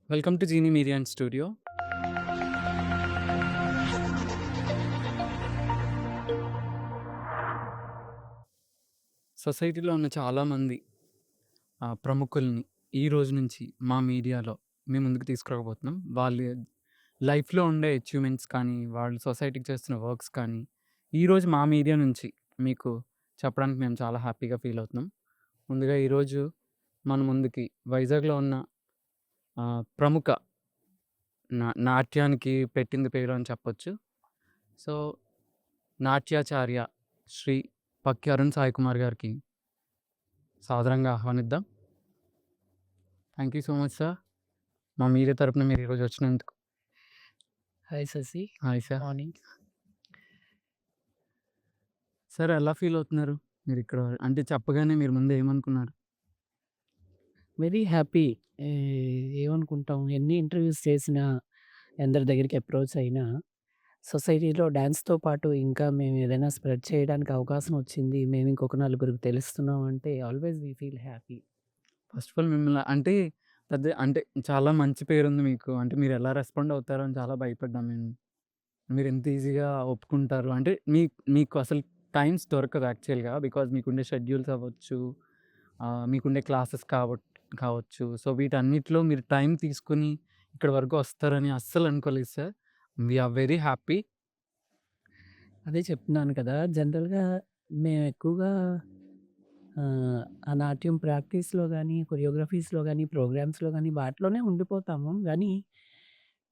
Welcome to genie media and studio. సొసైటీలో ఉన్న చాలామంది ప్రముఖుల్ని ఈ రోజు నుంచి మా మీడియాలో మేము ముందుకు తీసుకురాబోతున్నాం. వాళ్ళ లైఫ్‌లో ఉండే అచీవ్‌మెంట్స్ కానీ, వాళ్ళు సొసైటీకి చేస్తున్న వర్క్స్ కానీ, ఈరోజు మా మీడియా నుంచి మీకు చెప్పడానికి మేము చాలా హ్యాపీగా ఫీల్ అవుతున్నాం. ముందుగా ఈరోజు మన ముందుకి వైజాగ్‌లో ఉన్న ప్రముఖ నాట్యానికి పెట్టింది పేరు అని చెప్పొచ్చు. సో, నాట్యాచార్య శ్రీ పక్కి అరుణ్ సాయి కుమార్ గారికి సాదరంగా ఆహ్వానిద్దాం. Thank you so much sir. మా మీడియా తరపున మీరు ఈరోజు వచ్చినందుకు. Hi Shashi, hi sir. Morning. Sir ఎలా ఫీల్ అవుతున్నారు? మీరు ఇక్కడ అంటే చెప్పగానే మీరు ముందు ఏమనుకున్నారు? Very happy. ఏమనుకుంటాం, ఎన్ని ఇంటర్వ్యూస్ చేసినా, ఎందరి దగ్గరికి అప్రోచ్ అయినా, సొసైటీలో డాన్స్‌తో పాటు ఇంకా మేము ఏదైనా స్ప్రెడ్ చేయడానికి అవకాశం వచ్చింది. మేము ఇంకొక నలుగురికి తెలుస్తున్నాం అంటే always we feel happy. First of all మిమ్మల్ని అంటే అంటే చాలా మంచి పేరుంది మీకు. అంటే మీరు ఎలా రెస్పాండ్ అవుతారో అని చాలా భయపడ్డాం మేము. మీరు ఎంత ఈజీగా ఒప్పుకుంటారు. అంటే మీకు అసలు టైమ్స్ దొరకదు యాక్చువల్‌గా. బికాజ్ మీకుండే షెడ్యూల్స్ అవ్వచ్చు, మీకుండే క్లాసెస్ కావచ్చు. సో, వీటన్నిటిలో మీరు టైం తీసుకొని ఇక్కడి వరకు వస్తారని అస్సలు అనుకోలేదు sir. We are very happy. అదే చెప్తున్నాను కదా! జనరల్‌గా మేము ఎక్కువగా ఆ నాట్యం ప్రాక్టీస్‌లో గానీ, కొరియోగ్రఫీస్‌లో గానీ, ప్రోగ్రామ్స్‌లో గానీ వాటిలోనే ఉండిపోతాము. గానీ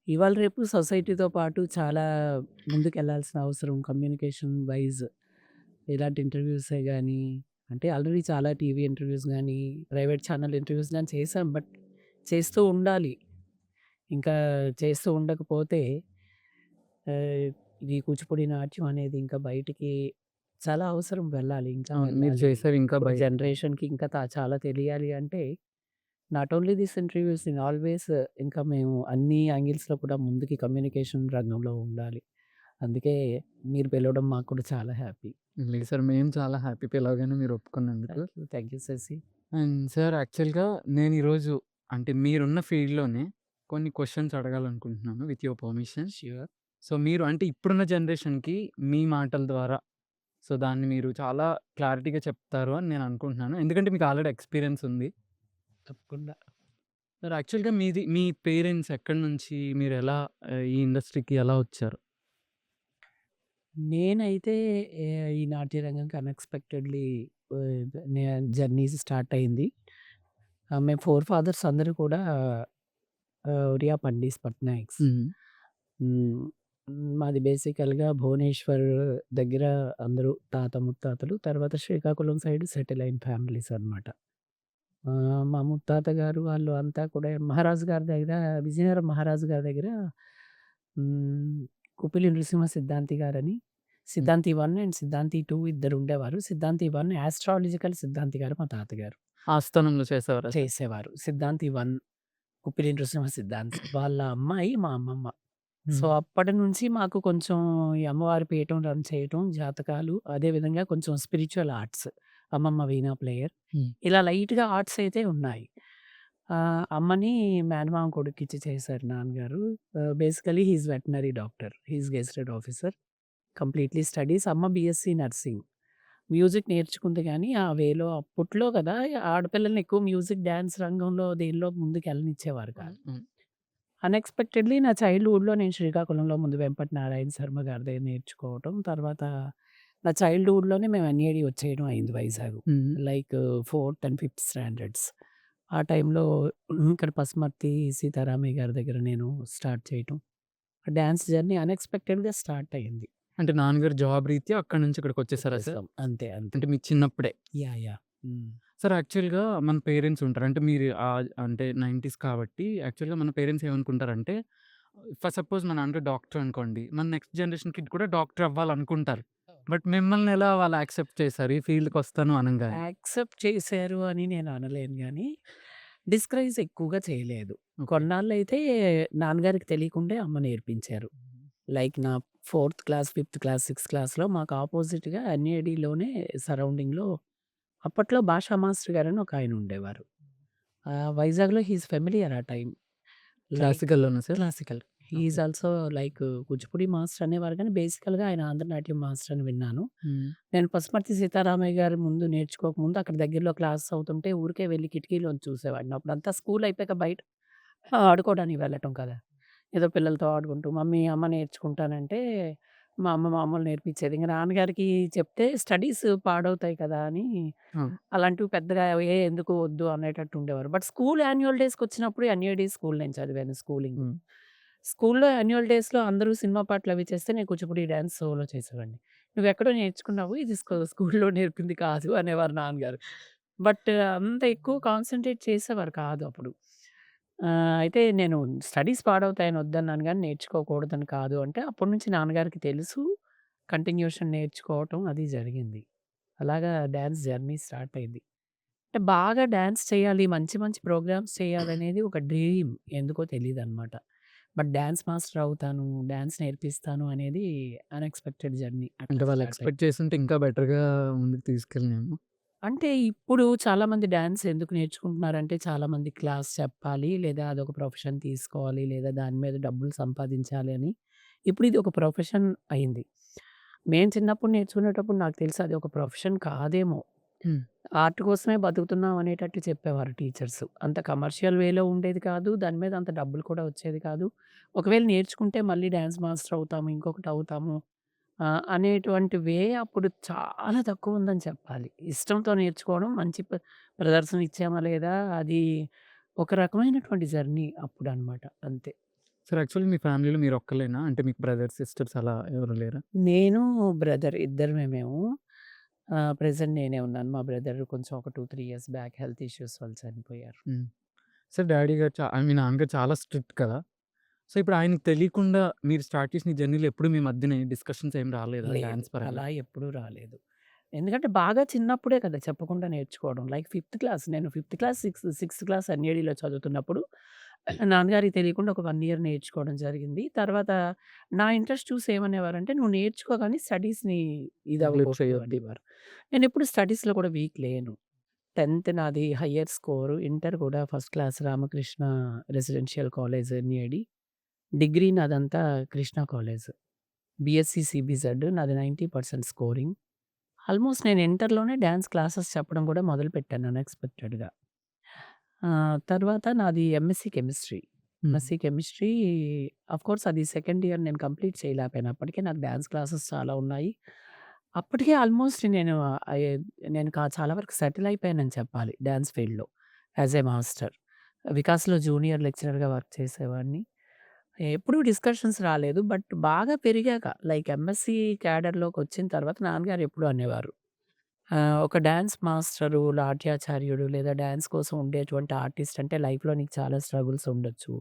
ఇవాళ రేపు సొసైటీతో పాటు చాలా ముందుకెళ్ళాల్సిన అవసరం కమ్యూనికేషన్ వైస్. ఇలాంటి ఇంటర్వ్యూసే గానీ, అంటే ఆల్రెడీ చాలా టీవీ ఇంటర్వ్యూస్ గానీ, ప్రైవేట్ ఛానల్ ఇంటర్వ్యూస్ గానీ చేశాం. బట్ చేస్తూ ఉండాలి. ఇంకా చేస్తూ ఉండకపోతే ఆహ్, ఈ కూచిపూడి నాట్యం అనేది ఇంకా బయటికి చాలా అవసరం వెళ్ళాలి. ఇంకా అవును. మీరు వెళ్ళాలి. చేసేవి ఇంకా ఇప్పుడు జనరేషన్‌కి ఇంకా చాలా తెలియాలి అంటే not only this interviews in always ఇంకా మేము అన్ని యాంగిల్స్‌లో కూడా ముందుకి కమ్యూనికేషన్ రంగంలో ఉండాలి. అందుకే మీరు పిలవడం మాకు కూడా చాలా హ్యాపీ. లేదు సార్. మేము చాలా హ్యాపీ పిలవగానే మీరు ఒప్పుకున్నందుకు. Thank you Shashi. And sir యాక్చువల్‌గా నేను ఈరోజు అంటే మీరున్న ఫీల్డ్‌లోనే కొన్ని క్వెషన్స్ అడగాలనుకుంటున్నాను with your permission. Sure. So, మీరు అంటే ఇప్పుడున్న జనరేషన్‌కి మీ మాటల ద్వారా సో, దాన్ని మీరు చాలా క్లారిటీగా చెప్తారు అని నేను అనుకుంటున్నాను. ఎందుకంటే మీకు ఆల్రెడీ ఎక్స్‌పీరియన్స్ ఉంది. తప్పకుండా. సార్ యాక్చువల్‌గా మీ పేరెంట్స్ ఎక్కడి నుంచి మీరెలా ఈ ఇండస్ట్రీకి ఎలా వచ్చారు? నేనైతే ఈ నాట్య రంగంకి అన్‌ఎక్స్‌పెక్టెడ్‌లీ నే జర్నీ స్టార్ట్ అయింది. మేము ఫోర్ ఫాదర్స్ అందరూ కూడా ఒరియా పండిస్ పట్నాయక్స్. హ్మ్. హ్మ్. మాది బేసికల్‌గా భువనేశ్వర్ దగ్గర అందరూ తాత ముత్తాతలు. తర్వాత శ్రీకాకుళం సైడ్ సెటిల్ అయిన ఫ్యామిలీస్ అనమాట. మా ముత్తాత గారు వాళ్ళు అంతా కూడా మహారాజు గారి దగ్గర, విజయనగరం మహారాజు గారి దగ్గర హ్మ్. కుపిలి నృసింహ సిద్ధాంతి గారని, హ్మ్. సిద్ధాంతి 1 అండ్ సిద్ధాంతి 2 ఇద్దరు ఉండేవారు. సిద్ధాంతి 1 యాస్ట్రాలజికల్ సిద్ధాంతి గారు మా తాతగారు ఆస్థానంలో చేసేవారా సార్? చేసేవారు. సిద్ధాంతి 1 కుపిలి నృసింహ సిద్ధాంతి. వాళ్ళ అమ్మాయి మా అమ్మమ్మ. సో, హ్మ్. అప్పటి నుంచి మాకు కొంచెం ఈ అమ్మవారి పీఠం రన్ చేయటం, జాతకాలు, అదే విధంగా కొంచెం స్పిరిచ్యువల్ ఆర్ట్స్. అమ్మమ్మ వీణా ప్లేయర్. హ్మ్. ఇలా లైట్‌గా ఆర్ట్స్ అయితే ఉన్నాయి. అమ్మని మేనమామ కొడుకిచ్చి చేశారు నాన్నగారు. Basically he is veterinary doctor. He is gazetted officer. Completely studies. అమ్మ బీఎస్సీ నర్సింగ్. మ్యూజిక్ నేర్చుకుంది గానీ, ఆ వేలో అప్పట్లో కదా! ఆడపిల్లల్ని ఎక్కువ మ్యూజిక్, డాన్స్ రంగంలో దేనిలో ముందుకెళ్ళనిచ్చేవారు హ్మ్. కాదు. హ్మ్. అన్‌ఎక్స్‌పెక్టెడ్‌లీ నా చైల్డ్‌హుడ్‌లో నేను శ్రీకాకుళంలో ముందు వెంపటి నారాయణ శర్మ గారి దగ్గర నేర్చుకోవటం. తర్వాత నా చైల్డ్‌హుడ్‌లోనే మేము ఎన్‌ఏడీ వచ్చేయడం అయింది వైజాగ్. హ్మ్. Like fourth and fifth standards. ఆ టైంలో ఇక్కడ పసుమర్తి సీతారామయ్య గారి దగ్గర నేను స్టార్ట్ చేయటం. డాన్స్ జర్నీ అన్‌ఎక్స్‌పెక్టెడ్‌గా స్టార్ట్ అయింది. అంటే నాన్నగారు జాబ్ రీత్యా అక్కడి నుంచి ఇక్కడికొచ్చేసారా సార్? వచ్చేసాం. అంతే. అంతే. అంటే మీకు చిన్నప్పుడే. యాహ్! హ్మ్. సార్ యాక్చువల్‌గా మన పేరెంట్స్ ఉంటారు. అంటే మీరు అంటే 90స్ కాబట్టి యాక్చువల్‌గా మన పేరెంట్స్ ఏమనుకుంటారంటే ఫర్ సపోజ్ మా నాన్నగారు డాక్టర్ అనుకోండి. మన నెక్స్ట్ జనరేషన్ కిడ్ కూడా డాక్టర్ అవ్వాలనుకుంటారు. బట్ మిమ్మల్ని ఎలా వాళ్ళు యాక్సెప్ట్ చేశారు? ఈ ఫీల్డ్‌కొస్తాను అనంగానే? యాక్సెప్ట్ చేశారు అని నేను అనలేను గానీ, డిస్కరేజ్ ఎక్కువగా చేయలేదు. ఓకే. కొన్నాళ్ళైతే నాన్నగారికి తెలియకుండే అమ్మ నేర్పించారు. లైక్ నా fourth class, fifth class, sixth క్లాస్‌లో మాకు అపోజిట్‌గా ఎన్‌ఏడీలోనే సరౌండింగ్‌లో అప్పట్లో భాషా మాస్టర్ గారని ఒకాయన ఉండేవారు. వైజాగ్‌లో హి ఈజ్ ఫెమిలియర్ ఆ టైమ్. లైక్ క్లాసికల్‌లోనా sir? Classical. He okay. Is also like Kuchipudi master అనేవారు కానీ బేసికల్‌గా ఆయన ఆంధ్రనాట్యం మాస్టర్ అని విన్నాను. హ్మ్. నేను పసుమర్తి సీతారామయ్య గారి ముందు నేర్చుకోకముందు అక్కడ దగ్గరలో క్లాసెస్ అవుతుంటే ఊరికే వెళ్లి కిటికీలోంచి చూసేవాడిని. అప్పుడంతా స్కూల్ అయిపోయాక బయట ఆడుకోవడానికి వెళ్ళటం కదా! ఏదో పిల్లలతో ఆడుకుంటూ మమ్మీ, అమ్మ నేర్చుకుంటానంటే మా అమ్మ మామూలు నేర్పించేది. ఇంక నాన్నగారికి చెప్తే స్టడీస్ పాడవుతాయి కదా! అని అవును. అలాంటివి పెద్దగా ఎందుకు వద్దు అనేటట్టు ఉండేవారు. బట్ స్కూల్ యాన్యువల్ డేస్‌కొచ్చినప్పుడు ఎన్‌ఏడీ స్కూల్ నేను చదివాను స్కూలింగ్. హ్మ్. స్కూల్‌లో యాన్యువల్ డేస్‌లో అందరూ సినిమా పాటలవి చేస్తే నేను కూచిపూడి డాన్స్ సోలో చేసేవాడిని. "నువ్వెక్కడో నేర్చుకున్నావు. ఇది స్కూల్‌లో నేర్పింది కాదు" అనేవారు నాన్నగారు. బట్ అంత ఎక్కువ కాన్సంట్రేట్ చేసేవారు కాదు అప్పుడు. అయితే నేను స్టడీస్ పాడవుతాయని వద్దన్నాను గానీ, నేర్చుకోకూడదని కాదు అంటే, అప్పటి నుంచి నాన్నగారికి తెలుసు. కంటిన్యూషన్ నేర్చుకోవటం అది జరిగింది. అలాగా డాన్స్ జర్నీ స్టార్ట్ అయింది. అంటే బాగా డాన్స్ చేయాలి, మంచి మంచి ప్రోగ్రామ్స్ చేయాలనేది ఒక డ్రీమ్. ఎందుకో తెలీదనమాట. బట్ డాన్స్ మాస్టర్ అవుతాను, డాన్స్ నేర్పిస్తాను అనేది అన్‌ఎక్స్‌పెక్టెడ్ జర్నీ అట్లా అంటే వాళ్ళు స్టార్ట్ అయింది. ఎక్స్‌పెక్ట్ చేసుంటే ఇంకా బెటర్‌గా ముందుకు తీసుకెళ్ళినేమో. అంటే ఇప్పుడు చాలామంది డాన్స్ ఎందుకు నేర్చుకుంటున్నారంటే, చాలామంది క్లాస్ చెప్పాలి, లేదా అదొక ప్రొఫెషన్ తీసుకోవాలి, లేదా దాని మీద డబ్బులు సంపాదించాలి అని. ఇప్పుడు ఇది ఒక ప్రొఫెషన్ అయింది. మేము చిన్నప్పుడు నేర్చుకునేటప్పుడు నాకు తెలిసి అది ఒక ప్రొఫెషన్ కాదేమో! హ్మ్. ఆర్ట్ కోసమే బతుకుతున్నాం అనేటట్టు చెప్పేవారు టీచర్స్. అంత కమర్షియల్ వేలో ఉండేది కాదు. దాని మీద అంత డబ్బులు కూడా వచ్చేది కాదు. ఒకవేళ నేర్చుకుంటే మళ్ళీ డాన్స్ మాస్టర్ అవుతాము, ఇంకొకటి అవుతాము అనేటువంటి వే అప్పుడు చాలా తక్కువుందని చెప్పాలి. ఇష్టంతో నేర్చుకోవడం, మంచి ప్రదర్శన ఇచ్చామా లేదా అది ఒక రకమైనటువంటి జర్నీ అప్పుడనమాట అంతే. సార్ యాక్చువల్లీ మీ ఫ్యామిలీలో మీరొక్కళ్ళేనా? అంటే మీకు బ్రదర్స్, సిస్టర్స్ అలా ఎవరు లేరా? నేను, బ్రదర్ ఇద్దరమే మేము. ప్రెజెంట్ నేనే ఉన్నాను. మా బ్రదర్ కొంచెం ఒక 2, 3 ఇయర్స్ బ్యాక్ హెల్త్ ఇష్యూస్ వల్ల చనిపోయారు. హ్మ్. సార్ డ్యాడీ గారు మీ నాన్నగారు చాలా స్ట్రిక్ట్ కదా! సో, ఇప్పుడు ఆయనకి తెలియకుండా మీరు స్టార్ట్ చేసిన ఈ జర్నీలో ఎప్పుడు మీ మధ్యన డిస్కషన్స్ ఏమి రాలేదా లేదు. డాన్స్ పరంగా? అలా ఎప్పుడూ రాలేదు. ఎందుకంటే బాగా చిన్నప్పుడే కదా చెప్పకుండా నేర్చుకోవడం. లైక్ ఫిఫ్త్ క్లాస్ నేను ఫిఫ్త్ క్లాస్, సిక్స్త్ క్లాస్ ఎన్‌ఏడీలో చదువుతున్నప్పుడు నాన్నగారికి తెలియకుండా ఒక 1 ఇయర్ నేర్చుకోవడం జరిగింది. తర్వాత నా ఇంట్రెస్ట్ చూసి ఏమనేవారంటే, "నువ్వు నేర్చుకో గాని స్టడీస్‌ని నెగ్లెక్ట్ ఇదవ్వకూడదు" చేయొద్దు. అనేవారు. నేనెప్పుడు స్టడీస్‌లో కూడా వీక్ లేను. 10థ్ నాది హైయర్ స్కోరు. ఇంటర్ కూడా first class Ramakrishna residential college NAD. Degree నాదంతా కృష్ణా కాలేజ్. బీఎస్సీ సీబీజెడ్ నాది 90% స్కోరింగ్. ఆల్మోస్ట్ నేను ఇంటర్‌లోనే డాన్స్ క్లాసెస్ చెప్పడం కూడా మొదలుపెట్టాను అన్‌ఎక్స్‌పెక్టెడ్‌గా. తర్వాత నాది ఎంఎస్సీ కెమిస్ట్రీ. హ్మ్. ఎంఎస్సీ కెమిస్ట్రీ ఆఫ్‌కోర్స్ అది సెకండ్ ఇయర్ నేను కంప్లీట్ చేయలేకపోయాను. అప్పటికే నాకు డాన్స్ క్లాసెస్ చాలా ఉన్నాయి. అప్పటికే ఆల్మోస్ట్ అయ్ నేను చాలా వరకు సెటిల్ అయిపోయానని చెప్పాలి డాన్స్ ఫీల్డ్‌లో యాస్ ఎ మాస్టర్. వికాస్‌లో జూనియర్ లెక్చరర్‌గా వర్క్ చేసేవాడిని. ఎప్పుడూ డిస్కషన్స్ రాలేదు. బట్ బాగా పెరిగాక లైక్ ఎంఎస్‌సీ క్యాడర్‌లోకొచ్చిన తర్వాత నాన్నగారు ఎప్పుడూ అనేవారు. ఒక డాన్స్ మాస్టరు, నాట్యాచార్యుడు లేదా డాన్స్ కోసం ఉండేటువంటి ఆర్టిస్ట్ అంటే లైఫ్‌లో నీకు చాలా స్ట్రగుల్స్ ఉండొచ్చు.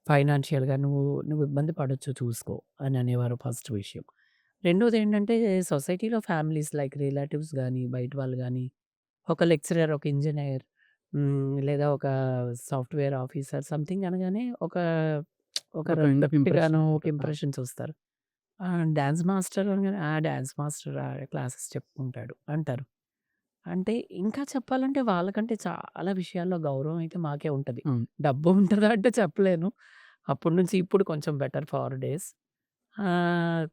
ఫైనాన్షియల్‌గా నువ్వు ఇబ్బంది పడొచ్చు చూసుకో అని అనేవారు ఫస్ట్ విషయం. రెండోదేంటంటే సొసైటీలో ఫ్యామిలీస్ లైక్ రిలేటివ్స్ గాని, బయట వాళ్ళు గాని, ఒక లెక్చరర్, ఒక ఇంజినీర్ లేదా ఒక సాఫ్ట్‌వేర్ ఆఫీసర్ సంథింగ్ అనగానే ఒక ఒక కైండ్ ఆఫ్ ఇంప్రెషన్ రెస్పెక్ట్‌గాను ఒక ఉంటది. ఆ! ఇంప్రెషన్ చూస్తారు. డాన్స్ మాస్టర్ అనగానే, డాన్స్ మాస్టరా క్లాసెస్ చెప్పుకుంటాడు అంటారు. అంటే ఇంకా చెప్పాలంటే వాళ్ళకంటే చాలా విషయాల్లో గౌరవం అయితే మాకే ఉంటది. అవును. డబ్బు ఉంటదా అంటే చెప్పలేను. అప్పటి నుంచి ఇప్పుడు కొంచెం బెటర్ ఫార్ డేస్. ఆహ్,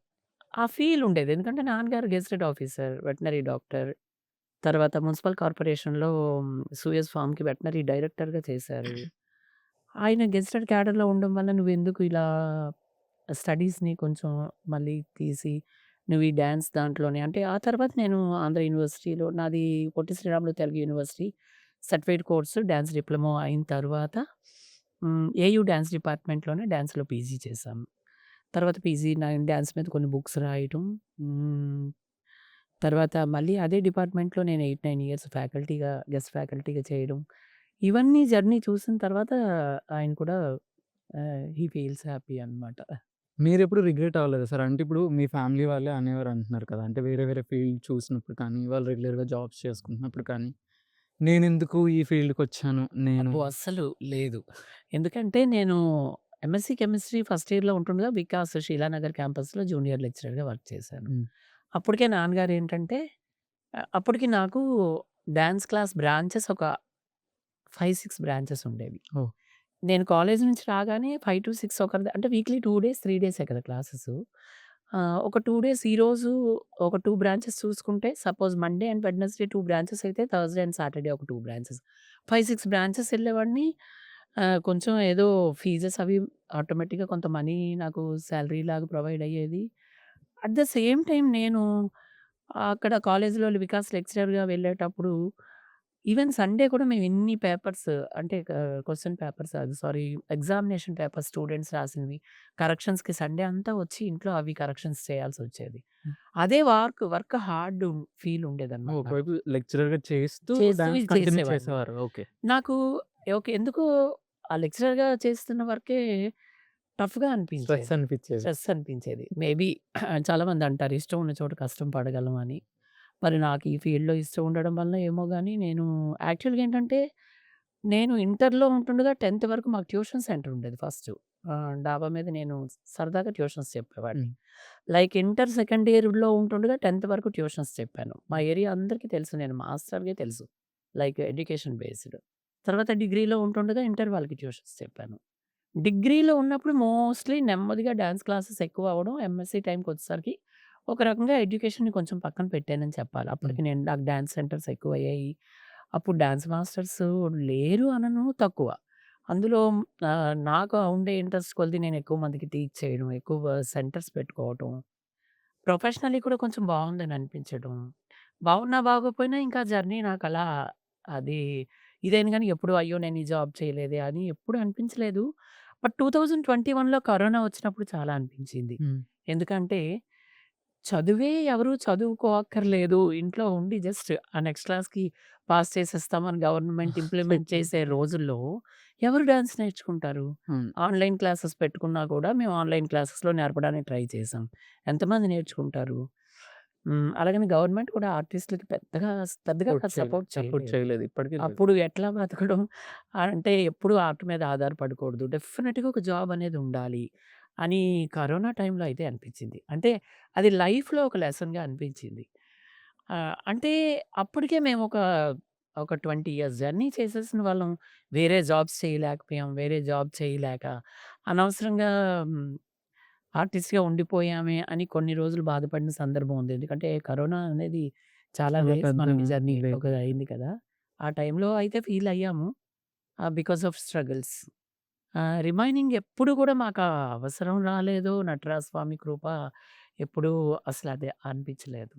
ఆ ఫీల్ ఉండేది. ఎందుకంటే నాన్నగారు గెజిటెడ్ ఆఫీసర్, వెటనరీ డాక్టర్. తర్వాత మున్సిపల్ కార్పొరేషన్‌లో సూయజ్ ఫార్మ్‌కి వెటనరీ డైరెక్టర్‌గా చేశారు. ఆయన గెజిటెడ్ క్యాడర్‌లో ఉండడం వల్ల నువ్వెందుకు ఇలా స్టడీస్‌ని కొంచెం మళ్ళీ తీసి నువ్వు ఈ డాన్స్ దాంట్లోనే అంటే ఆ తర్వాత నేను ఆంధ్ర యూనివర్సిటీలో నాది Potti Sriramulu Telugu university certified course dance diploma అయిన తర్వాత ఏయూ డాన్స్ డిపార్ట్మెంట్‌లోనే డాన్స్‌లో పీజీ చేశాను. తర్వాత పీజీ నేను డాన్స్ మీద కొన్ని బుక్స్ రాయటం. హ్మ్. తర్వాత మళ్ళీ అదే డిపార్ట్మెంట్‌లో నేను 8, 9 ఇయర్స్ గెస్ట్ ఫ్యాకల్టీగా చేయడం. ఇవన్నీ జర్నీ చూసిన తర్వాత ఆయన కూడా హి ఫీల్స్ హ్యాపీ అనమాట. మీరెప్పుడు రిగ్రెట్ అవ్వలేదా సార్? అంటే ఇప్పుడు మీ ఫ్యామిలీ వాళ్ళే అనేవారు అంటున్నారు కదా! అంటే వేరే వేరే ఫీల్డ్ చూసినప్పుడు కానీ, వాళ్ళు రెగ్యులర్‌గా జాబ్స్ చేసుకుంటున్నప్పుడు కానీ, నేనెందుకు ఈ ఫీల్డ్‌కొచ్చాను నేను అబ్బో! అస్సలు లేదు. ఎందుకంటే నేను ఎంఎస్సీ కెమిస్ట్రీ ఫస్ట్ ఇయర్‌లో ఉంటుండగా వికాస్ శీలానగర్ క్యాంపస్‌లో జూనియర్ లెక్చరర్‌గా వర్క్ చేశాను. హ్మ్. అప్పటికే నాన్నగారు ఏంటంటే అప్పటికి నాకు డాన్స్ క్లాస్ బ్రాంచెస్ ఒక 5, 6 బ్రాంచెస్ ఉండేవి. ఓహ్! నేను కాలేజ్ నుంచి రాగానే 5-6 అంటే వీక్లీ 2 డేస్, 3 డేసే కదా క్లాసెసు. ఒక 2 డేస్ ఈరోజు ఒక 2 బ్రాంచెస్ చూసుకుంటే suppose Monday and Wednesday 2 branches అయితే థర్స్‌డే అండ్ సాటర్‌డే ఒక 2 బ్రాంచెస్. 5, 6 బ్రాంచెస్ ఎళ్ళేవాడిని. కొంచెం ఏదో ఫీజెస్ అవి ఆటోమేటిక్‌గా కొంత మనీ నాకు సాలరీ లాగా ప్రొవైడ్ అయ్యేది. అట్ ద సేమ్ టైమ్ నేను అక్కడ కాలేజ్‌లో వికాస్ లెక్చరర్‌గా వెళ్ళేటప్పుడు ఈవెన్ సండే కూడా మేము ఎన్ని పేపర్స్ అంటే క్వెషన్ పేపర్స్ అది సారీ ఎగ్జామినేషన్ పేపర్స్ స్టూడెంట్స్ రాసినవి కరెక్షన్స్‌కి సండే అంతా వచ్చి ఇంట్లో అవి కరెక్షన్స్ చేయాల్సొచ్చేది. హ్మ్. అదే వర్క్ హార్డ్ ఫీల్ ఉండేదనమాట నాకు. ఒకవైపు లెక్చరర్‌గా చేస్తూ చేస్తూ డాన్స్ ఇది కంటిన్యూ చేసేవాడిని. చేసేవారు. ఓకే. నాకు ఓకే. ఎందుకో ఆ లెక్చరర్‌గా చేస్తున్న వర్కే టఫ్‌గా స్ట్రెస్ అనిపించేది. అనిపిచ్చేది. స్ట్రెస్ అనిపించేది. మేబీ చాలామంది అంటారు ఇష్టం ఉన్న చోట కష్టం పడగలం అని. మరి నాకు ఈ ఫీల్డ్‌లో ఇష్టం ఉండడం వల్ల ఏమో గాని నేను యాక్చువల్‌గా ఏంటంటే, నేను ఇంటర్‌లో ఉంటుండగా 10థ్ వరకు మాకు ట్యూషన్ సెంటర్ ఉండేది ఫస్టు. డాబా మీద నేను సరదాగా ట్యూషన్స్ చెప్పేవాడిని. హ్మ్. లైక్ ఇంటర్ సెకండ్ ఇయర్‌లో ఉంటుండగా 10థ్ వరకు ట్యూషన్స్ చెప్పాను. మా ఏరియా అందరికీ తెలుసు. నేను మాస్టర్‌గే తెలుసు. Like education based. తర్వాత డిగ్రీలో ఉంటుండగా ఇంటర్ వాళ్ళకి ట్యూషన్స్ చెప్పాను. డిగ్రీలో ఉన్నప్పుడు మోస్ట్‌లీ నెమ్మదిగా డాన్స్ క్లాసెస్ ఎక్కువ అవ్వడం. ఎంఎస్‌సీ టైమ్‌కొచ్చేసరికి ఒక రకంగా ఎడ్యుకేషన్‌ని కొంచెం పక్కన పెట్టానని చెప్పాలి. హ్మ్. అప్పటికి నాకు డాన్స్ సెంటర్స్ ఎక్కువయ్యాయి. అప్పుడు డాన్స్ మాస్టర్స్ లేరు అనను తక్కువ. అందులో నాకు ఉండే ఇంట్రెస్ట్ కొద్దీ నేను ఎక్కువ మందికి టీచ్ చేయడం, ఎక్కువ సెంటర్స్ పెట్టుకోవటం, ప్రొఫెషనల్లీ కూడా కొంచెం బావుందని అనిపించడం. బాగున్నా బాగోపోయినా ఇంకా జర్నీ నాకలా అది ఇదైంది గానీ ఎప్పుడు అయ్యో! నేను ఈ జాబ్ చేయలేదే అని ఎప్పుడు అనిపించలేదు. బట్ 2021లో కరోనా వచ్చినప్పుడు చాలా అనిపించింది. హ్మ్. ఎందుకంటే చదువే ఎవరు చదువుకోక్కర్లేదు. ఇంట్లో ఉండి జస్ట్ ఆ నెక్స్ట్ క్లాస్‌కి పాస్ చేసేస్తామని గవర్నమెంట్ ఇంప్లిమెంట్ చేసే రోజుల్లో ఎవరు డాన్స్ నేర్చుకుంటారు? అవును. ఆన్‌లైన్ క్లాసెస్ పెట్టుకున్నా కూడా మేము ఆన్‌లైన్ క్లాసెస్‌లో నేర్పడానికి ట్రై చేసాం. ఎంతమంది నేర్చుకుంటారు? అలాగని గవర్నమెంట్ కూడా ఆర్టిస్ట్‌లకి పెద్దగా సపోర్ట్ సపోర్ట్ చేయలేదు. చేయలేదు. ఇప్పటికి లేదు. అప్పుడు ఎట్లా బతకడం అంటే ఎప్పుడు ఆర్ట్ మీద ఆధారపడకూడదు. డెఫినిట్‌గా ఒక జాబ్ అనేది ఉండాలి అని కరోనా టైంలో అయితే అనిపించింది. అంటే అది లైఫ్‌లో ఒక లెసన్‌గా అనిపించింది. అంటే అప్పటికే మేము ఒక 20 ఇయర్స్ జర్నీ చేసేసిన వాళ్ళం. వేరే జాబ్స్ చేయలేకపోయాం. వేరే జాబ్ చేయలేక అనవసరంగా హ్మ్, ఆర్టిస్ట్‌గా ఉండిపోయామే అని కొన్ని రోజులు బాధపడిన సందర్భం ఉంది. ఎందుకంటే కరోనా అనేది చాలా చాలా డేస్ పెద్ద మనకి జర్నీ ఇదైతే. అయింది కదా! ఆ టైంలో అయితే ఫీల్ అయ్యాము. Because of struggles. రిమైనింగ్ ఎప్పుడు కూడా మాకా అవసరం రాలేదు. నటరాజ స్వామి కృప ఎప్పుడూ అసలది అనిపించలేదు.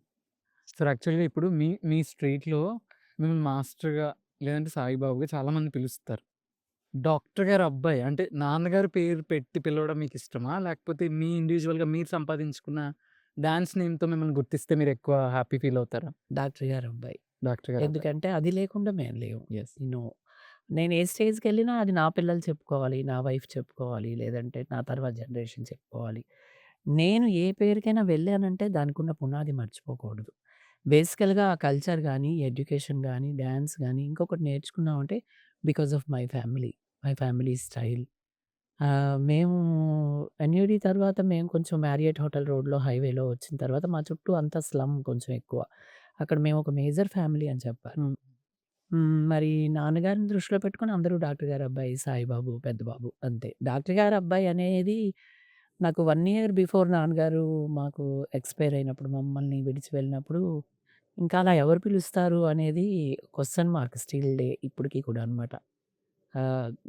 సార్ యాక్చువల్‌గా ఇప్పుడు మీ మీ స్ట్రీట్‌లో మిమ్మల్ని మాస్టర్‌గా లేదంటే సాయిబాబుగా చాలామంది పిలుస్తారు. డాక్టర్ గారి అబ్బాయి అంటే నాన్నగారి పేరు పెట్టి పిలవడం మీకిష్టమా? లేకపోతే మీ ఇండివిడ్యువల్‌గా మీరు సంపాదించుకున్న డాన్స్ నేమ్‌తో మిమ్మల్ని గుర్తిస్తే మీరెక్కువ హ్యాపీ ఫీల్ అవుతారా? డాక్టర్ గారి అబ్బాయి. డాక్టర్ గారి అబ్బాయి. ఎందుకంటే అది లేకుండా మేము లేము. యెస్. నో. నేను ఏ స్టేజ్‌కెళ్ళినా అది నా పిల్లలు చెప్పుకోవాలి. నా వైఫ్ చెప్పుకోవాలి. లేదంటే నా తర్వాత జనరేషన్ చెప్పుకోవాలి. నేను ఏ పేరుకైనా వెళ్ళానంటే దానికున్న పునాది మర్చిపోకూడదు. బేసికల్‌గా ఆ కల్చర్ గాని, ఎడ్యుకేషన్ గాని, డాన్స్ గాని ఇంకొకటి నేర్చుకున్నామంటే because of my family. My family style. మేము ఎన్‌యూడి తర్వాత మేము కొంచెం మ్యారియట్ హోటల్ రోడ్‌లో హైవేలో వచ్చిన తర్వాత మా చుట్టూ అంతా స్లమ్ కొంచెం ఎక్కువ. అక్కడ మేము ఒక మేజర్ ఫ్యామిలీ అని చెప్పాలి. హ్మ్. మరి నాన్నగారిని దృష్టిలో పెట్టుకొని అందరూ డాక్టర్ గారి అబ్బాయి, సాయిబాబు, పెద్ద బాబు అంతే. డాక్టర్ గారి అబ్బాయి అనేది నాకు 1 ఇయర్ బిఫోర్ నాన్నగారు మాకు ఎక్స్‌పైర్ అయినప్పుడు మమ్మల్ని విడిచి వెళ్ళినప్పుడు ఇంకా అలా ఎవరు పిలుస్తారు అనేది క్వెషన్ మార్క్ స్టిల్ డే ఇప్పటికి కూడా అనమాట.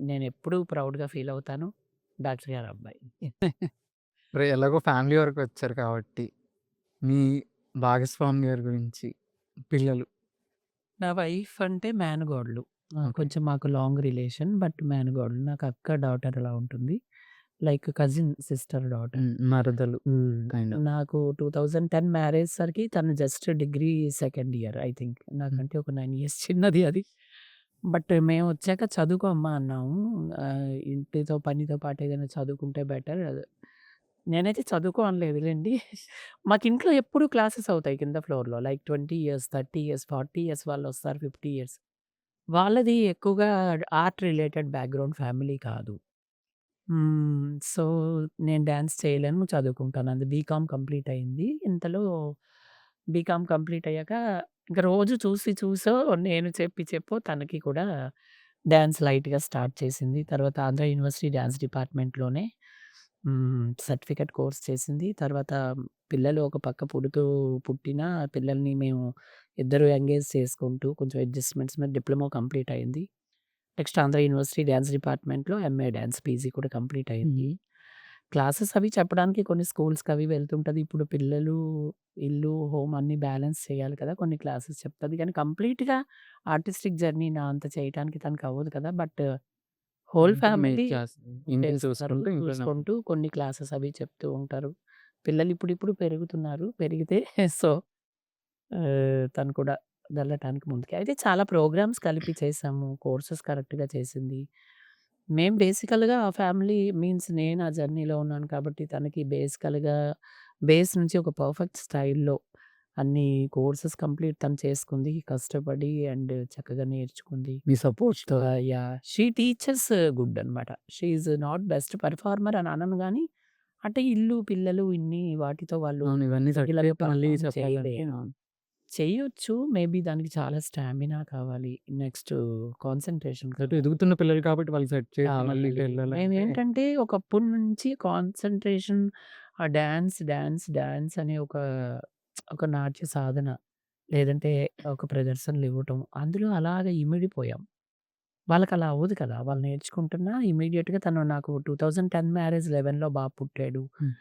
నేనెప్పుడూ ప్రౌడ్‌గా ఫీల్ అవుతాను. డాక్టర్ గారి అబ్బాయి. ఎలాగో ఫ్యామిలీ వరకొచ్చారు కాబట్టి, మీ భాగస్వామి గారి గురించి పిల్లలు నా వైఫ్ అంటే మేనకోడలు. ఓకే. కొంచెం మాకు లాంగ్ రిలేషన్. బట్ మేనకోడలు. నాకు అక్క, డాటర్ అలా ఉంటుంది. Like cousin sister daughter. హ్మ్. మరదలు హ్మ్. Kind of. నాకు 2010 మ్యారేజ్ సరికి తను just degree second year I think. హ్మ్. నాకంటే ఒక 9 ఇయర్స్ చిన్నది అది. బట్ మేమొచ్చాక చదువుకో అమ్మా అన్నాము. ఇంటితో పనితో పాటు ఏదైనా చదువుకుంటే బెటర్. నేనైతే చదువుకో అనలేదులెండి. మాకింట్లో ఎప్పుడు క్లాసెస్ అవుతాయి కింద ఫ్లోర్‌లో. లైక్ 20 ఇయర్స్, 30 ఇయర్స్, 40 ఇయర్స్ వాళ్ళొస్తారు. 50 ఇయర్స్. వాళ్ళది ఎక్కువగా ఆర్ట్ రిలేటెడ్ బ్యాక్‌గ్రౌండ్ ఫ్యామిలీ కాదు. సో, నేను డాన్స్ చేయలేను. చదువుకుంటాను. అది బీకామ్ కంప్లీట్ అయింది. ఇంతలో బీకామ్ కంప్లీట్ అయ్యాక ఇంక రోజు చూసి చూసో నేను చెప్పి చెప్పో తనకి కూడా డాన్స్ లైట్‌గా స్టార్ట్ చేసింది. తర్వాత ఆంధ్ర యూనివర్సిటీ డాన్స్ డిపార్ట్‌మెంట్‌లోనే సర్టిఫికేట్ కోర్స్ చేసింది. తర్వాత పిల్లలు ఒక పక్క పుట్టినా పిల్లల్ని మేము ఇద్దరు ఎంగేజ్ చేసుకుంటూ కొంచెం అడ్జస్ట్‌మెంట్స్ మీద డిప్లొమా కంప్లీట్ అయింది. నెక్స్ట్ ఆంధ్ర యూనివర్సిటీ డాన్స్ డిపార్ట్‌మెంట్‌లో ఎంఏ డాన్స్ పీజీ కూడా కంప్లీట్ అయింది. హ్మ్. క్లాసెస్ అవి చెప్పడానికి కొన్ని స్కూల్స్‌కి అవి వెళ్తుంటది. ఇప్పుడు పిల్లలు, ఇల్లు, హోమ్ అన్నీ బ్యాలెన్స్ చేయాలి కదా! కొన్ని క్లాసెస్ చెప్తది. కానీ కంప్లీట్‌గా ఆర్టిస్టిక్ జర్నీ నా అంత చేయటానికి తనకు అవ్వదు కదా! బట్ హోల్ ఇంట్లో మీరు ఫ్యామిలీ ఇంట్లో చేస్తున్నారు. చూసుకుంటూ ఇంట్లోనే చూసుకుంటూ కొన్ని క్లాసెస్ అవి చెప్తూ ఉంటారు. పిల్లలు ఇప్పుడిప్పుడు పెరుగుతున్నారు. పెరిగితే సో, తను కూడా వెళ్ళటానికి ముందుకి. అయితే చాలా ప్రోగ్రామ్స్ కలిపి చేశాము. కోర్సెస్ కరెక్ట్‌గా చేసింది. మేము బేసికల్‌గా ఆ ఫ్యామిలీ మీన్స్ నేను ఆ జర్నీలో ఉన్నాను కాబట్టి తనకి బేస్ నుంచి ఒక పర్ఫెక్ట్ స్టైల్‌లో అన్ని కోర్సెస్ కంప్లీట్ తను చేసుకుంది. కష్టపడి అండ్ చక్కగా నేర్చుకుంది. మీ సపోర్ట్‌తో. యాహ్! షీ టీచర్స్ గుడ్ అనమాట. She is not best performer అని అనను గానీ, అంటే ఇల్లు, పిల్లలు ఇన్ని వాటితో వాళ్ళు అవును. ఇవన్నీ రెగ్యులర్‌గా సర్టిఫికేట్ మళ్ళీ పెర్ఫార్మ్ చెప్పాలంటే చేయలేరు. అవును. చెయ్యొచ్చు. మేబీ దానికి చాలా స్టామినా కావాలి. నెక్స్ట్ కాన్సంట్రేషన్ అటు కావాలి. ఎదుగుతున్న పిల్లలు కాబట్టి వాళ్ళు సెట్ చేసి మళ్ళీ కావాలి. వెళ్ళాలంటే మేమేంటంటే ఒకప్పటి నుంచి కాన్సంట్రేషన్ డాన్స్, డాన్స్, డాన్స్ అనే ఒక నాట్య సాధన లేదంటే ఒక ప్రదర్శనలివ్వటం అందులో అలాగా ఇమిడిపోయాం. వాళ్ళకలా అవ్వదు కదా! వాళ్ళు నేర్చుకుంటున్నా ఇమ్మీడియేట్‌గా తను నాకు 2010 మ్యారేజ్ 11లో బాబు పుట్టాడు. హ్మ్.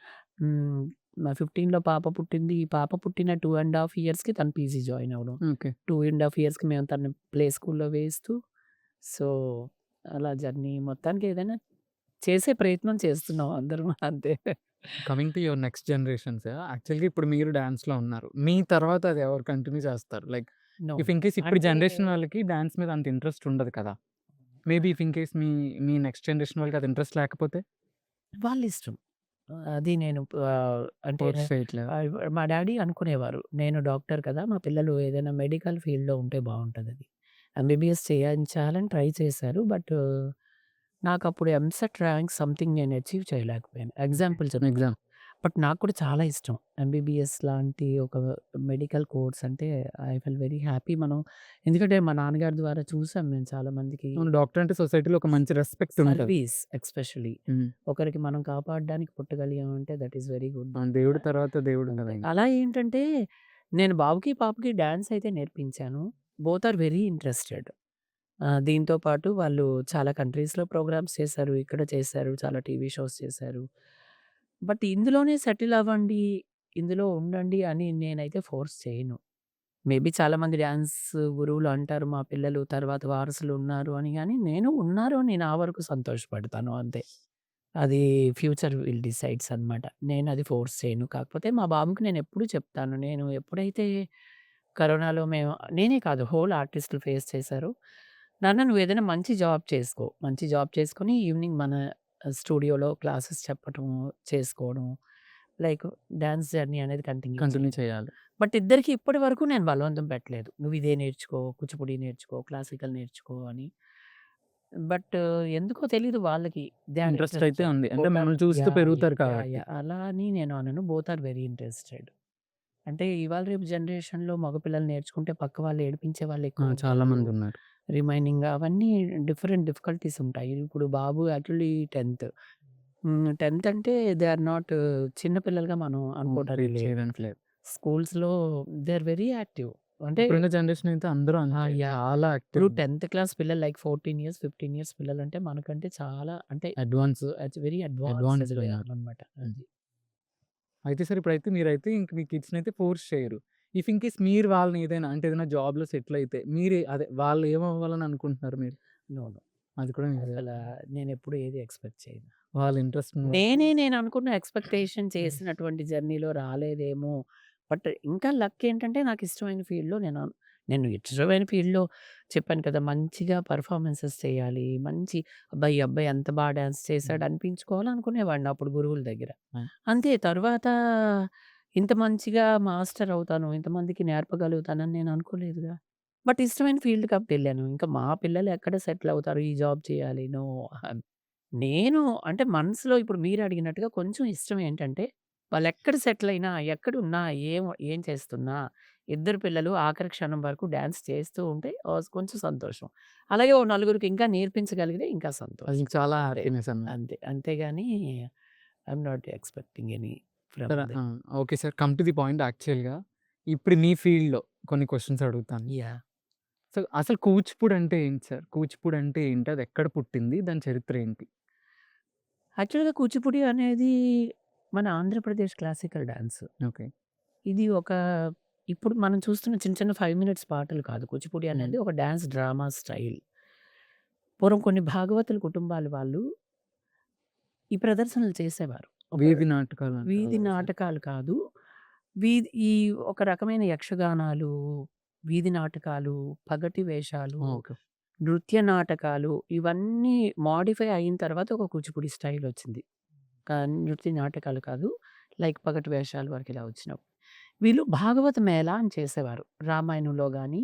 హ్మ్. 15లో పాప పుట్టింది. ఈ పాప పుట్టిన 2 ½ ఇయర్స్‌కి తను పీజీ జాయిన్ అవ్వడం. ఓకే. 2 ½ ఇయర్స్‌కి మేము తనని ప్లే స్కూల్‌లో వేస్తూ సో, అలా జర్నీ మొత్తానికి ఏదైనా చేసే ప్రయత్నం చేస్తున్నాం అందరం అంతే. Coming to your next generations యాక్చువల్‌గా ఇప్పుడు మీరు డాన్స్‌లో ఉన్నారు. మీ తర్వాత అది ఎవరు కంటిన్యూ చేస్తారు? Like no. If in case ఇప్పుడు అంటే జనరేషన్ వాళ్ళకి డాన్స్ మీద అంత ఇంట్రెస్ట్ ఉండదు కదా! Maybe if in case me next generation వాళ్ళకి అది ఇంట్రెస్ట్ లేకపోతే వాళ్ళిష్టం. అది నేను అంటే ఫోర్స్ చేయట్లేదా? మా డ్యాడీ అనుకునేవారు. నేను డాక్టర్ కదా! మా పిల్లలు ఏదైనా మెడికల్ ఫీల్డ్‌లో ఉంటే బావుంటదని. ఎంబీబీఎస్ చేయించాలని ట్రై చేశారు. బట్ నాకప్పుడు ఎంసెట్ ర్యాంక్ సంథింగ్ నేను అచీవ్ చేయలేకపోయాను. ఓకే. ఎగ్జాంపుల్ చెప్తున్నా. ఎగ్జామ్. బట్ నాకు కూడా చాలా ఇష్టం. ఎంబీబీఎస్ లాంటి ఒక మెడికల్ కోర్స్ అంటే ఐ ఫెల్ వెరీ హ్యాపీ. ఎందుకంటే మా నాన్నగారి ద్వారా చూసాం మేము చాలా మందికి అవును. డాక్టర్ అంటే సొసైటీలో ఒక మంచి రెస్పెక్ట్ ఉంటది. Service especially. హ్మ్. ఒకరికి మనం కాపాడడానికి పుట్టగలిగామంటే దట్ ఈస్ వెరీ గుడ్. అవును. దేవుడి తర్వాత దేవుడు కదా! అంతే. ఇంక. అలా ఏంటంటే, నేను బాబుకి, పాపకి డాన్స్ అయితే నేర్పించాను. Both are very interested. దీంతో పాటు వాళ్ళు చాలా కంట్రీస్‌లో ప్రోగ్రామ్స్ చేశారు. ఇక్కడ చేశారు. చాలా టీవీ షోస్ చేశారు. బట్ ఇందులోనే సెటిల్ అవ్వండి, ఇందులో ఉండండి అని నేనైతే ఫోర్స్ చేయను. మేబీ చాలామంది డాన్స్ గురువులు అంటారు, మా పిల్లలు తర్వాత వారసులు ఉన్నారు అని గాని, నేను నా వరకు సంతోషపడతాను అంతే. అది ఫ్యూచర్ విల్ డిసైడ్స్ అనమాట. నేనది ఫోర్స్ చేయను. కాకపోతే మా బాబుకి నేనెప్పుడూ చెప్తాను. నేను ఎప్పుడైతే కరోనాలో నేనే కాదు హోల్ ఆర్టిస్టులు ఫేస్ చేశారు. నాన్న నువ్వేదైనా మంచి జాబ్ చేసుకో. మంచి జాబ్ చేసుకొని ఈవినింగ్ మన స్టూడియోలో క్లాసెస్ చెప్పటం, చేసుకోవడం. లైక్ డాన్స్ జర్నీ అనేది కంటిన్యూ కంటిన్యూ చేయడం. చేయాలి. బట్ ఇద్దరికీ ఇప్పటి వరకు నేను బలవంతం పెట్టలేదు. నువ్వు ఇదే నేర్చుకో, కూచిపూడి నేర్చుకో, క్లాసికల్ నేర్చుకో అని. బట్ ఎందుకో తెలీదు వాళ్ళకి. దే ఆర్ ఇంట్రెస్ట్ అయితే ఇంట్రెస్టెడ్. ఉంది. అంటే బోత్ ఆర్ మిమ్మల్ని చూస్తూ యాహ్! పెరుగుతారు యాహ్! కాబట్టి. యాహ్! అలా అని నేను అనను. Both are very interested. అంటే ఇవాళ రేపు జనరేషన్‌లో మగపిల్లలు నేర్చుకుంటే పక్క వాళ్ళు ఏడిపించే వాళ్ళు ఆ! చాలా ఎక్కువుంటారు. మందున్నారు. రిమైనింగ్ అవన్నీ డిఫికల్టీస్ ఉంటాయి. ఇప్పుడు బాబు యాక్చువల్లీ 10థ్. 10థ్ అంటే దే ఆర్ నాట్ చిన్న పిల్లలుగా మనం అవును. అనుకోవడానికి ట్రీట్ లేదు. చేయడానికి లేదు. స్కూల్స్‌లో దే ఆర్ వెరీ యాక్టివ్. అంటే ఇప్పుడున్న జనరేషన్ అయితే అందరూ అంతే. యాహ్! చాలా ఇప్పుడు యాక్టివ్. 10థ్ క్లాస్ పిల్లలు లైక్ 14 ఇయర్స్, 15 ఇయర్స్ పిల్లలంటే మనకంటే చాలా అంటే అడ్వాన్స్ వెరీ అడ్వాన్స్‌డ్ అడ్వాన్స్‌డ్ అయినారు. అన్నమాట. హ్మ్. అది. అయితే సార్ ఇప్పుడైతే మీరైతే ఇంక మీ కిడ్స్‌నైతే ఫోర్స్ చేయరు. ఇఫ్ ఇన్ కేస్ మీరు వాళ్ళని ఏదైనా అంటే ఏదైనా జాబ్‌లో సెటిల్ అయితే అదే వాళ్ళు ఏమవ్వాలని అనుకుంటున్నారు మీరు? నో. నో. అది కూడా నిజమే. అసల నేనెప్పుడు ఏది ఎక్స్‌పెక్ట్ చేయను. వాళ్ళ ఇంట్రెస్ట్‌ని బట్టి నేననుకున్న ఎక్స్‌పెక్టేషన్ చేసినటువంటి జర్నీలో రాలేదేమో! బట్ ఇంకా లక్ ఏంటంటే నాకిష్టమైన ఫీల్డ్‌లో నేను ఇష్టమైన ఫీల్డ్‌లో చెప్పాను కదా! మంచిగా పెర్ఫార్మన్సెస్ చేయాలి. ఈ అబ్బాయి ఎంత డాన్స్ చేశాడు హ్మ్. అనిపించుకోవాలి అనుకునేవాడిని అప్పుడు గురువుల దగ్గర. ఆ! అంతే తరువాత ఇంత మంచిగా మాస్టర్ అవుతాను, ఇంతమందికి నేర్పగలుగుతానని నేను అనుకోలేదుగా. బట్ ఇష్టమైన ఫీల్డ్ కాబట్టి ఎళ్ళాను. ఇంకా మా పిల్లలు ఎక్కడ సెటిల్ అవుతారు, ఈ జాబ్ చేయాలి. నో. నేను అంటే మనసులో ఇప్పుడు మీరడిగినట్టుగా కొంచెం ఇష్టం ఏంటంటే, వాళ్ళెక్కడ సెటిల్ అయినా, ఎక్కడున్నా, ఏం ఏం చేస్తున్నా, ఇద్దరు పిల్లలు ఆఖరి క్షణం వరకు డాన్స్ చేస్తూ ఉంటే కొంచెం సంతోషం. అలాగే ఓ నలుగురికి ఇంకా నేర్పించగలిగితే ఇంకా అది సంతోషం. చాలా అంతే. హ్యాపీనెస్ అన్నమాట. అంతే. అంతేగాని I'm not expecting any from sir them. Okay sir. Come to the point యాక్చువల్‌గా ఇప్పుడు మీ ఫీల్డ్‌లో కొన్ని క్వెషన్స్ అడుగుతాను. యాహ్! సో, అసలు కూచిపూడి అంటే ఏంటి సార్? కూచిపూడి అంటే ఏంటి? అది ఎక్కడ పుట్టింది? దాని చరిత్ర ఏంటి? యాక్చువల్‌గా కూచిపూడి అనేది మన ఆంధ్రప్రదేశ్ క్లాసికల్ డాన్స్. ఓకే. ఇది ఒక ఇప్పుడు మనం చూస్తున్న చిన్న చిన్న 5 మినిట్స్ పాటలు కాదు. కూచిపూడి హుహు. అనేది ఒక డాన్స్ డ్రామా స్టైల్. పూర్వం కొన్ని భాగవతుల కుటుంబాల వాళ్ళు ఈ ప్రదర్శనలు చేసేవారు. ఒక వీధి నాటకాలంటారు వీధి కదా సార్! నాటకాలు కాదు. ఈ ఒక రకమైన యక్షగానాలు, వీధి నాటకాలు, పగటి వేషాలు, ఓకే. నృత్య నాటకాలు ఇవన్నీ మోడిఫై అయిన తర్వాత ఒక కూచిపూడి స్టైలొచ్చింది. నృత్య నాటకాలు కాదు. లైక్ పగటి వేషాల వరకు ఇలా వచ్చినప్పుడు. వీళ్ళు భాగవత మేళా అని చేసేవారు. రామాయణంలో గాని,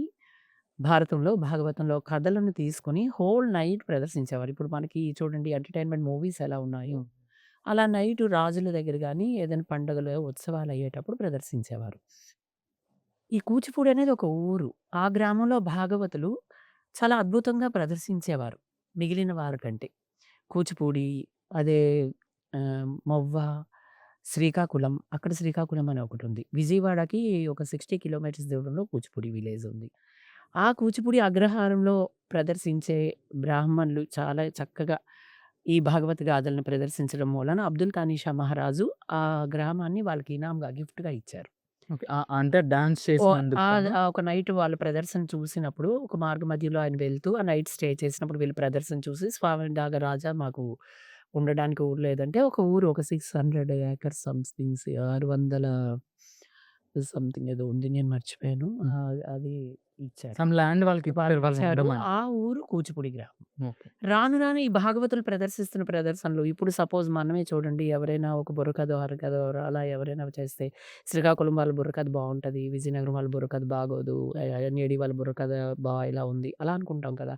భారతంలో, భాగవతంలో కథలను తీసుకొని హోల్ నైట్ ప్రదర్శించేవారు. ఇప్పుడు మనకి చూడండి ఎంటర్‌టైన్‌మెంట్ మూవీస్ ఎలా ఉన్నాయో, హ్మ్. అలా నైట్ రాజుల దగ్గర గాని, ఏదైనా పండుగలు, ఉత్సవాలు అయ్యేటప్పుడు ప్రదర్శించేవారు. ఈ కూచిపూడి అనేది ఒక ఊరు. ఆ గ్రామంలో భాగవతులు చాలా అద్భుతంగా ప్రదర్శించేవారు. మిగిలిన వారి కంటే. కూచిపూడి, అదే మొవ్వ, శ్రీకాకుళం అక్కడ శ్రీకాకుళం అని ఒకటుంది. విజయవాడకి ఒక 60 కిలోమీటర్స్ దూరంలో కూచిపూడి విలేజ్ ఉంది. ఆ కూచిపూడి అగ్రహారంలో ప్రదర్శించే బ్రాహ్మణులు చాలా చక్కగా ఈ భాగవత గాథలను ప్రదర్శించడం మూలన అబ్దుల్ ఖానీ షా మహారాజు ఆ గ్రామాన్ని వాళ్ళకి ఇనాంగా గిఫ్ట్‌గా ఇచ్చారు. ఓకే. అంటే డాన్స్ ఓహ్! చేసినందుకా? ఒక నైట్ వాళ్ళ ప్రదర్శన చూసినప్పుడు, ఒక మార్గ మధ్యలో ఆయన వెళ్తూ, ఆ నైట్ స్టే చేసినప్పుడు వీళ్ళ ప్రదర్శన చూసి, "స్వామి త్యాగరాజా మాకు ఉండడానికి ఊరు లేదంటే" ఒక ఊరు ఒక 600 ఏకర్స్ సంథింగ్ 600 సంథింగ్ ఏదో ఉంది. నేను మర్చిపోయాను. హ్మ్. అది ఇచ్చారు. సమ్ ల్యాండ్ వాళ్ళకిచ్చారు వాళ్ళు వాళ్ళకిచ్చారు. ఉండమని. ఆ ఊరు కూచిపూడి గ్రామం. ఓకే. రాను రాను ఈ భాగవతులు ప్రదర్శిస్తున్న ప్రదర్శనలు ఇప్పుడు సపోజ్ మనమే చూడండి ఎవరైనా ఒక బుర్రకథో, హరికథో అలా ఎవరైనా చేస్తే శ్రీకాకుళం వాళ్ళ బుర్రకథ బావుంటది. విజయనగరం వాళ్ళ బుర్రకథ బాగోదు. నేడి వాళ్ళ బుర్రకథ ఇలా ఉంది. అలా అనుకుంటాం కదా!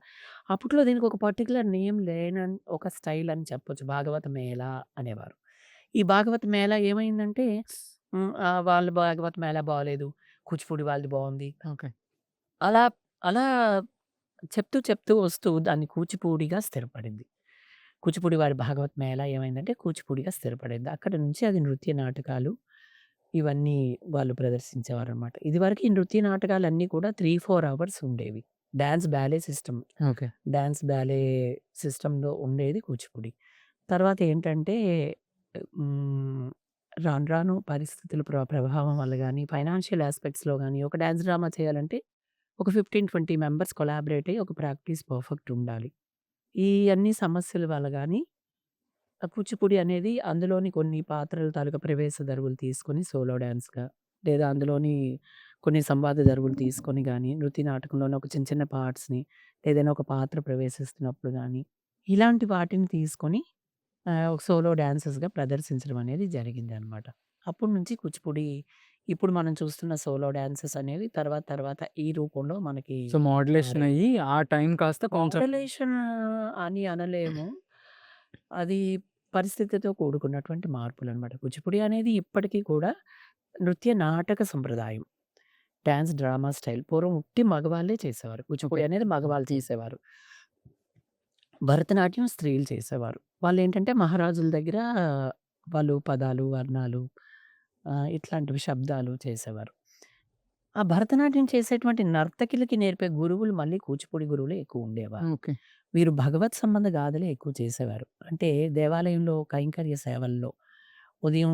అప్పట్లో దీనికి ఒక పర్టిక్యులర్ నేమ్ ఒక స్టైల్ అని చెప్పొచ్చు. భాగవత మేళ అనేవారు. ఈ భాగవత మేళ ఏమైందంటే వాళ్ళ భాగవత మేళ బాలేదు. కూచిపూడి వాళ్ళది బావుంది. ఓకే. అలా అలా చెప్తూ, చెప్తూ వస్తూ దాన్ని కూచిపూడిగా స్థిరపడింది. కూచిపూడి వారి భాగవత్ మేళ ఏమైందంటే కూచిపూడిగా స్థిరపడింది. అక్కడి నుంచి అది నృత్య నాటకాలు ఇవన్నీ వాళ్ళు ప్రదర్శించేవారనమాట. ఇదివరకు ఈ నృత్య నాటకాలన్నీ కూడా 3, 4 అవర్స్ ఉండేవి. Dance ballet system. Okay. Dance ballet సిస్టమ్‌లో ఉండేది కూచిపూడి. తర్వాత ఏంటంటే హ్మ్. రాను రాను పరిస్థితుల ప్రభావం వల్ల గాని, ఫైనాన్షియల్ యాస్పెక్ట్స్‌లో గాని ఒక డాన్స్ డ్రామా చేయాలంటే ఒక 15, 20 మెంబర్స్ కొలాబరేట్ అయ్యి ఒక ప్రాక్టీస్ పర్ఫెక్ట్ ఉండాలి. ఈ అన్ని సమస్యల వల్ల గాని కూచిపూడి అనేది అందులోని కొన్ని పాత్రల తాలూకా ప్రవేశ దరువులు తీసుకొని సోలో డాన్స్‌గా లేదా అందులోని కొన్ని సంవాద దరువులు తీసుకొని గాని, నృత్య నాటకంలోని ఒక చిన్న చిన్న పార్ట్స్‌ని ఏదైనా ఒక పాత్ర ప్రవేశిస్తున్నప్పుడు గాని, ఇలాంటి వాటిని తీసుకొని ఒక సోలో డాన్సర్స్‌గా ప్రదర్శించడం అనేది జరిగిందనమాట. అప్పటి నుంచి కూచిపూడి ఇప్పుడు మనం చూస్తున్న సోలో డాన్సెస్ అనేవి తర్వాత తర్వాత ఈ రూపంలో మనకి సో, మోడ్యులేషన్ మారాయి. అయ్యి ఆ టైం కాస్త కొంచెం మోడలేషన్ అని అనలేము. అది పరిస్థితితో కూడుకున్నటువంటి మార్పులనమాట. కూచిపూడి అనేది ఇప్పటికి కూడా నృత్య నాటక సంప్రదాయం. Dance drama style. పూర్వం ఉట్టి మగవాళ్ళే చేసేవారు. ఓకే. కూచిపూడి అనేది మగవాళ్ళు చేసేవారు. భరతనాట్యం స్త్రీలు చేసేవారు. వాళ్ళేంటంటే మహారాజుల దగ్గర వాళ్ళు పదాలు, వర్ణాలు ఇట్లాంటివి శబ్దాలు చేసేవారు. ఆ భరతనాట్యం చేసేటువంటి నర్తకిలకి నేర్పే గురువులు మళ్ళీ కూచిపూడి గురువులే ఎక్కువుండేవారు. ఓకే. వీరు భగవత్ సంబంధ గాథలే ఎక్కువ చేసేవారు. అంటే దేవాలయంలో కైంకర్య సేవల్లో ఉదయం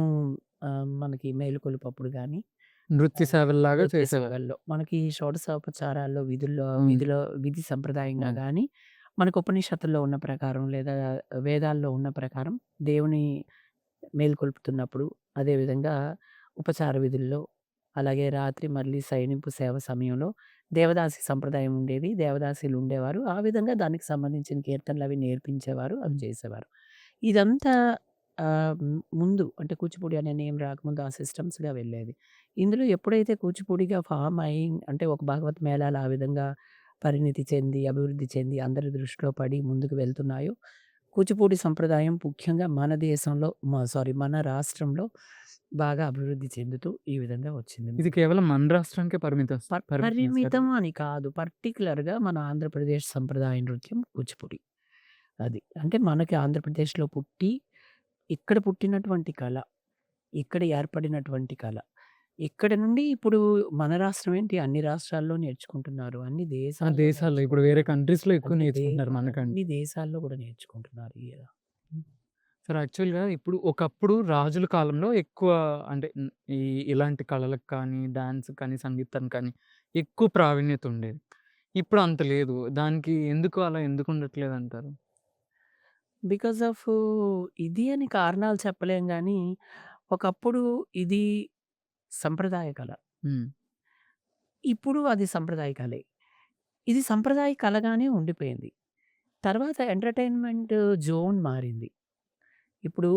మనకి మేలుకొలుపప్పుడు గాని, నృత్య సేవల్లాగా నృత్య చేసేవారు. సేవల్లో మనకి షోడశోపచారాల్లో హ్మ్. విధి సంప్రదాయంగా అవును. గాని, మనకు ఉపనిషత్తుల్లో ఉన్న ప్రకారం లేదా వేదాల్లో ఉన్న ప్రకారం దేవుని మేలుకొల్పుతున్నప్పుడు, అదేవిధంగా ఉపచార విధుల్లో, అలాగే రాత్రి మళ్ళీ సైనింపు సేవ సమయంలో దేవదాసి సంప్రదాయం ఉండేది. దేవదాసీలు ఉండేవారు. ఆ విధంగా దానికి సంబంధించిన కీర్తనలవి నేర్పించేవారు. అవి చేసేవారు. ఇదంతా ముందు అంటే కూచిపూడి అనే నేమ్ రాకముందు ఆ సిస్టమ్స్‌గా వెళ్ళేది. ఇందులో ఎప్పుడైతే కూచిపూడిగా ఫార్మ్ అయ్యి అంటే ఒక భాగవత్ మేళాలు ఆ విధంగా పరిణితి చెంది, అభివృద్ధి చెంది అందరి దృష్టిలో పడి ముందుకు వెళ్తున్నాయో కూచిపూడి సంప్రదాయం ముఖ్యంగా మన దేశంలో మన రాష్ట్రంలో బాగా అభివృద్ధి చెందుతూ ఈ విధంగా వచ్చింది. ఇది కేవలం మన రాష్ట్రానికే పరిమితం చేసారు. పరిమితం అని కాదు. పర్టిక్యులర్‌గా మన ఆంధ్రప్రదేశ్ సంప్రదాయ నృత్యం కూచిపూడి. అది. అంటే మనకి ఆంధ్రప్రదేశ్‌లో పుట్టి, ఇక్కడ పుట్టినటువంటి కళ, ఇక్కడ ఏర్పడినటువంటి కళ. ఇక్కడి నుండి ఇప్పుడు మన రాష్ట్రం ఏంటి అన్ని రాష్ట్రాల్లో నేర్చుకుంటున్నారు. అన్ని ఆ! దేశాల్లో దేశాల్లో ఇప్పుడు వేరే కంట్రీస్‌లో ఎక్కువ అన్ని దే నేర్చుకుంటున్నారు మనకంటే. అన్ని దేశాల్లో కూడా నేర్చుకుంటున్నారు. హ్మ్. సార్ యాక్చువల్‌గా ఇప్పుడు ఒకప్పుడు రాజుల కాలంలో ఎక్కువ అంటే ఈ ఇలాంటి కళలకు కానీ, డాన్స్‌కి కానీ, సంగీతానికి కానీ ఎక్కువ ప్రావీణ్యత ఉండేది. ఇప్పుడు అంత లేదు. దానికి ఎందుకు అలా ఎందుకు ఉండట్లేదంటారు? బికాజ్ ఆఫ్ ఇది అని కారణాలు చెప్పలేం గానీ, ఒకప్పుడు ఇది సంప్రదాయ కళ. హ్మ్. ఇప్పుడు అది సంప్రదాయ కళే. ఇది సంప్రదాయ కళగానే ఉండిపోయింది. తర్వాత ఎంటర్‌టైన్‌మెంట్ జోన్ మారింది. ఇప్పుడు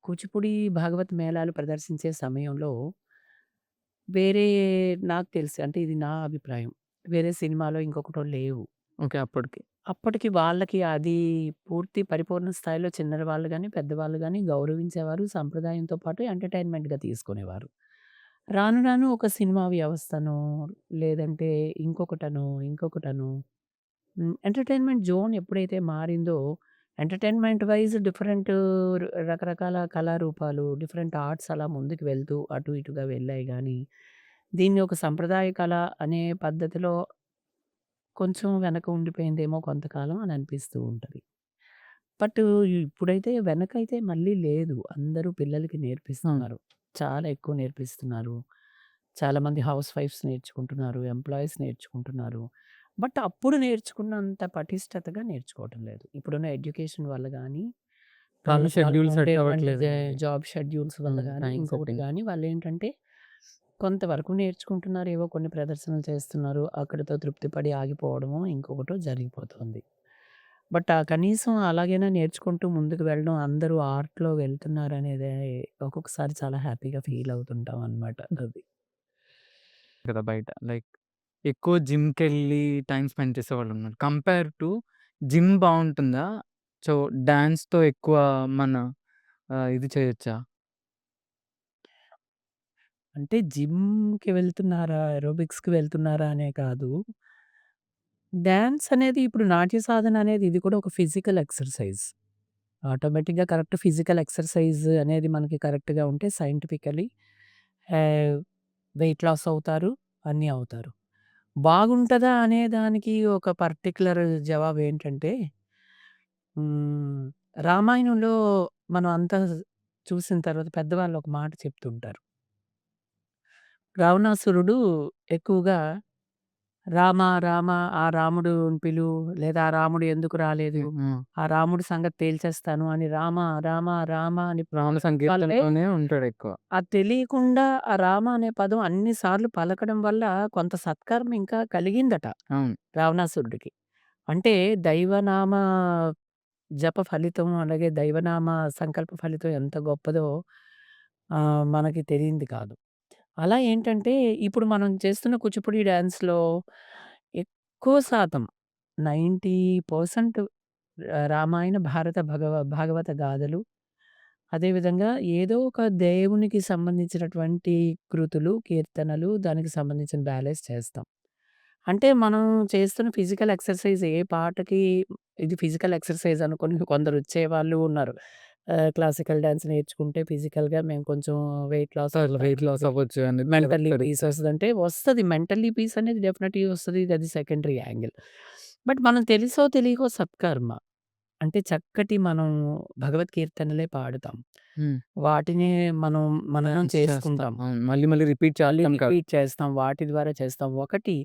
కూచిపూడి, భాగవత్ మేళాలు ప్రదర్శించే సమయంలో వేరే నాకు తెలిసి అంటే ఇది నా అభిప్రాయం. వేరే సినిమాలో ఇంకొకటో లేవు. ఓకే. అప్పటికి. అప్పటికి వాళ్ళకి అది పూర్తి పరిపూర్ణ స్థాయిలో చిన్నర వాళ్ళు గాని, పెద్దవాళ్ళు గాని గౌరవించేవారు. సంప్రదాయంతో పాటు ఎంటర్‌టైన్‌మెంట్‌గా తీసుకునేవారు. రాను రాను ఒక సినిమా వ్యవస్థనో, లేదంటే ఇంకొకటనో ఎంటర్‌టైన్‌మెంట్ జోన్ ఎప్పుడైతే మారిందో, ఎంటర్‌టైన్‌మెంట్ వైస్ డిఫరెంట్ రకరకాల కళారూపాలు, డిఫరెంట్ ఆర్ట్స్ అలా ముందుకు వెళ్తూ అటు ఇటుగా వెళ్ళాయి గానీ, దీన్ని ఒక సంప్రదాయ కళ అనే పద్ధతిలో కొంచెం వెనక ఉండిపోయిందేమో కొంతకాలం అని అనిపిస్తూ ఉంటది. బట్ ఇప్పుడైతే వెనకైతే మళ్ళీ లేదు. అందరూ పిల్లలకి అవును. నేర్పిస్తున్నారు. చాలా ఎక్కువ నేర్పిస్తున్నారు. చాలామంది హౌస్ వైఫ్స్ నేర్చుకుంటున్నారు. ఎంప్లాయీస్ నేర్చుకుంటున్నారు. బట్ అప్పుడు నేర్చుకున్నంత పటిష్టతగా నేర్చుకోవటం లేదు. ఇప్పుడున్న ఎడ్యుకేషన్ వల్ల గానీ, టైమ్ షెడ్యూల్ సెట్ ఉండేటువంటి అవ్వట్లేదండి. జాబ్ షెడ్యూల్స్ వల్ల గానీ, టైమ్ ఇంకొకటి సెట్టింగ్. గానీ వాళ్ళేంటంటే కొంతవరకు నేర్చుకుంటున్నారు. ఏవో కొన్ని ప్రదర్శనలు చేస్తున్నారు. అక్కడితో తృప్తి పడి ఆగిపోవడమో, ఇంకొకటో జరిగిపోతుంది. బట్ కనీసం అలాగైనా నేర్చుకుంటూ ముందుకు వెళ్ళడం, అందరూ ఆర్ట్‌లో వెళ్తున్నారనేదే ఒక్కొక్కసారి చాలా హ్యాపీగా ఫీల్ అవుతుంటాం అనమాట. అది. కదా! బయట. లైక్ ఎక్కువ జిమ్‌కెళ్ళి టైమ్ స్పెండ్ చేసేవాళ్ళున్నారు. కంపేర్ టు జిమ్ బావుంటుందా? సో, డాన్స్‌తో ఎక్కువ మన ఇది చేయొచ్చా? అంటే జిమ్‌కి వెళ్తున్నారా, ఏరోబిక్స్‌కి వెళ్తున్నారా అనే కాదు. డాన్స్ అనేది ఇప్పుడు నాట్య సాధన అనేది ఇది కూడా ఒక ఫిజికల్ ఎక్సర్‌సైజ్. ఆటోమేటిక్‌గా కరెక్ట్ ఫిజికల్ ఎక్సర్‌సైజ్ అనేది మనకి కరెక్ట్‌గా ఉంటే సైంటిఫికల్లీ ఆహ్, వెయిట్ లాస్ అవుతారు. అన్నీ అవుతారు. బాగుంటదా అనే దానికి ఒక పర్టిక్యులర్ జవాబేంటంటే హ్మ్. రామాయణంలో మనం అంతా చూసిన తర్వాత పెద్దవాళ్ళు ఒక మాట చెప్తుంటారు. రావణాసురుడు ఎక్కువగా రామ, రామ ఆ రాముడుని లేదా ఆ రాముడు ఎందుకు రాలేదు? హ్మ్. ఆ రాముడి సంగతి తేల్చేస్తాను అని రామ, రామ, రామ అని రాముల వాళ్ళే సంకీర్తనలోనే ఉంటాడెక్కువ. అది తెలియకుండా ఆ రామ అనే పదం అన్ని సార్లు పలకడం వల్ల కొంత సత్కర్మ ఇంకా కలిగిందట అవును. రావణాసురుడికి. అంటే దైవనామ జప ఫలితం అలాగే దైవనామ సంకల్ప ఫలితం ఎంత గొప్పదో మనకి తెలియంది కాదు. అలా ఏంటంటే, ఇప్పుడు మనం చేస్తున్న కూచిపూడి డాన్స్‌లో ఎక్కువ శాతం 90% రామాయణ, భాగవత గాథలు. అదేవిధంగా ఏదో ఒక దేవునికి సంబంధించినటువంటి కృతులు, కీర్తనలు, దానికి సంబంధించిన బ్యాలెన్స్ చేస్తాం. అంటే మనం చేస్తున్న ఫిజికల్ ఎక్సర్‌సైజ్ ఏ పాటకి ఇది ఫిజికల్ ఎక్సర్‌సైజ్ అనుకోని కొందరొచ్చేవాళ్ళు ఉన్నారు. క్లాసికల్ డాన్స్ నేర్చుకుంటే ఫిజికల్‌గా మేము కొంచెం వెయిట్ లాస్ అట్లా వెయిట్ లాస్ అవుతాం. అవ్వచ్చు అని మెంటల్లీ పీస్ పెరుగుతది. వస్తదంటే వస్తది. మెంటల్లీ పీస్ అనేది డెఫినెట్‌లీ వస్తది. అది సెకండరీ యాంగిల్. బట్ మనం తెలుసో తెలియకో సత్కర్మ. అంటే చక్కటి మనం భగవత్ కీర్తనలే పాడుతాం. హ్మ్. వాటిని మనం మననం డాన్స్ చేస్తాం. చేసుకుంటాం. అవును. మళ్ళీ మళ్ళీ రిపీట్ మళ్ళీ చేస్తాం కాదు. రిపీట్ చేస్తాం. వాటి ద్వారా చేస్తాం. ఒకటి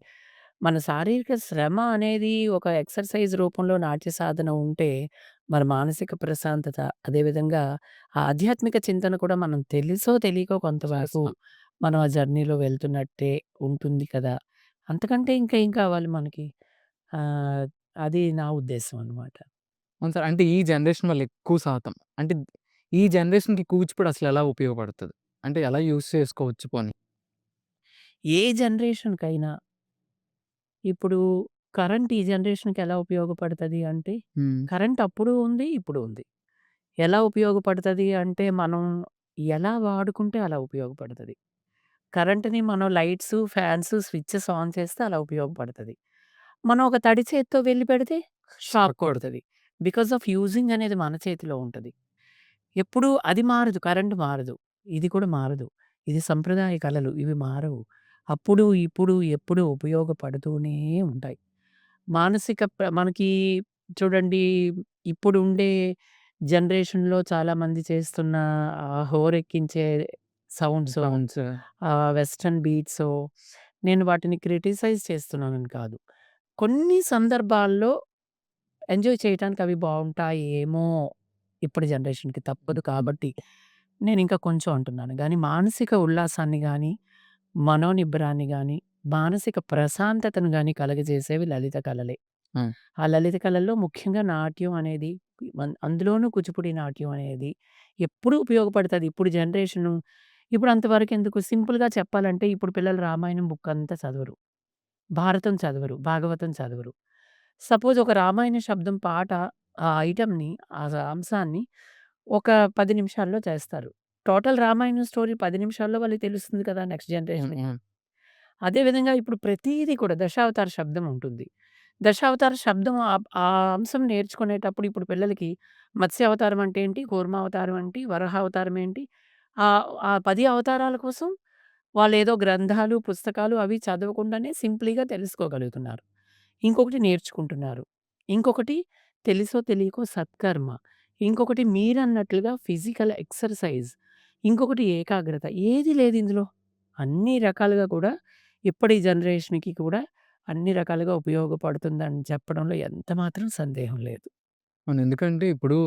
మన శారీరక శ్రమ అనేది ఒక ఎక్సర్‌సైజ్ రూపంలో నాట్య సాధన ఉంటే, మన మానసిక ప్రశాంతత, అదేవిధంగా ఆధ్యాత్మిక చింతన కూడా మనం తెలుసో తెలియకో కొంతవరకు చేస్తాం. మనం ఆ జర్నీలో వెళ్తున్నట్టే ఉంటుంది కదా! అంతకంటే ఇంకా ఏం కావాలి మనకి? ఆహ్, అది నా ఉద్దేశం అన్నమాట. అవును సార్. అంటే ఈ జనరేషన్ వాళ్ళు ఎక్కువ శాతం అంటే ఈ జనరేషన్‌కి కూచిపూడి అసలెలా ఉపయోగపడతది? అంటే ఎలా యూజ్ చేసుకోవచ్చు పోనీ? ఏ జనరేషన్‌కైనా ఇప్పుడు కరెంట్ ఈ జనరేషన్‌కి ఎలా ఉపయోగపడతది అంటే, హ్మ్. కరెంట్ అప్పుడు ఉంది, ఇప్పుడు ఉంది. ఎలా ఉపయోగపడతది అంటే, మనం ఎలా వాడుకుంటే అలా ఉపయోగపడతది. కరెంట్‌ని మనం లైట్సు, ఫ్యాన్స్, స్విచెస్ ఆన్ చేస్తే అలా ఉపయోగపడతది. మనం ఒక తడి చేత్తో వెళ్లి పెడితే షాక్ షాక్ కొడతది. కొడతది. బికాస్ ఆఫ్ యూజింగ్ అనేది మన చేతిలో ఉంటది. ఎప్పుడూ అది మారదు. కరెంట్ మారదు. ఇది కూడా మారదు. ఇది సంప్రదాయ కళలు. ఇవి మారవు. అప్పుడు, ఇప్పుడు, ఎప్పుడు ఉపయోగపడుతూనే ఉంటాయి. మానసిక మనకి చూడండి ఇప్పుడుండే జనరేషన్‌లో చాలామంది చేస్తున్న హోరెక్కించే సౌండ్సో, సౌండ్స్. వెస్టర్న్ బీట్సో నేను వాటిని క్రిటిసైజ్ చేస్తున్నానని కాదు. కొన్ని సందర్భాల్లో ఎంజాయ్ చేయటానికి అవి బావుంటాయేమో! ఇప్పటి జనరేషన్‌కి తప్పదు కాబట్టి, నేనింకా కొంచెం అంటున్నాను. గానీ మానసిక ఉల్లాసాన్ని గానీ, మనోనిబ్బరాన్ని గానీ, మానసిక ప్రశాంతతను గానీ కలగజేసేవి లలిత కళలే. హ్మ్. ఆ లలిత కళల్లో ముఖ్యంగా నాట్యం అనేది అందులోనూ కూచిపూడి నాట్యం అనేది ఎప్పుడూ ఉపయోగపడతది. ఇప్పుడు జనరేషను ఇప్పుడు అంతవరకెందుకు సింపుల్‌గా చెప్పాలంటే ఇప్పుడు పిల్లలు రామాయణం బుక్ అంతా చదవరు. భారతం చదవరు. భాగవతం చదవరు. సపోజ్ ఒక రామాయణ శబ్దం పాట ఆ ఐటెమ్‌ని, ఆ అంశాన్ని ఒక 10 నిమిషాల్లో చేస్తారు. టోటల్ రామాయణం స్టోరీ 10 నిమిషాల్లో వాళ్ళకి తెలుస్తుంది కదా! నెక్స్ట్ హ్మ్. జనరేషన్‌కి. హ్మ్. అదే విధంగా ఇప్పుడు ప్రతీది కూడా దశావతార శబ్దం ఉంటుంది. దశావతార శబ్దం ఆ అంశం నేర్చుకునేటప్పుడు ఇప్పుడు పిల్లలకి మత్స్యావతారం అంటే ఏంటి? కూర్మావతారం ఏంటి? వరాహావతారం ఏంటి? ఆ 10 అవతారాల కోసం వాళ్ళేదో గ్రంథాలు, పుస్తకాలు అవి చదవకుండానే సింపుల్‌గా తెలుసుకోగలుగుతున్నారు. ఇంకొకటి నేర్చుకుంటున్నారు. ఇంకొకటి తెలిసో తెలియకో సత్కర్మ. ఇంకొకటి మీరన్నట్లుగా ఫిజికల్ ఎక్సర్‌సైజ్. ఇంకొకటి ఏకాగ్రత. ఏది లేదు ఇందులో. అన్ని రకాలుగా కూడా ఇప్పటి జనరేషన్‌కి కూడా అన్ని రకాలుగా ఉపయోగపడుతుందని చెప్పడంలో ఎంత మాత్రం సందేహం లేదు. అవును. ఎందుకంటే ఇప్పుడు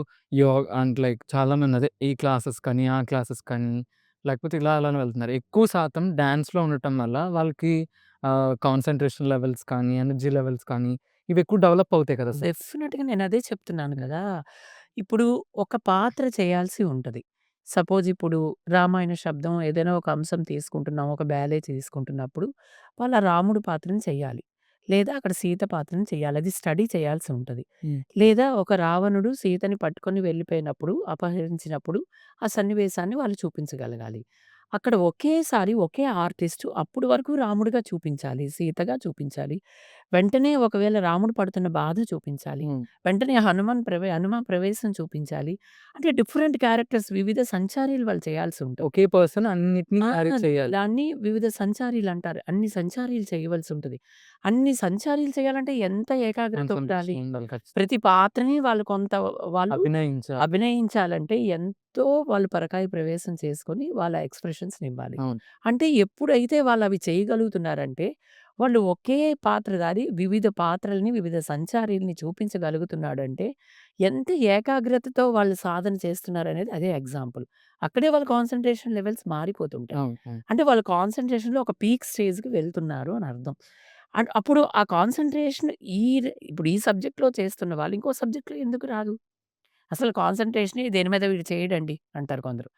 అంటే లైక్ చాలామంది అదే ఈ క్లాసెస్ కానీ, ఆ క్లాసెస్ కానీ, లేకపోతే ఇలా అలానే వెళ్తున్నారు. ఎక్కువ శాతం డాన్స్‌లో ఉండటం వల్ల వాళ్ళకి కాన్సంట్రేషన్ లెవెల్స్ కానీ, ఎనర్జీ లెవెల్స్ కానీ ఇవి ఎక్కువ డెవలప్ అవుతాయి కదా! డెఫినిట్‌గా నేనదే చెప్తున్నాను గదా! ఇప్పుడు ఒక పాత్ర చేయాల్సి ఉంటది. సపోజ్ ఇప్పుడు రామాయణ శబ్దం ఏదైనా ఒక అంశం తీసుకుంటున్నాం. ఒక బ్యాలే తీసుకుంటున్నప్పుడు వాళ్ళు ఆ రాముడు పాత్రని చెయ్యాలి. లేదా అక్కడ సీత పాత్రని చెయ్యాలి. అది స్టడీ చేయాల్సి ఉంటది. హ్మ్. లేదా ఒక రావణుడు సీతని పట్టుకొని వెళ్ళిపోయినప్పుడు, అపహరించినప్పుడు ఆ సన్నివేశాన్ని వాళ్ళు చూపించగలగాలి. అక్కడ ఒకేసారి ఒకే ఆర్టిస్టు అప్పుడు వరకు రాముడిగా చూపించాలి. సీతగా చూపించాలి. వెంటనే ఒకవేళ రాముడు పడుతున్న బాధ చూపించాలి. హ్మ్. వెంటనే హనుమ ప్రవేశం చూపించాలి. అంటే డిఫరెంట్ క్యారెక్టర్స్ వివిధ సంచారీలు వాళ్ళు చేయాల్సుంటది. ఒకే పర్సన్ అన్నిటిని ఆ! క్యారీ చేయాలి. దాన్ని వివిధ సంచారీలంటారు. అన్ని సంచారీలు చేయవలసుంటది. అన్ని సంచారీలు చేయాలంటే ఎంత ఏకాగ్రత ఉండాలి. కాన్సంట్రేషన్ ఉండాలి ఖచ్చితంగా. ప్రతి పాత్రని వాళ్ళు కొంత వాళ్ళు అభినయించాలి. అభినయించాలంటే ఎంతో వాళ్ళు పరకాయ ప్రవేశం చేసుకొని వాళ్ళ ఎక్స్‌ప్రెషన్స్‌నివ్వాలి. అవును. అంటే ఎప్పుడైతే వాళ్ళవి చేయగలుగుతున్నారంటే, వాళ్ళు ఒకే పాత్రధారి వివిధ పాత్రలని, వివిధ సంచారీలని చూపించగలుగుతున్నాడంటే, ఎంత ఏకాగ్రతతో వాళ్ళు సాధన చేస్తున్నారనేది అదే ఎగ్జాంపుల్. అక్కడే వాళ్ళ కాన్సంట్రేషన్ లెవెల్స్ మారిపోతుంటాయి. అవును. అవును. అంటే వాళ్ళు కాన్సంట్రేషన్‌లో ఒక పీక్ స్టేజ్‌కి వెళ్తున్నారు అని అర్థం. అప్పుడు ఆ కాన్సంట్రేషన్ ఇప్పుడు ఈ సబ్జెక్ట్‌లో చేస్తున్న వాళ్ళు ఇంకో సబ్జెక్ట్‌లో ఎందుకు రాదు? అసలు కాన్సంట్రేషనే దేని మీద వీడు చేయడండి అంటారు కొందరు.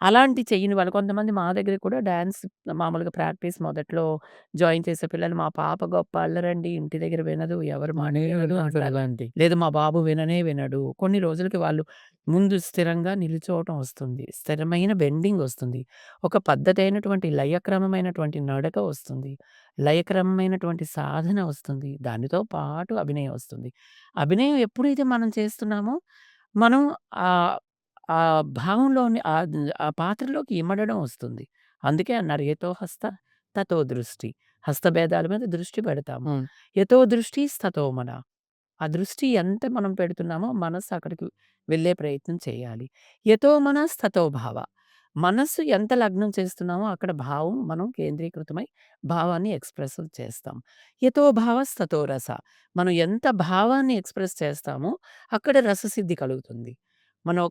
అలాంటి చెయ్యని వాళ్ళు కొంతమంది మా దగ్గర కూడా డాన్స్ మామూలుగా ప్రాక్టీస్ మొదట్లో జాయిన్ చేసే పిల్లలు మా పాప గొప్ప అల్లరండి. ఇంటి దగ్గర వినదు. ఎవరి మాట నేను వినదు అంటారు అంటారు. ఇలాంటియి. లేదు మా బాబు విననే వినడు. కొన్ని రోజులకి వాళ్ళు ముందు స్థిరంగా నిలుచోవటం వస్తుంది. స్థిరమైన బెండింగ్ వస్తుంది. ఒక పద్ధతైనటువంటి లయక్రమమైనటువంటి నడక వస్తుంది. లయక్రమమైనటువంటి సాధన వస్తుంది. దానితో పాటు అభినయం వస్తుంది. అభినయం ఎప్పుడైతే మనం చేస్తున్నామో మనం ఆహ్, ఆ భావంలోని ఆ పాత్రలోకి ఇమడడం వస్తుంది. అందుకే అన్నారు యతో హస్త తతో దృష్టి. హస్తభేదాల మీద దృష్టి పెడతాము. అవును. యతో దృష్టి స్తతో మన. ఆ దృష్టి ఎంత మనం పెడుతున్నామో మనస్సు అక్కడికి వెళ్ళే ప్రయత్నం చేయాలి. యతో మనస్ తతో భావ. మనస్సు ఎంత లగ్నం చేస్తున్నామో అక్కడ భావం మనం కేంద్రీకృతమై భావాన్ని ఎక్స్‌ప్రెస్ చేస్తాం. యతో భావస్తతో రస. మనం ఎంత భావాన్ని ఎక్స్‌ప్రెస్ చేస్తామో అక్కడ రససిద్ధి కలుగుతుంది. మనం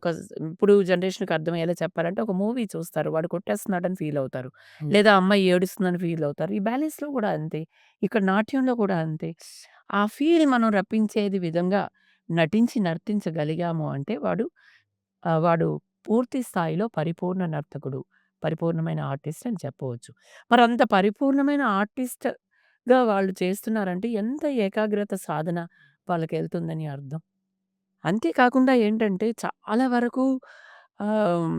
ఇప్పుడు జనరేషన్‌కి అర్థమయ్యేలా చెప్పాలంటే ఒక మూవీ చూస్తారు. వాడు కొట్టేస్తున్నాడని ఫీల్ అవుతారు. హ్మ్. లేదా అమ్మాయి ఏడుస్తుందని ఫీల్ అవుతారు. ఈ బ్యాలెన్స్‌లో కూడా అంతే. ఇక్కడ నాట్యంలో కూడా అంతే. ఆ ఫీల్ మనం రప్పించేది విధంగా నర్తించగలిగాము అంటే వాడు పూర్తి స్థాయిలో పరిపూర్ణ నర్తకుడు. పరిపూర్ణమైన ఆర్టిస్ట్ అని చెప్పవచ్చు. మరంత పరిపూర్ణమైన ఆర్టిస్ట్‌గా వాళ్ళు చేస్తున్నారంటే ఎంత ఏకాగ్రత సాధన వాళ్ళకెళ్తుందని అర్థం. అంతే కాకుండా ఏంటంటే చాలా వరకు ఆహ్,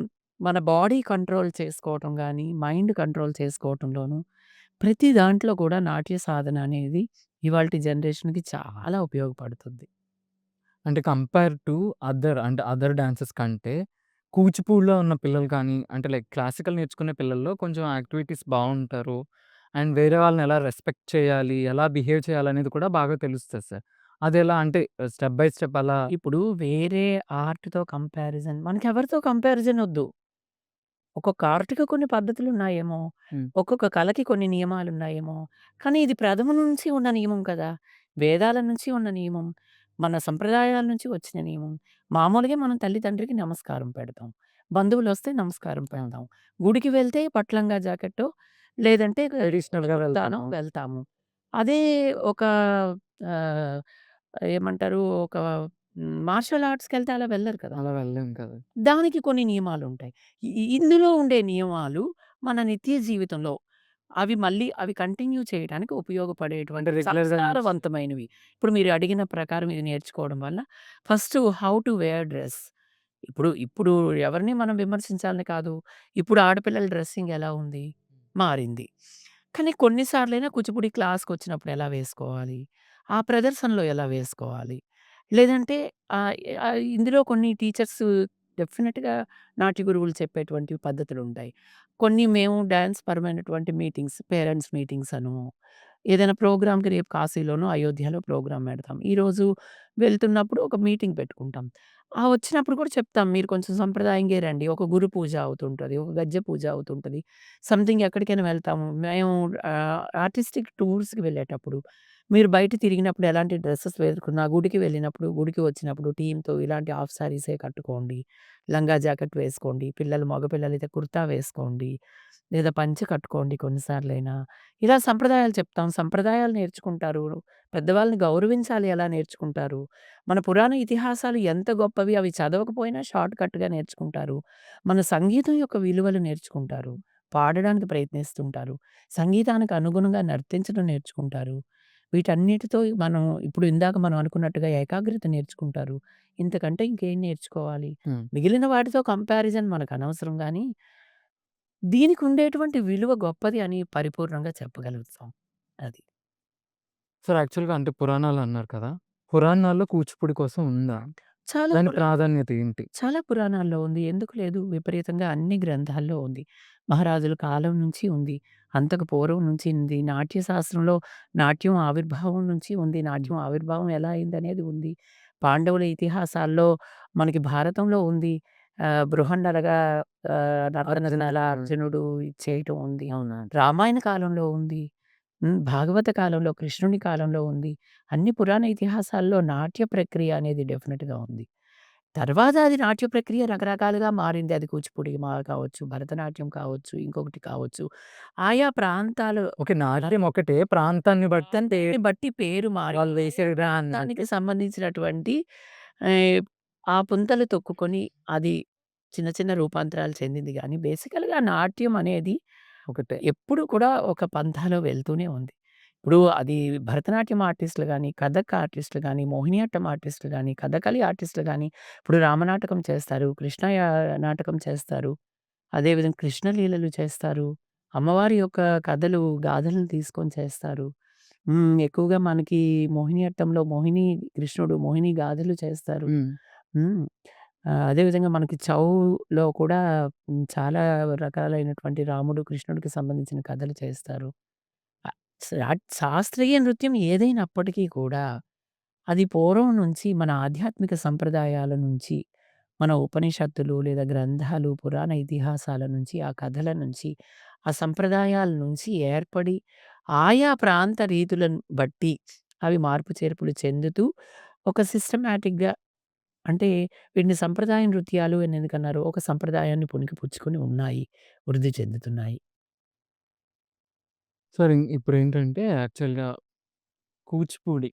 మన బాడీ కంట్రోల్ చేసుకోవటం గానీ, మైండ్ కంట్రోల్ చేసుకోవటంలోనూ, ప్రతి దాంట్లో కూడా నాట్య సాధన అనేది ఇవాల్టి జనరేషన్‌కి చాలా ఉపయోగపడుతుంది. అంటే కంపేర్ టు అదర్ డాన్సెస్ కంటే కూచిపూడిలో ఉన్న పిల్లలు కానీ, అంటే లైక్ క్లాసికల్ నేర్చుకునే పిల్లల్లో కొంచెం యాక్టివిటీస్ బావుంటారు. అండ్ వేరే వాళ్ళని ఎలా రెస్పెక్ట్ చేయాలి, ఎలా బిహేవ్ చేయాలనేది కూడా బాగా తెలుస్తది సార్. అదెలా అంటే స్టెప్ బై స్టెప్ అలా ఇప్పుడు వేరే ఆర్ట్‌తో కంపారిజన్ మనకెవరితో కంపారిజన్ ఒద్దు. ఒక్కొక్క ఆర్ట్‌కి కొన్ని పద్ధతులున్నాయేమో, హ్మ్. ఒక్కొక్క కళకి కొన్ని నియమాలున్నాయేమో, కానీ ఇది ప్రథమ నుంచి ఉన్న నియమం కదా! వేదాల నుంచి ఉన్న నియమం, మన సంప్రదాయాల నుంచి వచ్చిన నియమం. మామూలుగా మనం తల్లిదండ్రికి నమస్కారం పెడతాం. బంధువులొస్తే నమస్కారం అవును. పెడతాం. గుడికి వెళ్తే పట్లంగా జాకెట్టో లేదంటే ట్రెడిషనల్‌గా కుర్తానో వెళ్తాము. వెళ్తాము. అదే ఒక ఆహ్, ఏమంటారు ఒక మార్షల్ ఆర్ట్స్‌కెళ్తే అలా వెళ్లరు కదా! అలా వెళ్ళలేం కదా! దానికి కొన్ని నియమాలుంటాయి. ఇందులో ఉండే నియమాలు మన నిత్య జీవితంలో అవి కంటిన్యూ చేయడానికి ఉపయోగపడేటువంటి అంటే రెగ్యులర్‌గా సంస్కారవంతమైనవి. ఇప్పుడు మీరు అడిగిన ప్రకారం ఇది నేర్చుకోవడం వల్ల first how to wear dress. ఇప్పుడు ఇప్పుడు ఎవరిని మనం విమర్శించాలని కాదు. ఇప్పుడు ఆడపిల్లల డ్రెస్సింగ్ ఎలా ఉంది? మారింది. కానీ కొన్ని సార్లైనా కూచిపూడి క్లాస్‌కొచ్చినప్పుడు ఎలా వేసుకోవాలి? ఆ ప్రదర్శనలో ఎలా వేసుకోవాలి? లేదంటే ఇందులో కొన్ని టీచర్స్ డెఫినిట్‌గా నాట్య గురువులు చెప్పేటువంటి పద్ధతులుంటాయి. కొన్ని మేము డాన్స్ పరమైనటువంటి మీటింగ్స్, పేరెంట్స్ మీటింగ్స్ అనో, ఏదైనా ప్రోగ్రామ్‌కి రేపు కాశీలోనో, అయోధ్యలో ప్రోగ్రామ్ పెడతాం. ఈరోజు వెళ్తున్నప్పుడు ఒక మీటింగ్ పెట్టుకుంటాం. వచ్చినప్పుడు కూడా చెప్తాం. మీరు కొంచెం సంప్రదాయంగే రండి. ఒక గురు పూజ అవుతుంటది. ఒక గజ్జె పూజ అవుతుంటది. సంథింగ్ ఎక్కడికైనా వెళ్తాము. మేము ఆర్టిస్టిక్ టూర్స్‌కి వెళ్ళేటప్పుడు మీరు బయట తిరిగినప్పుడు ఎలాంటి డ్రెసెస్ వేసుకున్నా, గుడికి వెళ్ళినప్పుడు, గుడికి వచ్చినప్పుడు టీమ్‌తో ఇలాంటి హాఫ్ సారీసే కట్టుకోండి. లంగా జాకెట్ వేసుకోండి. మగ పిల్లలైతే కుర్తా వేసుకోండి. లేదా పంచె కట్టుకోండి కొన్నిసార్లైనా. ఇలా సంప్రదాయాలు చెప్తాం. సంప్రదాయాలు నేర్చుకుంటారు. పెద్దవాళ్ళని గౌరవించాలి ఎలా నేర్చుకుంటారు. మన పురాణ ఇతిహాసాలు ఎంత గొప్పవి అవి చదవకపోయినా షార్ట్ కట్‌గా నేర్చుకుంటారు. మన సంగీతం యొక్క విలువలు నేర్చుకుంటారు. పాడడానికి ప్రయత్నిస్తుంటారు. సంగీతానికి అనుగుణంగా నర్తించడం నేర్చుకుంటారు. వీటన్నిటితో ఇప్పుడు ఇందాక మనం అనుకున్నట్టుగా ఏకాగ్రత నేర్చుకుంటారు. ఇంతకంటే ఇంకేం నేర్చుకోవాలి? హ్మ్. మిగిలిన వాటితో కంపారిజన్ మనకనవసరం గానీ, దీనికుండేటువంటి విలువ గొప్పది అని పరిపూర్ణంగా చెప్పగలుగుతాం. అది. సార్ యాక్చువల్‌గా అంటే పురాణాలన్నారు కదా! పురాణాల్లో కూచిపూడి కోసం ఉందా? చాలా దాని పుర ప్రాధాన్యత ఏంటి? చాలా పురాణాల్లో ఉంది. ఎందుకు లేదు? విపరీతంగా అన్ని గ్రంథాల్లో ఉంది. మహారాజుల కాలం నుంచి ఉంది. అంతకు పూర్వం నుంచి ఉంది. నాట్య శాస్త్రంలో నాట్యం ఆవిర్భావం నుంచి ఉంది. హ్మ్. నాట్యం ఆవిర్భావం ఎలా అయిందనేది ఉంది. పాండవుల ఇతిహాసాల్లో మనకి భారతంలో ఉంది. బృహన్నరగా నర్తన అర్జున్ ఎలా హ్మ్. అర్జునుడు ఇది చేయటం ఉంది. అవునా? రామాయణ కాలంలో ఉంది. భాగవత కాలంలో, కృష్ణుని కాలంలో ఉంది. అన్ని పురాణ ఇతిహాసాల్లో నాట్య ప్రక్రియ అనేది డెఫినిట్‌గా ఉంది. తర్వాత అది నాట్య ప్రక్రియ రకరకాలుగా మారింది. అది కూచిపూడి కావచ్చు, భరతనాట్యం కావచ్చు, ఇంకొకటి కావచ్చు. ఆయా ప్రాంతాలు ఓకే. నాట్యం ఒకటే ప్రాంతాన్ని బట్టి దాన్ని బట్టి పేరు మారి వాళ్ళు వేసే విధానం దానికి సంబంధించినటువంటి ఆహ్, ఆ పుంతలు తొక్కుకొని అది చిన్న చిన్న రూపాంతరాలు చెందింది గానీ, బేసికల్‌గా నాట్యం అనేది ఒకటే. ఎప్పుడు కూడా ఒక పంథాలో వెళ్తూనే ఉంది. ఇప్పుడు అది భరతనాట్యం ఆర్టిస్ట్‌లు గాని, కథక్ ఆర్టిస్ట్‌లు గాని, మోహినియాట్టం ఆర్టిస్ట్‌లు గాని, కథకళి ఆర్టిస్ట్‌లు గాని, ఇప్పుడు రామనాటకం చేస్తారు, నాటకం చేస్తారు. అదేవిధంగా కృష్ణ లీలలు చేస్తారు. అమ్మవారి యొక్క కథలు, గాథలను తీసుకొని చేస్తారు. ఎక్కువగా మనకి మోహినియాట్టంలో మోహిని గాథలు చేస్తారు. హ్మ్. హ్మ్. అదేవిధంగా మనకి 'చౌ'లో కూడా చాలా రకాలైనటువంటి రాముడు, కృష్ణుడికి సంబంధించిన కథలు చేస్తారు. ఆహ్, శాస్త్రీయ నృత్యం ఏదైనప్పటికీ కూడా అది పూర్వం నుంచి మన ఆధ్యాత్మిక సంప్రదాయాల నుంచి, మన ఉపనిషత్తులు లేదా గ్రంథాలు, పురాణ ఇతిహాసాల నుంచి, ఆ కథల నుంచి, ఆ సంప్రదాయాల నుంచి ఏర్పడి, ఆయా ప్రాంత రీతులను బట్టి అవి మార్పు చేర్పులు చెందుతూ ఒక సిస్టమాటిక్‌గా అంటే వీటిని సంప్రదాయ నృత్యాలు అని ఎందుకన్నారు? ఒక సంప్రదాయాన్ని పుణికిపుచ్చుకొని ఉన్నాయి. వృద్ధి చెందుతున్నాయి. సార్ ఇప్పుడేంటంటే యాక్చువల్‌గా కూచిపూడి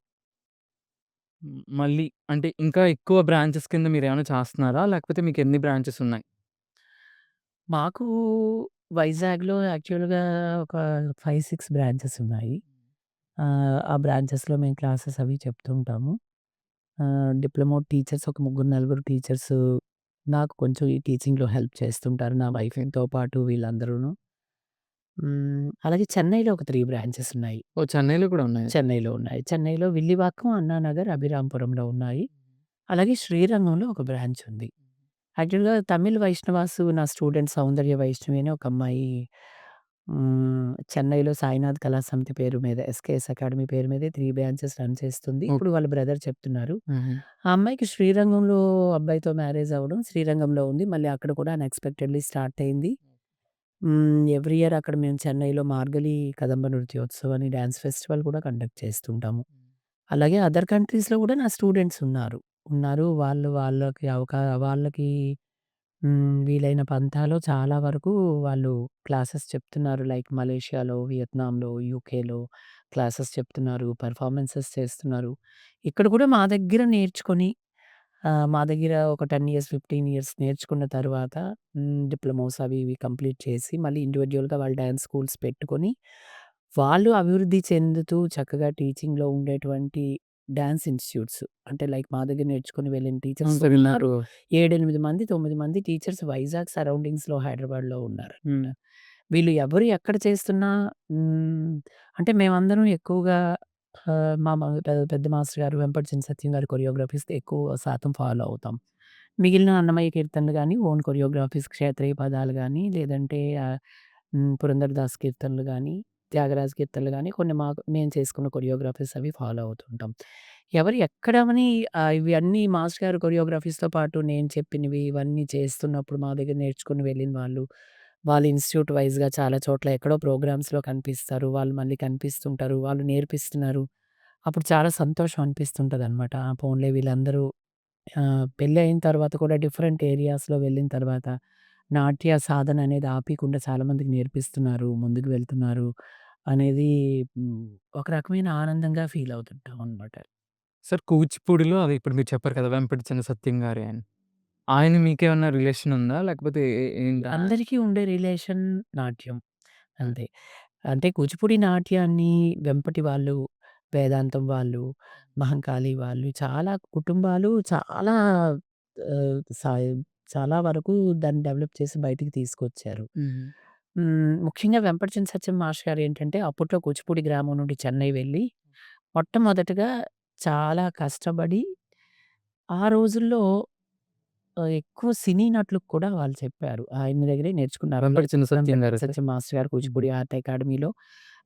మళ్ళీ అంటే ఇంకా ఎక్కువ బ్రాంచెస్ కింద మీరేమైనా చేస్తన్నారా? లేకపోతే మీకెన్ని బ్రాంచెస్ ఉన్నాయి? మాకు వైజాగ్‌లో యాక్చువల్‌గా ఒక 5, 6 బ్రాంచెస్ ఉన్నాయి. ఆ బ్రాంచెస్‌లో మేము క్లాసెస్ అవి చెప్తూ ఉంటాము. డిప్లొమా టీచర్స్ ఒక ముగ్గురు, నలుగురు టీచర్స్ నాకు కొంచెం ఈ టీచింగ్‌లో హెల్ప్ చేస్తుంటారు. నా వైఫ్‌తో పాటు వీళ్ళందరూను. అలాగే చెన్నైలో ఒక 3 బ్రాంచెస్ ఉన్నాయి. ఓహ్! చెన్నైలో కూడా ఉన్నాయా? చెన్నైలో ఉన్నాయి. చెన్నైలో విల్లివాక్కం, అన్నానగర్, అభిరాంపురంలో ఉన్నాయి. అలాగే శ్రీరంగంలో ఒక బ్రాంచ్ ఉంది. యాక్చువల్‌గా తమిళ్ వైష్ణవాస్ నా స్టూడెంట్ సౌందర్య వైష్ణవి అని ఒక అమ్మాయి చెన్నైలో సాయినాథ్ కళా సమితి పేరు మీద ఎస్‌కేఎస్ అకాడమీ పేరు మీదే 3 బ్రాంచెస్ రన్ చేస్తుంది. ఓకే. ఇప్పుడు వాళ్ళ బ్రదర్ చెప్తున్నారు. హుహు. ఆ అమ్మాయికి శ్రీరంగంలో అబ్బాయితో మ్యారేజ్ అవ్వడం శ్రీరంగంలో ఉంది. మళ్ళీ అక్కడ కూడా అన్‌ఎక్స్‌పెక్టెడ్‌లీ స్టార్ట్ అయింది. ఎవ్రీ ఇయర్ అక్కడ మేము చెన్నైలో మార్గలి కదంబ నృత్యోత్సవ్ అని డాన్స్ ఫెస్టివల్ కూడా కండక్ట్ చేస్తుంటాము. అలాగే అదర్ కంట్రీస్‌లో కూడా నా స్టూడెంట్స్ ఉన్నారు. వాళ్ళు వాళ్ళకి వీలైన పంథాలో చాలా వరకు వాళ్ళు క్లాసెస్ చెప్తున్నారు. లైక్ మలేషియాలో, వియత్నాంలో, యూకేలో క్లాసెస్ చెప్తున్నారు. పెర్ఫార్మన్సెస్ చేస్తున్నారు. ఇక్కడ కూడా మా దగ్గర నేర్చుకొని మా దగ్గర ఒక 10 ఇయర్స్, 15 ఇయర్స్ నేర్చుకున్న తర్వాత డిప్లొమోస్ అవి ఇవి కంప్లీట్ చేసి మళ్ళీ ఇండివిడ్యువల్‌గా వాళ్ళు డాన్స్ స్కూల్స్ పెట్టుకొని, వాళ్ళు అభివృద్ధి చెందుతూ చక్కగా టీచింగ్‌లో ఉండేటువంటి డాన్స్ ఇన్‌స్టిట్యూట్స్ అంటే లైక్ మా దగ్గర నేర్చుకొని వెళ్ళిన టీచర్స్ అవును సార్ సుమారు విన్నాను. 7, 8 మంది, 9 మంది టీచర్స్ వైజాగ్ సరౌండింగ్స్‌లో హైదరాబాద్‌లో ఉన్నారు. హ్మ్. వీళ్ళు ఎవరు ఎక్కడ చేస్తున్నా హ్మ్, అంటే మేమందరం ఎక్కువగా మా మా పెద్ద మాస్టర్ గారు వెంపటి సత్యం గారి కొరియోగ్రఫీస్ ఎక్కువ శాతం ఫాలో అవుతాం. మిగిలిన అన్నమయ్య కీర్తనలు గాని, ఓన్ కొరియోగ్రఫీస్ క్షేత్రీయ పదాలు గాని, లేదంటే పురందరదాస్ కీర్తనలు గాని, త్యాగరాజ కీర్తనలు గాని కొన్ని మేము చేసుకున్న కొరియోగ్రఫీస్ అవి ఫాలో అవుతుంటాం. ఎవరు ఎక్కడవని ఇవన్నీ మాస్టర్ గారి కొరియోగ్రఫీస్‌తో పాటు నేను చెప్పినవి ఇవన్నీ చేస్తున్నప్పుడు మా దగ్గర నేర్చుకొని వెళ్ళిన వాళ్ళు, వాళ్ళు ఇన్‌స్టిట్యూట్ వైస్‌గా చాలా చోట్ల ఎక్కడో ప్రోగ్రామ్స్‌లో కనిపిస్తారు. వాళ్ళు మళ్ళీ కనిపిస్తుంటారు. వాళ్ళు నేర్పిస్తున్నారు. అప్పుడు చాలా సంతోషం అనిపిస్తుంటదనమాట. పోన్లే వీళ్ళందరూ పెళ్లయిన తర్వాత కూడా డిఫరెంట్ ఏరియాస్‌లో వెళ్ళిన తర్వాత నాట్య సాధన అనేది ఆపీకుండా చాలా మందికి నేర్పిస్తున్నారు. ముందుకు వెళ్తున్నారు అనేది హ్మ్, ఒక రకమైన ఆనందంగా ఫీల్ అవుతుంటాం అనమాట. సార్ కూచిపూడిలో అదే ఇప్పుడు మీరు చెప్పారు కదా! వెంపటి చిన్న సత్యం గారి అని. ఆయన మీకేమన్నా రిలేషన్ ఉందా? లేకపోతే ఏంటా? అందరికీ ఉండే రిలేషన్ నాట్యం. అంతే. అంటే కూచిపూడి నాట్యాన్ని వెంపటి వాళ్ళు, వేదాంతం వాళ్ళు, మహంకాళి వాళ్ళు చాలా కుటుంబాలు చాలా సాయం చాలా వరకు దాన్ని డెవలప్ చేసి బయటికి తీసుకొచ్చారు. హుహు. ముఖ్యంగా వెంపటి సత్యం మాస్టర్ గారేంటంటే అప్పట్లో కూచిపూడి గ్రామం నుండి చెన్నై వెళ్ళి మొట్టమొదటగా చాలా కష్టపడి ఆ రోజుల్లో ఎక్కువ సినీ నటులకు కూడా వాళ్ళు చెప్పారు. ఆయన దగ్గరే నేర్చుకున్నారు. వెంపటి లైక్ చిన్న సత్యం వెంపటి గారా సార్? సత్యం మాస్టర్ గారు హుహు. కూచిపూడి ఆర్ట్ అకాడమీలో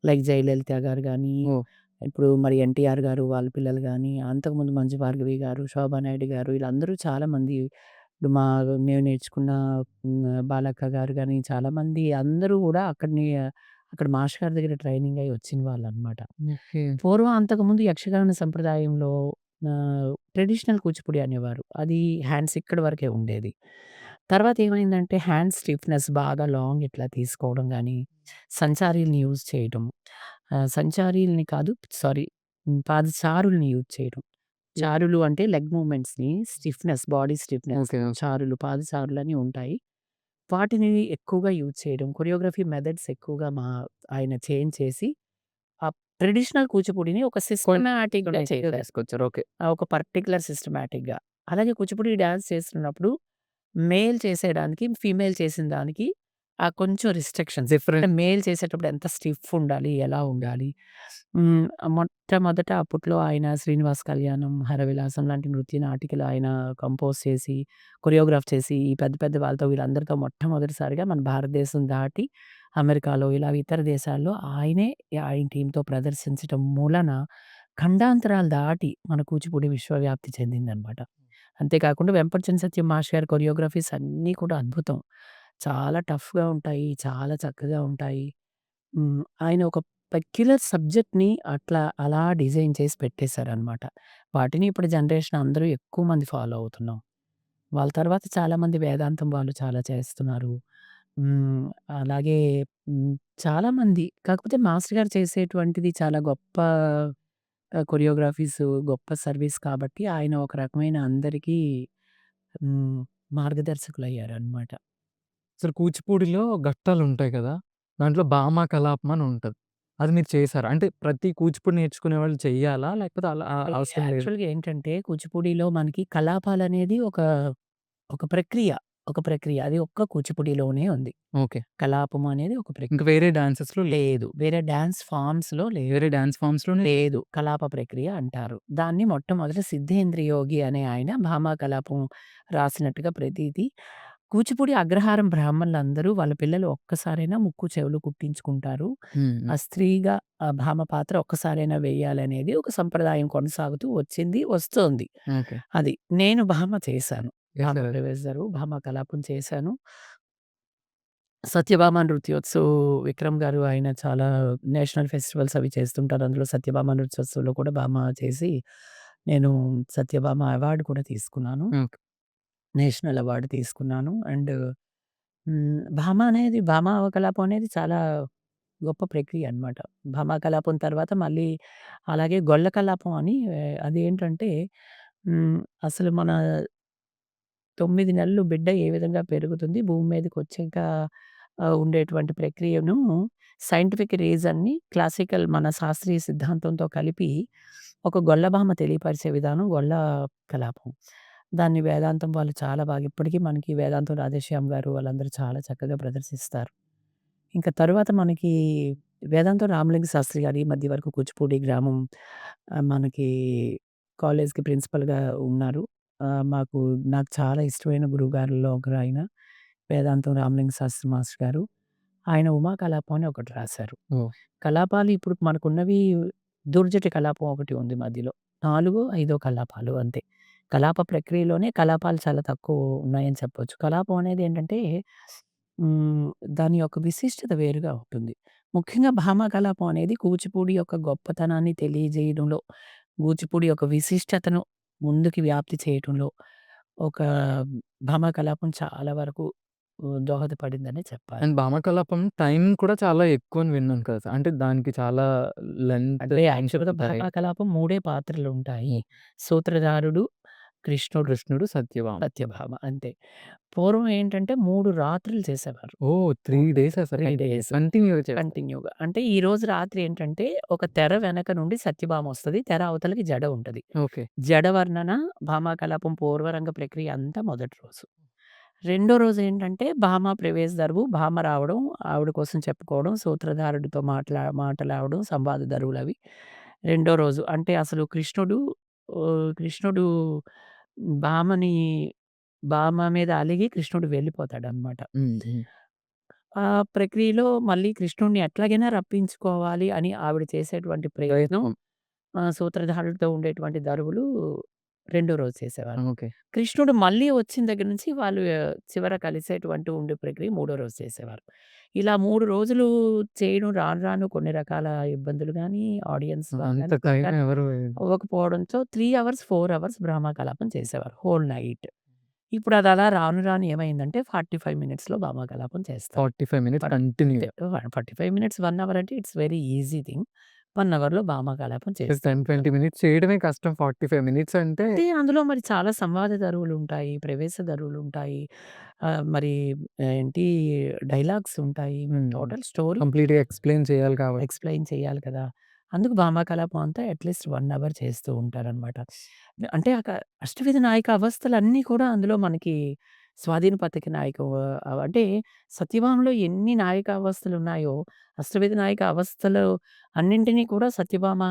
లైక్ జయలలిత గారు గానీ, ఓహ్! ఇప్పుడు మరి ఎన్టీఆర్ గారు వాళ్ళ పిల్లలు గానీ, అంతకుముందు మంజు భార్గవి గారు, శోభా నాయుడు గారు వీళ్ళందరూ చాలామంది ఇప్పుడు మేము నేర్చుకున్న బాలక్క గారు గానీ చాలామంది అందరూ గూడా అక్కడ మాస్టర్ గారి దగ్గర ట్రైనింగ్ అయ్యి వచ్చిన వాళ్ళనమాట. ఓకే. పూర్వం అంతకుముందు యక్షగాన సంప్రదాయంలో ట్రెడిషనల్ కూచిపూడి అనేవారు. అది హ్యాండ్స్ ఇక్కడి వరకే ఉండేది. తర్వాత ఏమైందంటే హ్యాండ్ స్టిఫ్‌నెస్ బాగా లాంగ్ ఇట్లా తీసుకోవడం గానీ, సంచారీలని యూజ్ చేయడం. సంచారీలని కాదు సారీ పాదచారులని యూజ్ చేయడం. చారులు అంటే లెగ్ మూవ్‌మెంట్స్‌ని బాడీ స్టిఫ్‌నెస్ ఓకే. చారులు, పాదచారులని ఉంటాయి. వాటిని ఎక్కువగా యూజ్ చేయడం. కొరియోగ్రఫీ మెథడ్స్ ఎక్కువగా ఆయన చేంజ్ చేసి ఆ ట్రెడిషనల్ కూచిపూడిని ఒక సిస్టమాటిక్‌గా కొన్నిటిగా చేశారు. తీసుకొచ్చారు. ఓకే. ఒక పర్టిక్యులర్ సిస్టమాటిక్‌గా. అలాగే కూచిపూడి డాన్స్ చేస్తున్నప్పుడు మేల్ చేసేయడానికి, ఫీమేల్ చేసిన దానికి కొంచెం రిస్ట్రిక్షన్స్. అంటే డిఫరెంట్. మేల్ చేసేటప్పుడు ఎంత స్టిఫ్ ఉండాలి? ఎలా ఉండాలి? హ్మ్. మొట్టమొదట అప్పట్లో ఆయన 'శ్రీనివాస కళ్యాణం', 'హరవిలాసం' లాంటి నృత్య నాటికలు ఆయన కంపోజ్ చేసి, కొరియోగ్రాఫ్ చేసి ఈ పెద్ద పెద్ద వాళ్ళతో వీళ్ళందరితో మొట్టమొదటిసారిగా మన భారతదేశం దాటి అమెరికాలో ఇలా ఇతర దేశాల్లో ఆయన టీమ్‌తో ప్రదర్శించటం మూలన ఖండాంతరాలు దాటి మన కూచిపూడి విశ్వవ్యాప్తి చెందిందనమాట. అంతే కాకుండా వెంపటి సత్యం మాస్టర్ గారి కొరియోగ్రఫీస్ అన్నీ కూడా అద్భుతం. చాలా టఫ్‌గా ఉంటాయి. చాలా చక్కగా ఉంటాయి. ఆయన ఒక పెక్యులర్ సబ్జెక్ట్‌ని అలా డిజైన్ చేసి పెట్టేసారనమాట. వాటిని ఇప్పుడు జనరేషన్ అందరూ ఎక్కువ మంది ఫాలో అవుతున్నాం. వాళ్ళ తర్వాత చాలామంది వేదాంతం వాళ్ళు చాలా చేస్తున్నారు. హ్మ్. అలాగే హ్మ్. చాలామంది కాకపోతే మాస్టర్ గారు చేసేటువంటిది చాలా గొప్ప కొరియోగ్రఫీస్ గొప్ప సర్వీస్ కాబట్టి ఆయన ఒక రకమైన అందరికీ హ్మ్. మార్గదర్శకులయ్యారనమాట. అసలు కూచిపూడిలో ఘట్టాలుంటాయి కదా! దాంట్లో భామ కలాపం అని ఉంటది. అది మీరు చేసారా? అంటే ప్రతి కూచిపూడి నేర్చుకునే వాళ్ళు చెయ్యాలా? లేకపోతే అలా అవసరం లేదు? యాక్చువల్‌గా ఏంటంటే కూచిపూడిలో మనకి కలాపాలనేది ఒక ఒక ప్రక్రియ. ఒక ప్రక్రియ. అది ఒక్క కూచిపూడిలోనే ఉంది. ఓకే. కలాపం అనేది ఒక ఇంక ప్రక్రియ. వేరే డాన్సెస్‌లో లేదు. వేరే డాన్స్ ఫార్మ్స్‌లో లేదు. వేరే డాన్స్ ఫార్మ్స్‌లోనే లేదు. కలాప ప్రక్రియ అంటారు. దాన్ని మొట్టమొదట సిద్ధేంద్ర యోగి అనే ఆయన భామా కలాపం రాసినట్టుగా ప్రతీది. కూచిపూడి అగ్రహారం బ్రాహ్మణులందరూ వాళ్ళ పిల్లలు ఒక్కసారైనా ముక్కు, చెవులు కుట్టించుకుంటారు. హ్మ్. హ్మ్. స్త్రీగా భామ పాత్ర ఒక్కసారైనా వేయాలనేది ఒక సంప్రదాయం కొనసాగుతూ వచ్చింది, వస్తోంది. ఓకే. అది. నేను భామ చేశాను. భామ చేసారు. ప్రవేశరు, భామ కలాపం చేశాను. సత్యభామ నృత్యోత్సవ్ విక్రమ్ గారు ఆయన చాలా నేషనల్ ఫెస్టివల్స్ అవి చేస్తుంటారు. అందులో సత్యభామ నృత్యోత్సవ్‌లో కూడా భామ చేసి, నేను సత్యభామ అవార్డ్ కూడా తీసుకున్నాను. ఓకే. నేషనల్ అవార్డ్ తీసుకున్నాను. అండ్ భామ అనేది భామ కలాపం అనేది చాలా గొప్ప ప్రక్రియ అనమాట. భామా కలాపం తర్వాత మళ్ళీ అలాగే గొల్ల కలాపం అని అదేంటంటే హ్మ్, అసలు మన 9 నెలలు బిడ్డ ఏ విధంగా పెరుగుతుంది, భూమి మీదకొచ్చాక ఉండేటువంటి ప్రక్రియను సైంటిఫిక్ రీజన్‌ని క్లాసికల్ మన శాస్త్రీయ సిద్ధాంతంతో కలిపి ఒక గొల్లభామ తెలియపరిచే విధానం గొల్ల కలాపం. దాన్ని వేదాంతం వాళ్ళు చాలా బాగా ఇప్పటికీ మనకి వేదాంతం రాధేశ్యామ్ గారు వాళ్ళందరూ చాలా చక్కగా ప్రదర్శిస్తారు. ఇంకా తరువాత మనకి వేదాంతం రామలింగ శాస్త్రి గారు ఈ మధ్య వరకు కూచిపూడి గ్రామం మనకి కాలేజ్‌కి ప్రిన్సిపల్‌గా ఉన్నారు. మాకు నాకు చాలా ఇష్టమైన గురువుగారుల్లో ఒకరాయన. వేదాంతం రామలింగ శాస్త్రి మాస్టర్ గారు. ఆయన ఉమా కలాపం అని ఒకటి రాశారు. ఓహ్! కలాపాలు ఇప్పుడు మనకున్నవి దుర్జటి కలాపం ఒకటి ఉంది మధ్యలో. 4, 5 కలాపాలు అంతే. కలాప ప్రక్రియలోనే కలాపాలు చాలా తక్కువ ఉన్నాయని చెప్పొచ్చు. కలాపం అనేది ఏంటంటే హ్మ్. దాని యొక్క విశిష్టత వేరుగా ఉంటుంది. ముఖ్యంగా భామా కలాపం అనేది కూచిపూడి యొక్క గొప్పతనాన్ని తెలియజేయడంలో, కూచిపూడి యొక్క విశిష్టతను ముందుకి వ్యాప్తి చేయటంలో ఒక భామా కలాపం చాలా వరకు దోహదపడిందనే చెప్పాలి. అండ్ భామకలాపం టైం కూడా చాలా ఎక్కువని విన్నాను కదా! అంటే దానికి చాలా లెంత్ అంటే టైమ్స్ యాక్చువల్‌గా ఉంటాయి. భామా కలాపం 3 పాత్రలుంటాయి. సూత్రధారుడు, కృష్ణుడు, కృష్ణుడు, సత్యభామ. సత్యభామ అంతే. పూర్వం ఏంటంటే 3 రాత్రులు చేసేవారు. ఓహ్! 3 డేస్ అసలు 3 డేస్ కంటిన్యూ‌గా చేస్తారు. కంటిన్యూ‌గా. అంటే ఈరోజు రాత్రి ఏంటంటే ఒక తెర వెనక నుండి సత్యభామొస్తది. తెర అవతలకి జడ ఉంటది. ఓకే. జడ వర్ణన, భామాకలాపం పూర్వరంగ ప్రక్రియ అంతా మొదటి రోజు. రెండో రోజేంటంటే భామ ప్రవేశ దరువు, భామ రావడం, ఆవిడ కోసం చెప్పుకోవడం, సూత్రధారుడితో మాటలాడడం, సంవాద దరువులవి. రెండో రోజు అంటే అసలు కృష్ణుడు భామని భామ మీద అలిగి కృష్ణుడు వెళ్ళిపోతాడనమాట. హ్మ్. హ్మ్. ఆ ప్రక్రియలో మళ్ళీ కృష్ణుడిని ఎట్లాగైనా రప్పించుకోవాలి అని ఆవిడ చేసేటువంటి ప్రయత్నం ప్రయత్నం. సూత్రధారుడితో ఉండేటువంటి దరువులు రెండో రోజు చేసేవారు. ఓకే. కృష్ణుడు మళ్ళీ వచ్చిన దగ్గర నుంచి వాళ్ళు చివర కలిసేటువంటి ఉండే ప్రక్రియ మూడో రోజు చేసేవారు. ఇలా 3 రోజులు చేయడం రాను రాను కొన్ని రకాల ఇబ్బందులు గానీ, ఆడియన్స్ అంత గానీ టైం ఎవరు అవ్వకపోవడంతో 3 అవర్స్, 4 అవర్స్ బ్రహ్మ కలాపం చేసేవారు హోల్ నైట్. ఇప్పుడు అది అలా రాను రాను ఏమైందంటే 45 మినిట్స్‌లో భామా కలాపం చేస్తారు. 45 మినిట్స్ ఫర్ అంతే. కంటిన్యూ‌గా. 45 మినిట్స్, 1 అవర్ అంటే ఇట్స్ వెరీ ఈజీ థింగ్. 1 అవర్‌లో భామాకలాపం 10, చేస్తూ ఉంటారు. 20 మినిట్స్ చేయడమే కష్టం. 45 మినిట్స్ అంటే అంటే అందులో మరి చాలా సంవాద దరువులుంటాయి, ప్రవేశ దరువులుంటాయి. మరి ఏంటి డైలాగ్స్ ఉంటాయి. హ్మ్. టోటల్ స్టోరీ కంప్లీట్‌గా ఎక్స్‌ప్లెయిన్ చేయాలి కాబట్టి. ఎక్స్‌ప్లెయిన్ చేయాలి కదా! అందుకు భామాకలాపం అంతా అట్‌లీస్ట్ 1 అవర్ చేస్తూ ఉంటారనమాట. అంటే అష్టవిధ నాయక అవస్థలన్నీ కూడా అందులో మనకి స్వాధీన పతిక నాయక అంటే సత్యభామలో ఎన్ని నాయక అవస్థలున్నాయో, అష్టవిధ నాయక అవస్థలు అన్నింటినీ కూడా సత్యభామ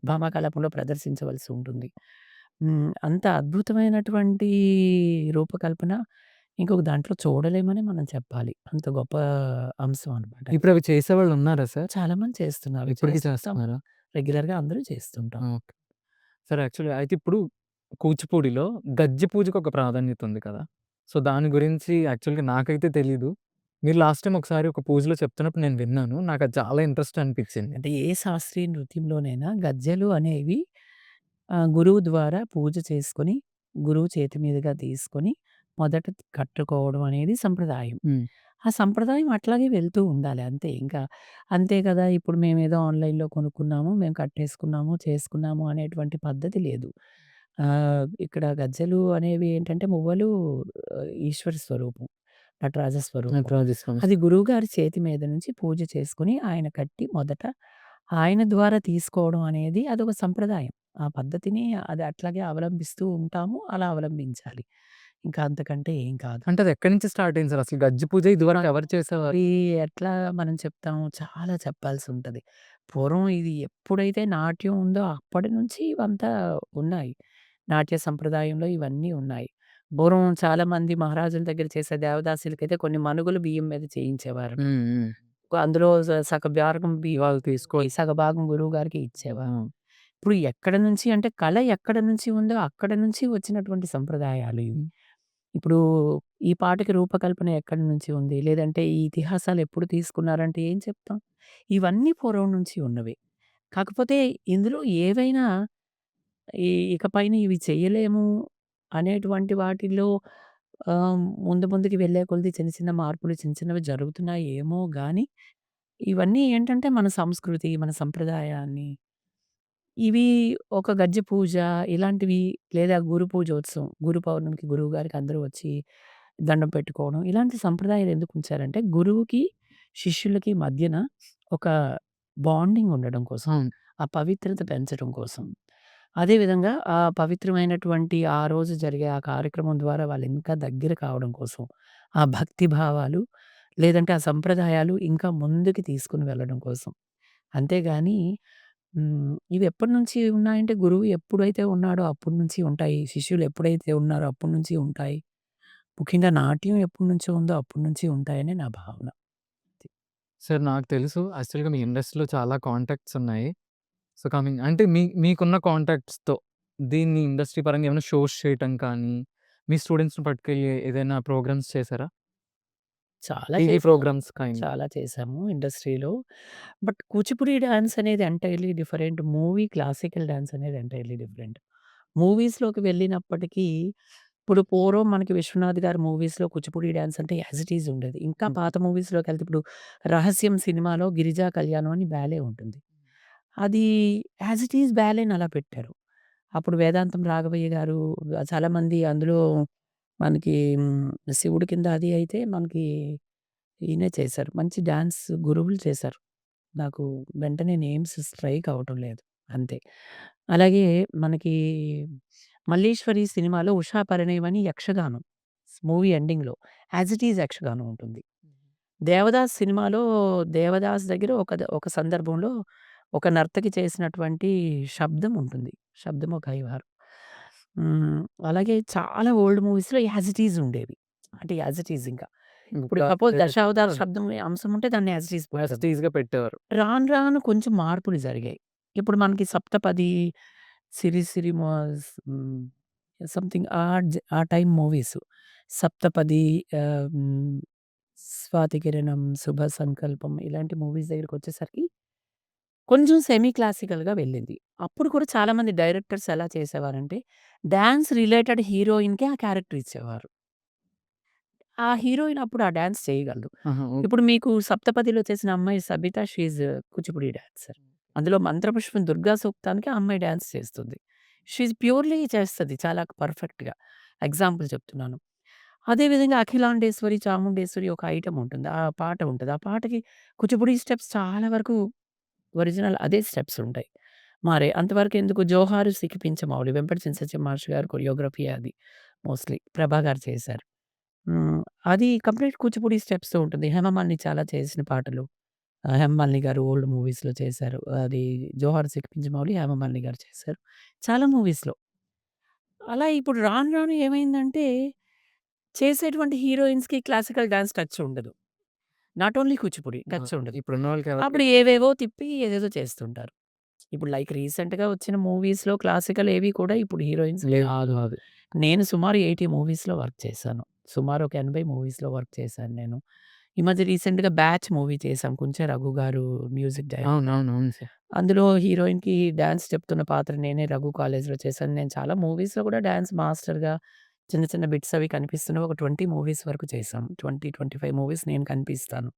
భామాకలాపంలో ప్రదర్శించవలసి ఉంటుంది. అంత అద్భుతమైనటువంటి రూపకల్పన ఇంకొక దాంట్లో చూడలేమని మనం చెప్పాలి. అంత గొప్ప అంశం అనమాట. ఇప్పుడు అవి చేసేవాళ్ళు ఉన్నారా సార్? చాలా మంది చేస్తున్నారు. ఇప్పటికి చేస్తుంటాం. చేస్తున్నారా? రెగ్యులర్‌గా అందరూ చేస్తుంటాం. ఓకే. సరే యాక్చువల్‌గా అయితే ఇప్పుడు కూచిపూడిలో గజ్జె పూజకి ఒక ప్రాధాన్యత ఉంది కదా! సో, దాని గురించి యాక్చువల్‌గా నాకైతే తెలీదు. మీరు లాస్ట్ టైమ్ ఒకసారి ఒక పూజలో చెప్తున్నప్పుడు నేను విన్నాను. నాకది చాలా ఇంట్రెస్ట్ అనిపించింది. అంటే ఏ శాస్త్రీయ నృత్యంలోనైనా గజ్జెలు అనేవి గురువు ద్వారా పూజ చేసుకొని, గురువు చేతి మీదుగా తీసుకొని మొదట కట్టుకోవడం అనేది సంప్రదాయం. హ్మ్. ఆ సంప్రదాయం అట్లాగే వెళ్తూ ఉండాలి అంతే. ఇంకా అంతే కదా! ఇప్పుడు మేమేదో ఆన్‌లైన్‌లో కొనుక్కున్నాము, మేము కట్టేసుకున్నాము, చేసుకున్నాము అనేటువంటి పద్ధతి లేదు. ఇక్కడ గజ్జెలు అనేవి ఏంటంటే మువ్వలు ఈశ్వర స్వరూపం. నటరాజ స్వరూపం. నటరాజ స్వామి. అది గురువుగారి చేతి మీద నుంచి పూజ చేసుకొని ఆయన కట్టి మొదట ఆయన ద్వారా తీసుకోవడం అనేది అదొక సంప్రదాయం. ఆ పద్ధతిని అది అట్లాగే అవలంబిస్తూ ఉంటాము. అలా అవలంబించాలి. ఇంకా అంతకంటే ఏం కాదు. అంటే అది ఎక్కడి నుంచి స్టార్ట్ అయింది సార్? అసలు గజ్జి పూజ ఇదివరకు ఎవరు చేసేవారు? ఇది ఎట్లా మనం చెప్తాము, చాలా చెప్పాల్సుంటది. పూర్వం ఇది ఎప్పుడైతే నాట్యం ఉందో అప్పటి నుంచి ఇవంతా ఉన్నాయి. నాట్య సంప్రదాయంలో ఇవన్నీ ఉన్నాయి. పూర్వం చాలామంది మహారాజుల దగ్గర చేసే దేవదాసీలకైతే కొన్ని మనుగులు బియ్యం మీద చేయించేవారు. హ్మ్. హ్మ్. అందులో సగ భాగం వాళ్ళు తీసుకోవాలి. సగభాగం గురువుగారికి ఇచ్చేవారు. హ్మ్. ఇప్పుడు ఎక్కడి నుంచి అంటే కళ ఎక్కడి నుంచి ఉందో అక్కడి నుంచి వచ్చినటువంటి సంప్రదాయాలు ఇవి. ఇప్పుడు ఈ పాటకి రూపకల్పన ఎక్కడి నుంచి ఉంది? లేదంటే ఈ ఇతిహాసాలు ఎప్పుడు తీసుకున్నారంటే ఏం చెప్తాం? ఇవన్నీ పూర్వం నుంచి ఉన్నవే. కాకపోతే ఇందులో ఏవైనా ఇకపైన ఇవి చేయలేము అనేటువంటి వాటిల్లో ముందు ముందుకు వెళ్ళే కొద్దీ చిన్న చిన్న మార్పులు చిన్న చిన్నవి జరుగుతున్నాయేమో గానీ, ఇవన్నీ ఏంటంటే మన సంస్కృతి, మన సంప్రదాయాన్ని ఇవి ఒక గజ్జె పూజ ఇలాంటివి లేదా గురు పూజోత్సవం, గురు పౌర్ణమికి గురువుగారికి అందరూ వచ్చి దండం పెట్టుకోవడం. ఇలాంటి సంప్రదాయాలు ఎందుకుంచారంటే గురువుకి, శిష్యులకి మధ్యన ఒక బాండింగ్ ఉండడం కోసం. అవును. ఆ పవిత్రత పెంచడం కోసం. అదే విధంగా ఆ పవిత్రమైనటువంటి ఆ రోజు జరిగే ఆ కార్యక్రమం ద్వారా వాళ్ళు ఇంకా దగ్గర కావడం కోసం. ఆ భక్తి భావాలు లేదంటే ఆ సంప్రదాయాలు ఇంకా ముందుకు తీసుకొని వెళ్ళడం కోసం. అంతేగాని ఇవి ఎప్పటినుంచి ఉన్నాయంటే గురువు ఎప్పుడైతే ఉన్నాడో అప్పటి నుంచి ఉంటాయి. శిష్యులు ఎప్పుడైతే ఉన్నారో అప్పటి నుంచి ఉంటాయి. ముఖ్యంగా నాట్యం ఎప్పటినుంచో ఉందో అప్పటి నుంచి ఉంటాయని నా భావన. సార్ నాకు తెలుసు యాక్చువల్‌గా మీ ఇండస్ట్రీలో చాలా కాంటాక్ట్స్ ఉన్నాయి. సో, కమింగ్ అంటే మీకున్న కాంటాక్ట్స్‌తో దీన్ని ఇండస్ట్రీ పరంగా ఏమైనా షోస్ చేయటం కానీ, మీ స్టూడెంట్స్‌ని పట్టుకెళ్ళి ఏదైనా ప్రోగ్రామ్స్ చేసారా? చాలా టీవీ చేశాము. Programmes kind. చాలా చేశాము ఇండస్ట్రీలో. బట్ కూచిపూడి డాన్స్ అనేది ఎంటైర్‌లీ డిఫరెంట్. క్లాసికల్ డాన్స్ అనేది ఎంటైర్‌లీ డిఫరెంట్. మూవీస్‌లోకి వెళ్ళినప్పటికీ ఇప్పుడు పూర్వం మనకి 'విశ్వనాథ్' గారి మూవీస్‌లో కూచిపూడి డాన్స్ అంటే యాజ్ ఇట్ ఈజ్ ఉండేది. ఇంకా హ్మ్. పాత మూవీస్‌లోకెళ్తే ఇప్పుడు 'రహస్యం' సినిమాలో 'గిరిజా కళ్యాణం' అని బ్యాలే ఉంటుంది. అది యాజ్ ఇట్ ఈజ్ బ్యాలేని అలా పెట్టారు. అప్పుడు 'వేదాంతం రాఘవయ్య' గారు చాలామంది అందులో మనకి శివుడి కింద అది అయితే మనకి ఈయనే చేశారు. మంచి డాన్స్ గురువులు చేశారు. నాకు వెంటనే నేమ్స్ స్ట్రైక్ అవ్వటం లేదు. అంతే. అలాగే మనకి 'మల్లీశ్వరి' సినిమాలో 'ఉషా పరిణయం' అని యక్షగానం. మూవీ ఎండింగ్‌లో యాజ్ ఇట్ ఈజ్ యక్షగానం ఉంటుంది. 'దేవదాస్' సినిమాలో 'దేవదాస్' దగ్గర ఒక సందర్భంలో ఒక నర్తకి చేసినటువంటి శబ్దం ఉంటుంది. శబ్దం ఒక ఐవారు. హ్మ్. అలాగే చాలా ఓల్డ్ మూవీస్‌లో యాజ్ ఇట్ ఈజ్ ఉండేవి. అంటే యాజ్ ఇట్ ఈజ్ ఇంకా. ఇప్పుడు ఇంకా సపోజ్ 'దశావతార శబ్దం' అంశం ఉంటే దాన్ని యాజ్ ఇట్ ఈజ్ పెట్టడం. యాస్టీస్‌గా పెట్టేవారు. రాను రాను కొంచెం మార్పులు జరిగాయి. ఇప్పుడు మనకి 'సప్తపది', 'సిరి సిరి మాస్' సంథింగ్ ఆ టైమ్ మూవీస్. 'సప్తపది' 'స్వాతి కిరణం', 'శుభ సంకల్పం' ఇలాంటి మూవీస్ దగ్గరికొచ్చేసరికి కొంచెం సెమీ క్లాసికల్‌గా వెళ్ళింది. అప్పుడు కూడా చాలామంది డైరెక్టర్స్ ఎలా చేసేవారంటే, డాన్స్ రిలేటెడ్ హీరోయిన్‌కే ఆ క్యారెక్టర్ ఇచ్చేవారు. ఆ హీరోయిన్ అప్పుడు ఆ డాన్స్ చేయగలదు. ఆహా! ఇప్పుడు మీకు 'సప్తపదిలో' చేసిన అమ్మాయి Sabitha she is Kuchipudi dancer. అందులో 'మంత్రపుష్పం' దుర్గా సూక్తానికి ఆ అమ్మాయి డాన్స్ చేస్తుంది. షీ ఈజ్ ప్యూర్‌లీ చేస్తది చాలా పర్ఫెక్ట్‌గా. ఎగ్జాంపుల్ చెప్తున్నాను. అదే విధంగా 'అఖిలాండేశ్వరి చాముండేశ్వరి' ఒక ఐటెమ్ ఉంటుంది. ఆ పాట ఉంటది. ఆ పాటకి కూచిపూడి స్టెప్స్ చాలా వరకు ఒరిజినల్ అదే స్టెప్స్ ఉంటాయి. మారాయి. అంతవరకు ఎందుకు 'జోహారు సికిపించమౌళి' వెంపటి చినసత్యం మాస్టర్ గారి కొరియోగ్రఫీ అది మోస్ట్‌లీ. ప్రభా గారు చేశారు. హ్మ్. అది కంప్లీట్ కూచిపూడి స్టెప్స్‌తో ఉంటుంది. 'హేమమాలిని' చాలా చేసిన పాటలు. 'హేమమాలిని' గారు ఓల్డ్ మూవీస్‌లో చేశారు. అది 'జోహార్ సికిపించమౌళి' హేమమాలిని గారు చేశారు. చాలా మూవీస్‌లో. అలా ఇప్పుడు రాను రాను ఏమైందంటే, చేసేటువంటి హీరోయిన్స్‌కి క్లాసికల్ డాన్స్ టచ్ ఉండదు. నాట్ ఓన్లీ కూచిపూడి ఆ! టచ్ ఉండదు. ఇప్పుడున్న వాళ్ళకెవరికి అప్పుడు ఏవేవో తిప్పి ఏదేదో చేస్తుంటారు. ఇప్పుడు లైక్ రీసెంట్‌గా వచ్చిన మూవీస్‌లో క్లాసికల్ ఏవి కూడా ఇప్పుడు హీరోయిన్స్ లేవు. కాదు అది. నేను సుమారు 80 మూవీస్‌లో వర్క్ చేశాను. సుమారు ఒక 80 మూవీస్‌లో వర్క్ చేశాను నేను. ఈ మధ్య రీసెంట్‌గా 'బ్యాచ్' మూవీ చేశాం. కుంచె రఘు గారు మ్యూజిక్ డైరెక్టర్. అవునవునవును సార్. అందులో హీరోయిన్‌కి డాన్స్ చెప్తున్న పాత్ర నేనే రఘు కాలేజ్‌లో చేశాను. నేను చాలా మూవీస్‌లో కూడా డాన్స్ మాస్టర్‌గా చిన్న చిన్న బిట్స్ అవి కనిపిస్తున్నవి ఒక 20 మూవీస్ వరకు చేశాం. 20, 25 మూవీస్ నేను కనిపిస్తాను.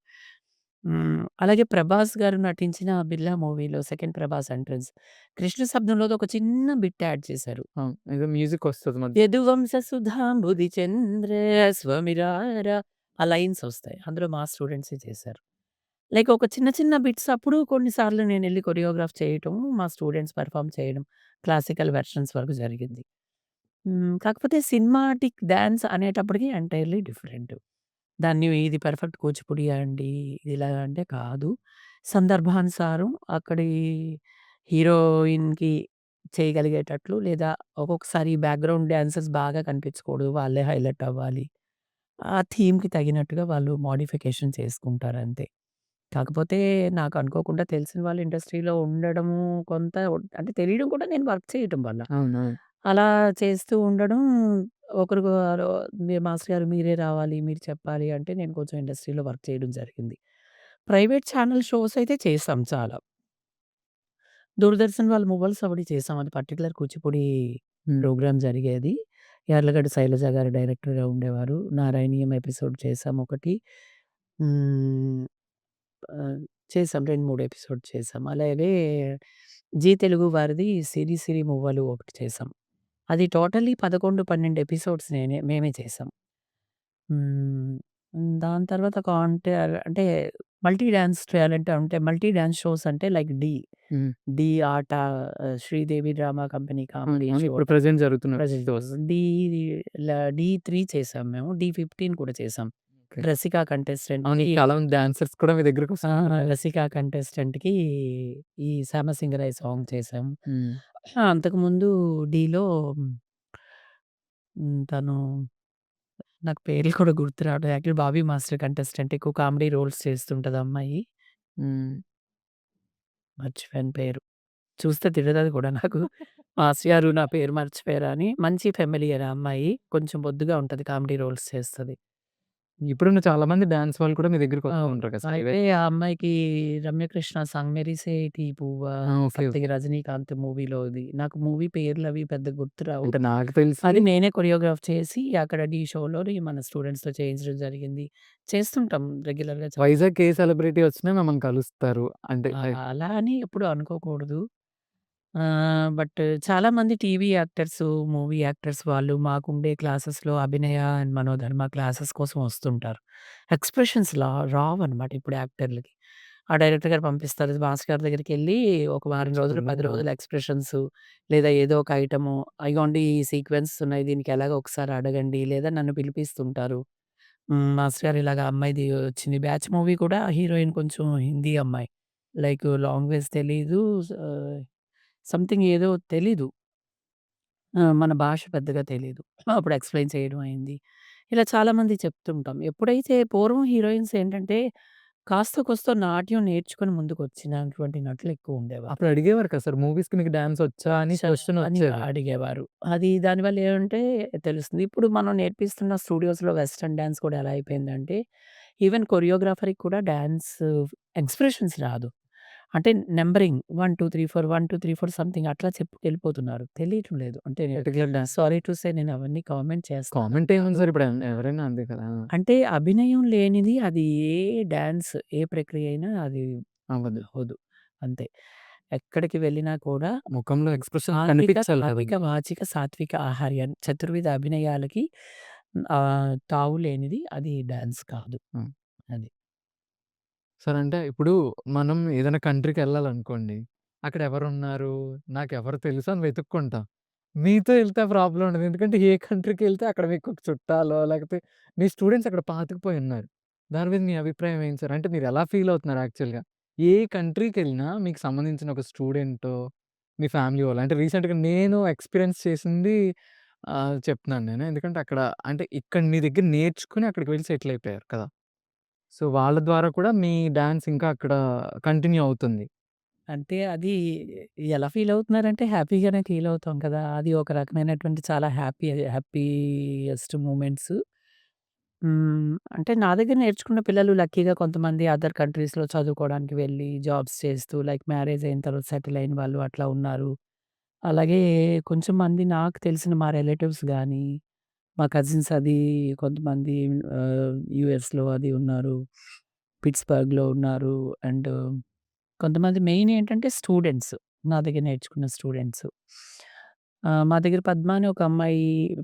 అలాగే 'ప్రభాస్' గారు నటించిన 'బిర్లా' మూవీలో సెకండ్ 'ప్రభాస్ ఎంట్రన్స్' కృష్ణ శబ్దంలోది ఒక చిన్న బిట్ యాడ్ చేశారు. అవును. ఏదో మ్యూజికొస్తది మధ్య. 'యదువంశ సుధాంబుది చంద్ర స్వమిరార' ఆ లైన్స్ ఒస్తాయి. అందులో మా స్టూడెంట్సే చేశారు. లైక్ ఒక చిన్న చిన్న బిట్స్ అప్పుడు కొన్ని సార్లు నేనెళ్లి కొరియోగ్రాఫ్ చేయటం, మా స్టూడెంట్స్ పెర్ఫార్మ్ చేయడం, క్లాసికల్ వెర్షన్స్ వరకు జరిగింది. కాకపోతే సినిమాటిక్ డాన్స్ అనేటప్పటికి ఎంటైర్‌లీ డిఫరెంట్. దాన్ని ఇది పర్ఫెక్ట్ కూచిపూడియా అండి, ఇది ఇలా అంటే కాదు. సందర్భానుసారం అక్కడి హీరోయిన్‌కి చేయగలిగేటట్లు లేదా ఒక్కొక్కసారి బ్యాక్‌గ్రౌండ్ డాన్సర్స్ బాగా కనిపించకూడదు. వాళ్ళే హైలైట్ అవ్వాలి. ఆ థీమ్‌కి తగినట్టుగా వాళ్ళు మోడిఫికేషన్ చేసుకుంటారంతే. కాకపోతే నాకు అనుకోకుండా తెలిసిన వాళ్ళు ఇండస్ట్రీలో ఉండడము కొంత అంటే తెలియడం కూడా నేను వర్క్ చేయటం వల్ల. అవునవును. అలా చేస్తూ ఉండడం ఒకరు "మీ మాస్టర్ గారు మీరే రావాలి, మీరు చెప్పాలి" అంటే నేను కొంచెం ఇండస్ట్రీలో వర్క్ చేయడం జరిగింది. ప్రైవేట్ ఛానల్ షోస్ అయితే చేసాం చాలా. దూరదర్శన్ వాళ్ళు 'మువ్వల సవడి' చేసాం. అది పర్టిక్యులర్ కూచిపూడి హ్మ్. ప్రోగ్రామ్ జరిగేది. యార్లగడ్డ శైలజ గారు డైరెక్టర్‌గా ఉండేవారు. నారాయణీయం ఎపిసోడ్ చేసాం ఒకటి. హ్మ్. ఆహ్, చేసాం 2, 3 ఎపిసోడ్ చేసాం. అలాగే జీ తెలుగు వారిది 'సిరి సిరి మువ్వలు' ఒకటి చేసాం. అది టోటల్లీ 11, 12 ఎపిసోడ్స్ మేమే చేసాం. హ్మ్. దాని తర్వాత అంటే మల్టీ డాన్స్ టాలెంట్ అంటే మల్టీ డాన్స్ షోస్ అంటే లైక్ 'ఢీ'. హ్మ్. 'ఢీ ఆట' 'శ్రీదేవి డ్రామా కంపెనీ' కామెడీ అవునవును. షో ఇప్పుడు ప్రెజెంట్ జరుగుతున్న ప్రెజెంట్ షోస్. 'ఢీ 3' చేసాం మేము. 'ఢీ 15' కూడా చేసాం. ఓకే. 'రసిక' అవును. కంటెస్టెంట్‌కి చాలా మంది డాన్సర్స్ కూడా మీ ఆ! దగ్గరకొస్తుంటారు కదా! 'రసిక' కంటెస్టెంట్‌కి ఈ 'శ్యామసింగరాయ' సాంగ్ చేసాం. హ్మ్. అంతకుముందు 'ఢీలో' తను నాకు పేర్లు కూడా గుర్తు రావట్లేదు. యాక్చువల్లీ 'బాబీ మాస్టర్' కంటెస్టెంట్ ఎక్కువ కామెడీ రోల్స్ చేస్తుంటది ఆ అమ్మాయి. హ్మ్. మర్చిపోయాను పేరు. చూస్తే తిడతది కూడా నాకు. మాస్టర్ గారు నా పేరు మర్చిపోయారా అని. మంచి ఫెమిలియర్ ఆ అమ్మాయి. కొంచెం బొద్దుగా ఉంటది. కామెడీ రోల్స్ చేస్తది. ఇప్పుడున్న చాలా మంది డాన్స్ వాళ్ళు కూడా మీ దగ్గరికొస్తూ అవును. ఉంటారు కదా! అయితే ప్రైవేట్. ఆ అమ్మాయికి రమ్యకృష్ణ సాంగ్ 'మెరిసేటి పువ్వా' ఆ! ఓకే. Something okay. 'రజనీకాంత్' మూవీలోది. నాకు మూవీ పేర్లవి పెద్ద గుర్తురావు. అంటే నాకు తెలిసి అది నేనే కొరియోగ్రాఫ్ చేసి అక్కడ ఢీ షోలోని మన స్టూడెంట్స్‌తో చేయించడం జరిగింది. చేస్తుంటాం రెగ్యులర్‌గా వైజాగ్‌కి ఏ సెలబ్రిటీ వచ్చినా మిమ్మల్ని కలుస్తారు. అంటే అలా అని ఎప్పుడు అనుకోకూడదు. బట్ చాలామంది టీవీ యాక్టర్సు, మూవీ యాక్టర్స్ వాళ్ళు మాకుండే క్లాసెస్‌లో అభినయ అండ్ మనోధర్మ క్లాసెస్ కోసం వస్తుంటారు. ఎక్స్‌ప్రెషన్స్ రావన్నమాట ఇప్పుడు యాక్టర్‌లకి. ఆ డైరెక్టర్ గారు పంపిస్తారు. మాస్ గారి దగ్గరికెళ్ళి ఒక వారం రోజులు, 10 నేర్చుకున్నారా? రోజులు ఎక్స్‌ప్రెషన్సు లేదా ఏదో ఒక ఐటెము ఇగోండి ఈ సీక్వెన్సెస్ ఉన్నాయి. దీనికి ఎలాగో ఒకసారి అడగండి. లేదా నన్ను పిలిపిస్తుంటారు. మాస్టర్ గారు ఇలాగ అమ్మాయిది వచ్చింది. 'బ్యాచ్' మూవీ కూడా హీరోయిన్ కొంచెం హిందీ అమ్మాయి. లైక్ లాంగ్వేజ్ తెలీదు. సంథింగ్ ఏదో తెలీదు. మన భాష పెద్దగా తెలీదు. అప్పుడు ఎక్స్‌ప్లెయిన్ చేయడం అయింది. ఇలా చాలామంది చెప్తుంటాం. ఎప్పుడైతే పూర్వం హీరోయిన్స్ ఏంటంటే, కాస్తో కూస్తో నాట్యం నేర్చుకొని ముందుకొచ్చినటువంటి నటులు ఎక్కువుండేవారు. అప్పుడు అడిగేవారు కదా సార్ మూవీస్‌కి మీకు డాన్స్ వచ్చా అని వచ్చా క్వెషన్ అని వచ్చేది. అడిగేవారు. అది దానివల్ల ఏమంటే తెలుస్తుంది. ఇప్పుడు మనం నేర్పిస్తున్న స్టూడియోస్‌లో వెస్టర్న్ డాన్స్ కూడా ఎలా అయిపోయిందంటే, ఈవెన్ కొరియోగ్రాఫర్‌కి కూడా డాన్స్ ఎక్స్‌ప్రెషన్స్ రాదు. అంటే నంబరింగ్ 1, 2, 3, 4 1, 2, 3, 4 సంథింగ్ అట్లా చెప్పుకెళ్ళిపోతున్నారు. తెలియటం లేదు. అంటే particular dance. Sorry to say నేను అవన్నీ కామెంట్ చేస్తానని కామెంట్ ఏముంది కాదు. సార్ ఇప్పుడు ఎవరైనా అంతే కదా! అంటే అభినయం లేనిది అది ఏ డాన్స్, ఏ ప్రక్రియ అయినా అది అవ్వదు. అవ్వదు. అంతే. ఎక్కడికి వెళ్ళినా కూడా ముఖంలో ఎక్స్‌ప్రెషన్ సాత్విక, కనిపించాలి కదా! సాత్విక, వాచిక, సాత్విక ఆహార్యం చతుర్విధ అభినయాలకి తావు లేనిది అది డాన్స్ కాదు. హ్మ్. అది. సార్ అంటే ఇప్పుడు మనం ఏదైనా కంట్రీకెళ్ళాలనుకోండి. అక్కడ ఎవరున్నారు? నాకెవరు తెలుసు అని వెతుక్కుంటాం. మీతో ఎళ్తే ఆ ప్రాబ్లమ్ ఉండదు. ఎందుకంటే ఏ కంట్రీకెళ్తే అక్కడ మీకు ఒక చుట్టాలో లేకపోతే మీ స్టూడెంట్స్ అక్కడ పాతుకుపోయి ఉన్నారు. దాని మీద మీ అభిప్రాయం ఏంటి సార్? అంటే మీరు ఎలా ఫీల్ అవుతున్నారు యాక్చువల్‌గా? ఏ కంట్రీకెళ్ళినా మీకు సంబంధించిన ఒక స్టూడెంటో, మీ ఫ్యామిలీ వాళ్ళు అంటే రీసెంట్‌గా నేను ఎక్స్‌పీరియన్స్ చేసింది చెప్తున్నాను నేను. ఎందుకంటే అక్కడ అంటే ఇక్కడ మీ దగ్గర నేర్చుకొని అక్కడికి వెళ్లి సెటిల్ అయిపోయారు కదా! సో, వాళ్ళ ద్వారా కూడా మీ డాన్స్ ఇంకా అక్కడ కంటిన్యూ అవుతుంది. అంటే అది ఎలా ఫీల్ అవుతున్నారంటే హ్యాపీగానే ఫీల్ అవుతాం కదా! అది ఒక రకమైనటువంటి చాలా హ్యాపీయెస్ట్ మూమెంట్స్. అంటే నా దగ్గర నేర్చుకున్న పిల్లలు లక్కీగా కొంతమంది అదర్ కంట్రీస్‌లో చదువుకోవడానికి వెళ్ళి జాబ్స్ చేస్తూ లైక్ మ్యారేజ్ అయిన తర్వాత సెటిల్ అయిన వాళ్ళు అట్లా ఉన్నారు. అలాగే కొంచెం మంది నాకు తెలిసిన మా రిలేటివ్స్ గానీ, మా కజిన్స్ అది కొంతమంది యూఎస్‌లో అది ఉన్నారు. పిట్స్‌బర్గ్‌లో ఉన్నారు. అండ్ కొంతమంది మెయిన్ ఏంటంటే స్టూడెంట్స్. నా దగ్గర నేర్చుకున్న స్టూడెంట్స్. మా దగ్గర పద్మ అని ఒక అమ్మాయి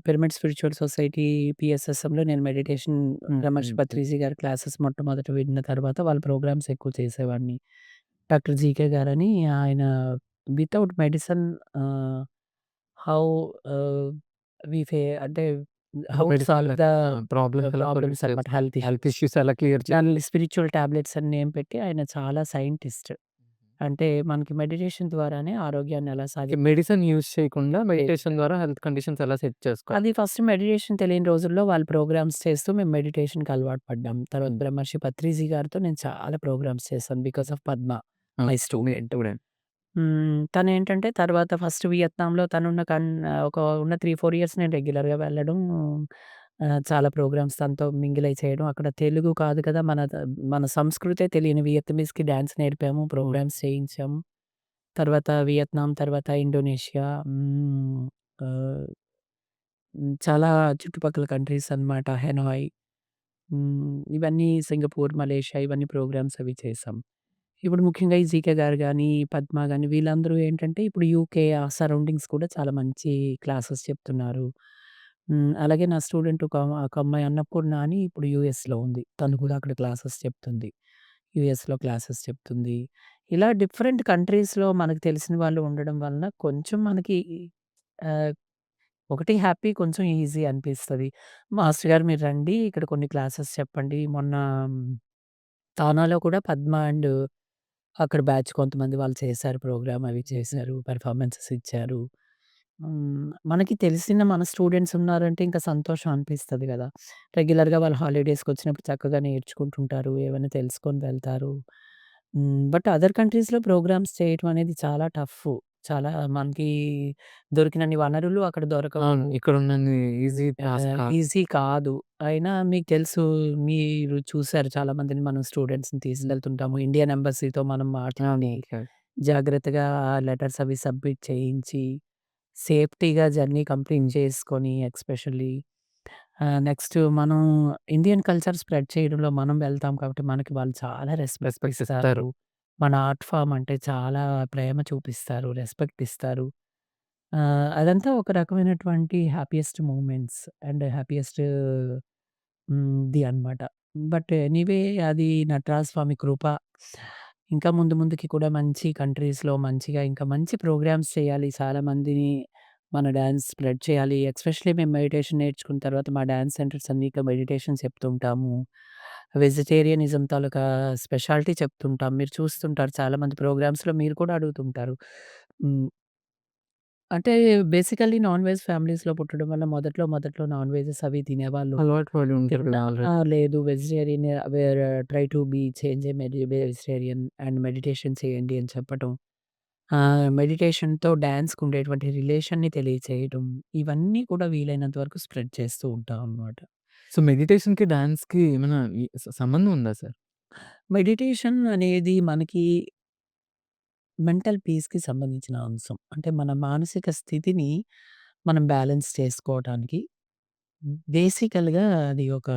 పిరమిడ్ స్పిరిచ్యువల్ సొసైటీ పీఎస్ఎస్ఎంలో నేను meditation okay. Ramesh okay. Patriji గారి క్లాసెస్ మొట్టమొదట విన్న తర్వాత వాళ్ళ ప్రోగ్రామ్స్ ఎక్కువ చేసేవాడిని. డాక్టర్ జీకే గారని ఆయన వితౌట్ మెడిసిన్ ఆహ్, హౌ ఆహ్, అంటే how to medicine solve the problems ఎలా సాల్వ్ ప్రాబ్లమ్స్ అనమాట చేస్తారు? Health health issues. ఇష్యూస్ ఎలా క్లియర్ దాన్ని స్పిరిచ్యువల్ టాబ్లెట్స్ అని నేమ్ పెట్టి ఆయన చాలా సైంటిస్ట్. అంటే మనకి మెడిటేషన్ ద్వారానే ఆరోగ్యాన్ని ఎలా మెడిసిన్ యూజ్ చేయకుండా లేదు. మెడిటేషన్ ద్వారా హెల్త్ కండిషన్స్ ఎలా సెట్ చేసుకోవాలి? అది ఫస్ట్ మెడిటేషన్ తెలియని రోజుల్లో వాళ్ళు ప్రోగ్రామ్స్ చేస్తూ మేము మెడిటేషన్‌కి అలవాటు పడ్డాం. తర్వాత హ్మ్. బ్రహ్మర్షి పత్రిజీ గారితో నేను చాలా ప్రోగ్రామ్స్ చేశాను. Because of Padma my student. Student. తనేంటంటే తర్వాత ఫస్ట్ వియత్నాంలో ఒక ఉన్న 3, 4 ఇయర్స్ నేను రెగ్యులర్‌గా వెళ్ళడం. చాలా ప్రోగ్రామ్స్ తనతో మింగిల్ అయ్యి చేయడం. అక్కడ తెలుగు కాదు కదా! మన సంస్కృతే తెలియని వియత్నమీస్‌కి డాన్స్ నేర్పాము. ప్రోగ్రామ్స్ చేయించాము. తర్వాత వియత్నాం, తర్వాత ఇండోనేషియా. ఆహ్, చాలా చుట్టుపక్కల కంట్రీస్ అన్నమాట. హెనాయ్. ఇవన్నీ సింగపూర్, మలేషియా ఇవన్నీ ప్రోగ్రామ్స్ అవి చేశాం. ఇప్పుడు ముఖ్యంగా ఈ 'జీకే' గారు గాని, 'పద్మ' గాని వీళ్ళందరూ ఏంటంటే ఇప్పుడు యూకే ఆ సరౌండింగ్స్ కూడా చాలా మంచి క్లాసెస్ చెప్తున్నారు. అలాగే నా స్టూడెంట్ ఒక అమ్మాయి అన్నపూర్ణ అని ఇప్పుడు యూఎస్‌లో ఉంది. తను కూడా అక్కడ క్లాసెస్ చెప్తుంది. యూఎస్‌లో క్లాసెస్ చెప్తుంది. ఇలా డిఫరెంట్ కంట్రీస్‌లో మనకు తెలిసిన వాళ్ళు ఉండడం వలన కొంచెం మనకి ఆహ్, ఒకటి హ్యాపీ, కొంచెం ఈజీ అనిపిస్తది. మాస్టర్ గారు మీరు రండి ఇక్కడ కొన్ని క్లాసెస్ చెప్పండి. మొన్న తానాలో కూడా పద్మ అండ్ అక్కడ బ్యాచ్ కొంతమంది వాళ్ళు చేశారు. ప్రోగ్రామ్ అవి చేశారు. పెర్ఫార్మన్సెస్ ఇచ్చారు. మనకి తెలిసిన మన స్టూడెంట్స్ ఉన్నారంటే ఇంకా సంతోషం అనిపిస్తది గదా! రెగ్యులర్‌గా వాళ్ళు హాలిడేస్‌కొచ్చినప్పుడు చక్కగా నేర్చుకుంటుంటారు. ఏవన్నా తెలుసుకొని వెళ్తారు. బట్ అదర్ కంట్రీస్‌లో ప్రోగ్రామ్స్ చేయటం అనేది చాలా టఫ్ఫు. చాలా మనకి దొరికినన్ని వనరులు అక్కడ దొరకవు. అవును. ఇక్కడున్నన్ని ఈజీ టాస్క్ కాదు. ఈజీ కాదు. అయినా మీకు తెలుసు మీరు చూసారు చాలా మందిని మనం స్టూడెంట్స్‌ని తీసుకెళ్తుంటాము. ఇండియన్ ఎంబసీతో మనం మాట్లాడి, అవును. కరెక్ట్. జాగ్రత్తగా లెటర్స్ అవి సబ్మిట్ చేయించి, సేఫ్టీగా జర్నీ కంప్లీట్ చేసుకొని ఎస్పెషల్లీ నెక్స్ట్ మనం ఇండియన్ కల్చర్ స్ప్రెడ్ చేయడంలో మనం వెళ్తాం కాబట్టి మనకి వాళ్ళు చాలా రెస్పెక్ట్ రెస్పెక్ట్ ఇస్తారు. ఇస్తారు. మన ఆర్ట్ ఫార్మ్ అంటే చాలా ప్రేమ చూపిస్తారు. రెస్పెక్ట్ ఇస్తారు. అదంతా ఒక రకమైనటువంటి హ్యాపీయెస్ట్ మూమెంట్స్ అండ్ హ్యాపీయెస్ట్ ది అన్నమాట. బట్ ఎనీవే అది నటరాజ స్వామి కృప. ఇంకా ముందు ముందుకి కూడా మంచి కంట్రీస్‌లో మంచిగా ఇంకా మంచి ప్రోగ్రామ్స్ చేయాలి. చాలా మందిని మన డాన్స్ స్ప్రెడ్ చేయాలి. ఎస్పెషల్లీ మేము మెడిటేషన్ నేర్చుకున్న తర్వాత మా డాన్స్ సెంటర్స్ అన్నీ ఇక మెడిటేషన్ చెప్తుంటాము. వెజిటేరియనిజం తాలూకా స్పెషాలిటీ చెప్తుంటాం. మీరు చూస్తుంటారు చాలామంది ప్రోగ్రామ్స్‌లో మీరు కూడా అడుగుతుంటారు. హ్మ్. అంటే బేసికల్లీ నాన్ వెజ్ ఫ్యామిలీస్‌లో పుట్టడం వల్ల మొదట్లో నాన్ వెజెస్ అవి తినేవాళ్ళు. అలవాటు పడి ఉంటారు కదా! ఆల్రెడీ. లేదు vegetarian try to be change a vegetarian and meditation చేయండి అని చెప్పటం. మెడిటేషన్‌తో డాన్స్‌కి ఉండేటువంటి రిలేషన్‌ని తెలియచేయటం. ఇవన్నీ కూడా వీలైనంత వరకు స్ప్రెడ్ చేస్తూ ఉంటాం అన్నమాట. సో, మెడిటేషన్‌కి, డాన్స్‌కి ఏమైనా సంబంధం ఉందా సార్? మెడిటేషన్ అనేది మనకి మెంటల్ పీస్‌కి సంబంధించిన అంశం. అంటే మన మానసిక స్థితిని మనం బ్యాలెన్స్ చేసుకోవటానికి బేసికల్‌గా అది ఒక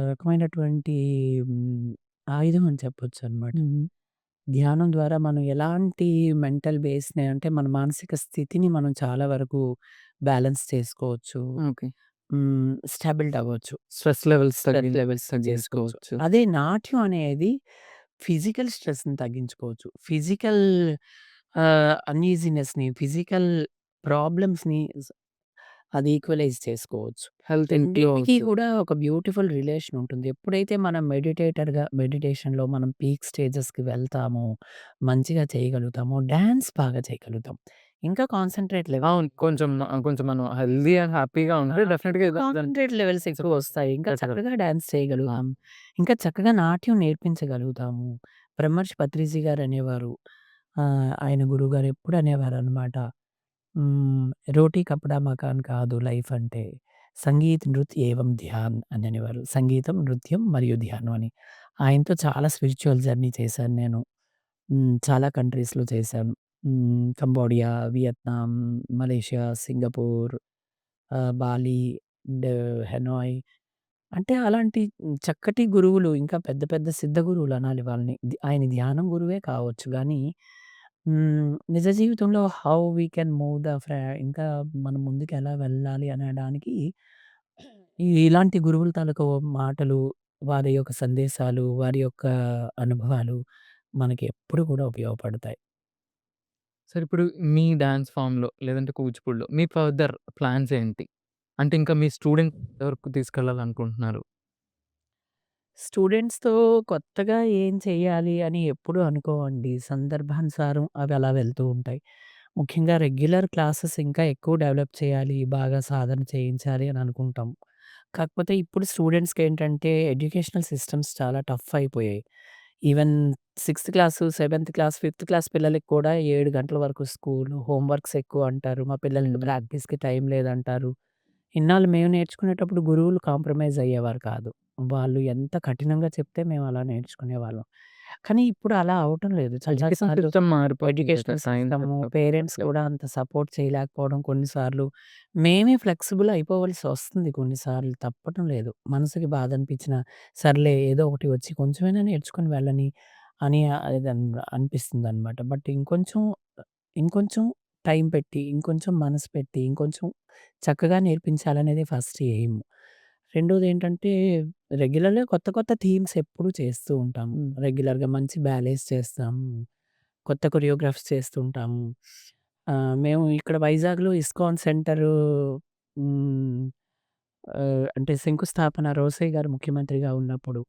రకమైనటువంటి హ్మ్, ఆయుధం అని చెప్పొచ్చనమాట. ధ్యానం ద్వారా మనం ఎలాంటి మెంటల్ బేస్‌ని అంటే మన మానసిక స్థితిని మనం చాలా వరకు బ్యాలెన్స్ చేసుకోవచ్చు. ఓకే. స్టేబిల్డ్ అవ్వచ్చు. స్ట్రెస్ లెవెల్స్ స్ట్రెస్ లెవెల్స్ చేసుకోవచ్చు. తగ్గించుకోవచ్చు. అదే నాట్యం అనేది ఫిజికల్ స్ట్రెస్‌ని తగ్గించుకోవచ్చు. ఫిజికల్ అన్‌ఈజీనెస్‌ని, ఫిజికల్ ప్రాబ్లమ్స్‌ని అది ఈక్వలైజ్ చేసుకోవచ్చు. హెల్త్ ఇంప్రూవ్ రెండిటికి అవుతది. కూడా ఒక బ్యూటిఫుల్ రిలేషన్ ఉంటుంది. ఎప్పుడైతే మనం మెడిటేషన్‌లో మనం పీక్ స్టేజెస్‌కి వెళ్తామో, మంచిగా చేయగలుగుతామో, డాన్స్ బాగా చేయగలుగుతాం. ఇంకా కాన్సంట్రేట్ లెవెల్ అవును. కొంచెం మనం హెల్తీ అండ్ హ్యాపీగా ఉంటే డెఫినిట్‌గా దాని కాన్సంట్రేట్ లెవెల్స్ ఎక్కువొస్తాయి. ఇంకా బెటర్. చక్కగా డాన్స్ చేయగలుగుతాం. ఇంకా చక్కగా నాట్యం నేర్పించగలుగుతాము. బ్రహ్మర్షి పత్రిజీ గారనేవారు. ఆయన గురువుగారు ఎప్పుడు అనేవారనమాట. హ్మ్. రోటీ కపడా మకాన్ కాదు లైఫ్ అంటే. సంగీత్, నృత్య ఏవం ధ్యాన్ అని అనేవారు. సంగీతం, నృత్యం మరియు ధ్యానం అని. ఆయనతో చాలా స్పిరిచ్యువల్ జర్నీ చేశాను నేను. చాలా కంట్రీస్‌లో చేశాను. Cambodia, Vietnam, Malaysia, Singapore, Bali and Hanoi. అంటే అలాంటి చక్కటి గురువులు ఇంకా పెద్ద పెద్ద సిద్ధ గురువులు అనాలి వాళ్ళని. ఆయన ధ్యానం గురువే కావచ్చు గానీ, నిజ జీవితంలో హౌ వి కెన్ మూవ్ ఇంకా మనం ముందుకెలా వెళ్ళాలి అనడానికి ఇలాంటి గురువుల తాలూకు మాటలు, వారి యొక్క సందేశాలు, వారి యొక్క అనుభవాలు మనకి ఎప్పుడు కూడా ఉపయోగపడతాయి. సరే ఇప్పుడు మీ డాన్స్ ఫార్మ్‌లో లేదంటే కూచిపూడిలో మీ ఫర్దర్ ప్లాన్స్ ఏంటి? అంటే ఇంకా మీ స్టూడెంట్ వరకు తీసుకెళ్ళాలనుకుంటున్నారు? స్టూడెంట్స్‌తో కొత్తగా ఏం చేయాలి అని ఎప్పుడూ అనుకోమండి. సందర్భానుసారం అవి అలా వెళ్తూ ఉంటాయి. ముఖ్యంగా రెగ్యులర్ క్లాసెస్ ఇంకా ఎక్కువ డెవలప్ చేయాలి, బాగా సాధన చేయించాలి అని అనుకుంటాం. కాకపోతే ఇప్పుడు స్టూడెంట్స్‌కేంటంటే ఎడ్యుకేషనల్ సిస్టమ్స్ చాలా టఫ్ అయిపోయాయి. Even sixth class, seventh class, fifth class పిల్లలకి కూడా 7 గంటల వరకు స్కూలు, హోమ్ వర్క్స్ ఎక్కువ అంటారు. మా పిల్లలకి హ్మ్. ప్రాక్టీస్‌కి టైం లేదంటారు. ఇన్నాళ్ళు మేము నేర్చుకునేటప్పుడు గురువులు కాంప్రమైజ్ అయ్యేవారు కాదు. వాళ్ళు ఎంత కఠినంగా చెప్తే మేము అలా నేర్చుకునేవాళ్ళం. కానీ ఇప్పుడు అలా అవ్వటం లేదు. చాలా ఎడ్యుకేషన్ సార్లు సిస్టమ్ మారిపోతుంది కదా! ఎడ్యుకేషనల్ టైమ్ సిస్టము, పేరెంట్స్ తగ్గట్టు. కూడా అంత సపోర్ట్ చేయలేకపోవడం కొన్నిసార్లు. మేమే ఫ్లెక్సిబుల్ అయిపోవలసి వస్తుంది కొన్నిసార్లు తప్పటం లేదు. మనసుకి బాధ అనిపించినా, సర్లే ఏదో ఒకటి వచ్చి కొంచెమైనా నేర్చుకొని వెళ్ళని అని అనిపిస్తుందనమాట. బట్ ఇంకొంచెం టైం పెట్టి, ఇంకొంచెం మనసు పెట్టి, ఇంకొంచెం చక్కగా నేర్పించాలనేది ఫస్ట్ ఎయిమ్. రెండోదేంటంటే రెగ్యులర్‌గా కొత్త కొత్త థీమ్స్ ఎప్పుడూ చేస్తూ ఉంటాము. హ్మ్. రెగ్యులర్‌గా మంచి బ్యాలేస్ చేస్తాము. కొత్త కొరియోగ్రాఫ్స్ చేస్తుంటాము. మేము ఇక్కడ వైజాగ్‌లో ఇస్కాన్ సెంటరు హ్మ్. అంటే శంకుస్థాపన రోసయ్య గారు ముఖ్యమంత్రిగా ఉన్నప్పుడు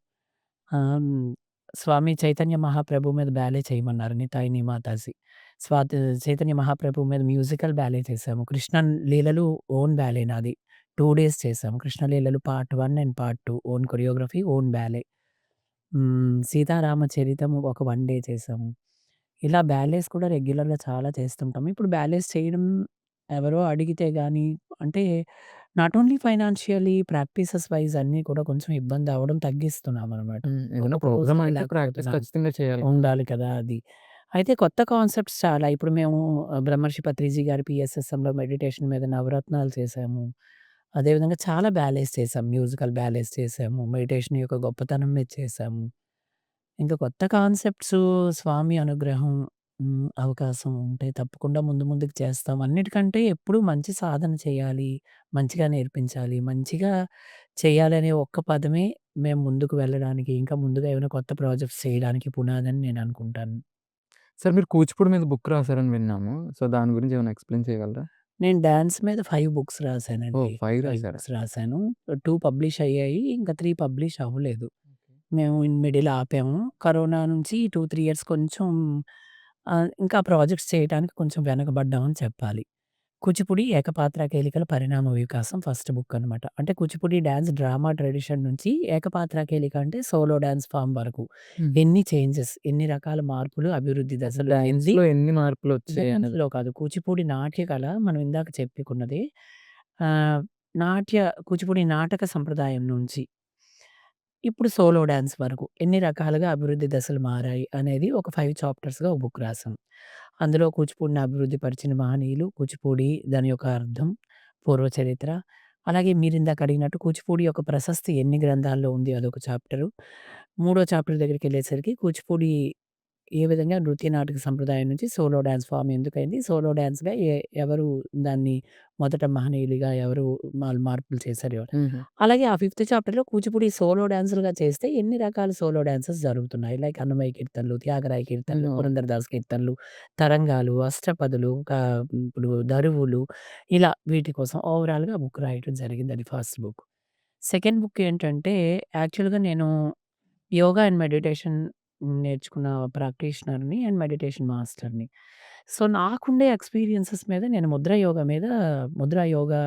హ్మ్. స్వామి చైతన్య మహాప్రభు మీద బ్యాలే చేయమన్నారు 'నితాయిని మాతాజీ'. స్వాతి చైతన్య మహాప్రభు మీద మ్యూజికల్ బ్యాలే చేశాము. 'కృష్ణ లీలలు' ఓన్ బ్యాలే నాది. 2 డేస్ చేశాము. 'కృష్ణ లీలలు' part 1 and part 2 own choreography, own ballet. 'Seetharama Charitham' ఒక 1 డే చేశాము. ఇలా బ్యాలేస్ కూడా రెగ్యులర్‌గా చాలా చేస్తుంటాం. ఇప్పుడు బ్యాలేస్ చేయడం ఎవరో అడిగితే గాని అంటే not only financially practices wise అన్నీ కూడా కొంచెం ఇబ్బంది అవ్వడం తగ్గిస్తున్నామనమాట. హ్మ్. ఏదైనా ఒక్కొక్క రోజు ప్రోగ్రామ్ అంటే ప్రాక్టీస్ చేయలేకపోతున్నాను. ఖచ్చితంగా చేయాలి. ఉండాలి కదా! అది. అయితే కొత్త కాన్సెప్ట్స్ చాలా ఇప్పుడు మేము 'బ్రహ్మర్షి పత్రిజీ' గారి PSSMలో మెడిటేషన్ మీద నవరత్నాలు చేశాము. అదేవిధంగా చాలా బ్యాలేస్ చేశాం. మ్యూజికల్ బ్యాలేస్ చేశాము. మెడిటేషన్ యొక్క గొప్పతనం మీద చేశాము. ఇంకా కొత్త కాన్సెప్ట్సు స్వామి అనుగ్రహం అవకాశం ఉంటే తప్పకుండా ముందు ముందుకు చేస్తాం. అన్నిటికంటే ఎప్పుడూ మంచి సాధన చేయాలి, మంచిగా నేర్పించాలి, మంచిగా చేయాలనే ఒక్క పదమే మేము ముందుకు వెళ్ళడానికి, ఇంకా ముందుగా ఏమైనా కొత్త ప్రాజెక్ట్స్ చేయడానికి పునాదని నేను అనుకుంటాను. సార్ మీరు కూచిపూడి మీద బుక్ రాసారని విన్నాము. సో, దాని గురించి ఏమైనా ఎక్స్‌ప్లెయిన్ చేయగలరా? నేను డాన్స్ మీద 5 బుక్స్ ఓహ్! రాసానండి. 5 5 రాసారా? బుక్స్ రాసాను. 2 పబ్లిష్ అయ్యాయి. ఇంకా 3 పబ్లిష్ అవ్వలేదు. ఓకే. మేము ఇన్ మిడిల్ ఆపాము. కరోనా నుంచి 2, 3 ఇయర్స్ కొంచెం ఇంకా ప్రాజెక్ట్స్ చేయటానికి కొంచెం వెనకబడ్డామని చెప్పాలి. కూచిపూడి ఏకపాత్ర కేలికల పరిణామ వికాసం ఫస్ట్ బుక్ అనమాట. అంటే కూచిపూడి డాన్స్ డ్రామా ట్రెడిషన్ నుంచి ఏకపాత్ర కేలిక అంటే సోలో డాన్స్ ఫార్మ్ వరకు హుహు. ఎన్ని చేంజెస్, ఎన్ని రకాల మార్పులు, అభివృద్ధి ఒక దశలు చెంది డాన్స్‌లో ఎన్ని మార్పులొచ్చాయనేది. డాన్స్‌లో కాదు. కూచిపూడి నాట్య కళ మనం ఇందాక చెప్పుకున్నది. ఆహ్, నాట్య కూచిపూడి నాటక సంప్రదాయం నుంచి ఇప్పుడు సోలో డాన్స్ వరకు ఎన్ని రకాలుగా అభివృద్ధి దశలు మారాయి అనేది ఒక 5 చాప్టర్స్‌గా ఒక బుక్ రాసాం. అందులో కూచిపూడిని అభివృద్ధి పరిచిన మహనీయులు, కూచిపూడి దాని యొక్క అర్థం, పూర్వ చరిత్ర, అలాగే మీరిందాక అడిగినట్టు కూచిపూడి యొక్క ప్రశస్తి ఎన్ని గ్రంథాల్లో ఉంది అదొక చాప్టరు. మూడో చాప్టర్ దగ్గరికెళ్ళేసరికి కూచిపూడి ఏ విధంగా నృత్య నాటక సంప్రదాయం నుంచి సోలో డాన్స్ ఫార్మ్ ఎందుకయింది? సోలో డాన్స్‌గా ఎవరు దాన్ని మొదట మహనీయులుగా ఎవరు మార్పులు చేశారు? హుహు. అలాగే ఆ ఫిఫ్త్ చాప్టర్‌లో కూచిపూడి సోలో డాన్సులుగా చేస్తే ఎన్ని రకాల సోలో డాన్సెస్ జరుగుతున్నాయి? లైక్ అన్నమయ్య కీర్తనలు, త్యాగరాయ కీర్తనలు, హ్మ్. పురందరదాస్ కీర్తనలు, తరంగాలు, అష్టపదులు, ఇప్పుడు దరువులు ఇలా వీటి కోసం ఓవరాల్‌గా బుక్ రాయటం జరిగింది. అది ఫస్ట్ బుక్. సెకండ్ బుక్ ఏంటంటే యాక్చువల్‌గా నేను యోగా అండ్ మెడిటేషన్ నేర్చుకున్న ప్రాక్టీషనర్‌ని అండ్ మెడిటేషన్ మాస్టర్‌ని. సో, నాకుండే ఎక్స్‌పీరియన్సెస్ మీద నేను ముద్రా యోగా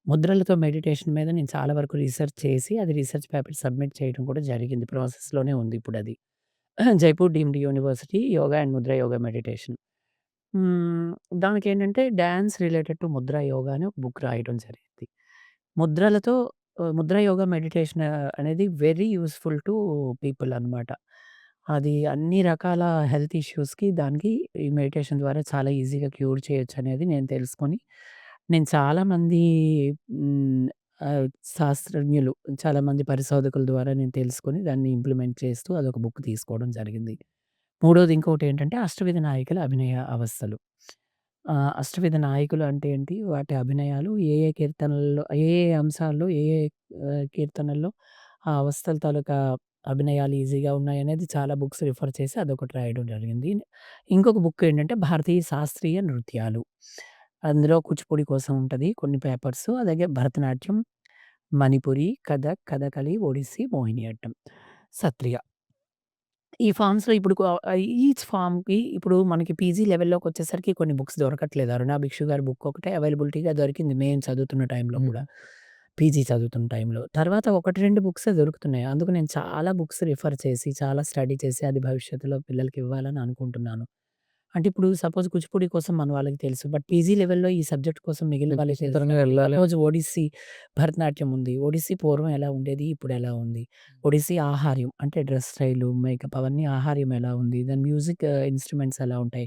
ముద్రలతో మెడిటేషన్ మీద నేను చాలా వరకు రీసెర్చ్ చేసి, అది రీసెర్చ్ పేపర్ సబ్మిట్ చేయడం కూడా జరిగింది. ప్రాసెస్‌లోనే ఉంది ఇప్పుడది. Jaipur deemed university yoga and mudra yoga meditation. Hmm. దానికేంటంటే dance related to mudra yoga అని ఒక బుక్ రాయడం జరిగింది. ముద్రలతో ముద్ర యోగా మెడిటేషన్ అనేది వెరీ యూజ్‌ఫుల్ టు పీపుల్ అనమాట. అది అన్ని రకాల హెల్త్ ఇష్యూస్‌కి దానికి ఈ మెడిటేషన్ ద్వారా చాలా ఈజీగా క్యూర్ చేయొచ్చనేది నేను తెలుసుకొని, నేను చాలామంది హ్మ్. ఆహ్, శాస్త్రజ్ఞులు చాలామంది పరిశోధకుల ద్వారా నేను తెలుసుకొని దాన్ని ఇంప్లిమెంట్ చేస్తూ అదొక బుక్ తీసుకోవడం జరిగింది. మూడోది ఇంకోటేంటంటే అష్టవిధ నాయికల అభినయ అవస్థలు. అష్టవిధ నాయకులు అంటే ఏంటి? వాటి అభినయాలు ఏ ఏ కీర్తనల్లో ఏ ఏ అంశాల్లో ఏ ఏ కీర్తనల్లో ఆ అవస్థల తాలూకా అభినయాలు ఈజీగా ఉన్నాయనేది చాలా బుక్స్ రిఫర్ చేసి అదొకటి రాయడం జరిగింది. ఇంకొక బుక్ ఏంటంటే భారతీయ శాస్త్రీయ నృత్యాలు. అందులో కూచిపూడి కోసం ఉంటది కొన్ని పేపర్సు. అలాగే భరతనాట్యం, మణిపురి, కథక్, కథకళి, ఒడిస్సీ, మోహినియాట్టం, సత్రియ. ఈ ఫార్మ్స్‌లో ఇప్పుడు ఈచ్ ఫార్మ్‌కి ఇప్పుడు మనకి పీజీ లెవెల్‌లోకొచ్చేసరికి కొన్ని బుక్స్ దొరకట్లేదు. 'అరుణ భిక్షు' గారి బుక్ ఒకటే అవైలబిలిటీగా దొరికింది మేము చదువుతున్న టైంలో హ్మ్. కూడా. పీజీ చదువుతున్న టైంలో. తర్వాత 1, 2 బుక్సే దొరుకుతున్నాయి. అందుకు నేను చాలా బుక్స్ రిఫర్ చేసి, చాలా స్టడీ చేసి అది భవిష్యత్తులో పిల్లలకి ఇవ్వాలని అనుకుంటున్నాను. అంటే ఇప్పుడు సపోజ్ కూచిపూడి కోసం మన వాళ్ళకి తెలుసు. బట్ పీజీ లెవెల్‌లో ఈ సబ్జెక్ట్ కోసం మిగిలిన వాళ్ళకి విస్తృతంగా తెలిసినప్పుడు వెళ్ళాలి. సపోజ్ ఒడిస్సీ, భరతనాట్యం ఉంది. ఒడిస్సీ పూర్వం ఎలా ఉండేది? ఇప్పుడు ఎలా ఉంది? ఒడిస్సీ ఆహార్యం అంటే డ్రెస్ స్టైలు, మేకప్ అవన్నీ ఆహార్యం ఎలా ఉంది? దాని మ్యూజిక్ ఇన్‌స్ట్రుమెంట్స్ ఎలా ఉంటాయి?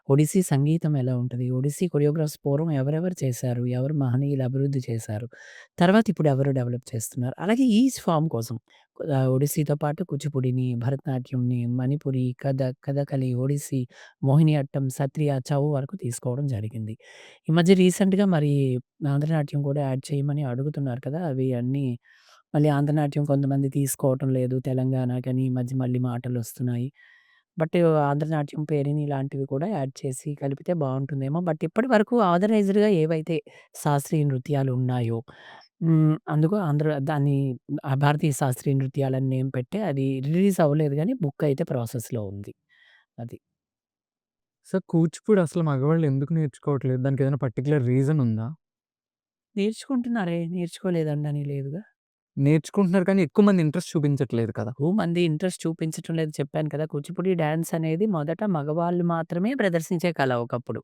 ఒడిస్సీ సంగీతం ఎలా ఉంటది? ఒడిస్సీ కొరియోగ్రాఫ్స్ పూర్వం ఎవరెవరు చేశారు? ఎవరు మహనీయులు అభివృద్ధి చేశారు? తర్వాత ఇప్పుడు ఎవరు డెవలప్ చేస్తున్నారు? అలాగే ఈచ్ ఫార్మ్ కోసం ఒడిస్సీతో పాటు కూచిపూడిని, భరతనాట్యంని, మణిపురి, కథక్, కథకళి, ఒడిస్సీ, మోహినియాట్టం, సత్రియ, చౌ వరకు తీసుకోవడం జరిగింది. ఈ మధ్య రీసెంట్‌గా మరి ఆంధ్రనాట్యం కూడా యాడ్ చేయమని అడుగుతున్నారు కదా! అవి అన్నీ మళ్ళీ ఆంధ్రనాట్యం కొంతమంది తీసుకోవటం లేదు. తెలంగాణకని ఈ మధ్య మళ్ళీ మాటలొస్తున్నాయి. బట్ ఆంధ్రనాట్యం పేరిని ఇలాంటివి కూడా యాడ్ చేసి కలిపితే బావుంటుందేమో. బట్ ఇప్పటి వరకు ఆథరైజ్డ్‌గా ఏవైతే శాస్త్రీయ నృత్యాలు ఉన్నాయో అందుకు దాన్ని భారతీయ శాస్త్రీయ నృత్యాలని నేమ్ పెట్టి అది రిలీజ్ అవ్వలేదు గానీ బుక్ అయితే ప్రాసెస్‌లో ఉంది. అది. సో, కూచిపూడి అసలు మగవాళ్ళు ఎందుకు నేర్చుకోవట్లేదు? దానికేదైనా పర్టిక్యులర్ రీజన్ ఉందా? నేర్చుకుంటున్నారే, నేర్చుకోలేదనని లేదుగా. నేర్చుకుంటున్నారు కానీ ఎక్కువ మంది ఇంట్రెస్ట్ చూపించట్లేదు కదా! ఎక్కువ మంది ఇంట్రెస్ట్ చూపించటం లేదు చెప్పాను కదా! కూచిపూడి డాన్స్ అనేది మొదట మగవాళ్ళు మాత్రమే ప్రదర్శించే కళ ఒకప్పుడు.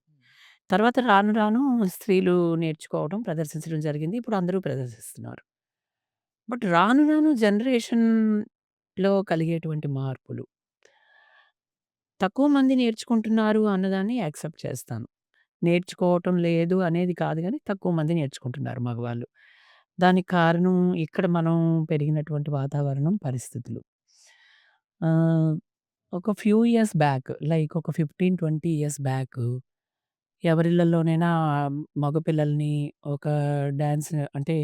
తర్వాత రాను రాను స్త్రీలు నేర్చుకోవడం, ప్రదర్శించడం జరిగింది. ఇప్పుడు అందరూ ప్రదర్శిస్తున్నారు. బట్ రాను రాను జనరేషన్‌లో కలిగేటువంటి మార్పులు. తక్కువ మంది నేర్చుకుంటున్నారు అన్నదాన్ని యాక్సెప్ట్ చేస్తాను. నేర్చుకోవటం లేదు అనేది కాదు గానీ, తక్కువ మంది నేర్చుకుంటున్నారు మగవాళ్ళు. దానికి కారణం ఇక్కడ మనం పెరిగినటువంటి వాతావరణం, పరిస్థితులు. ఆహ్, ఒక ఫ్యూ ఇయర్స్ బ్యాక్ లైక్ ఒక 15, 20 ఇయర్స్ బ్యాక్ ఎవరిళ్ళలోనైనా మగపిల్లల్ని ఒక డాన్స్ అంటే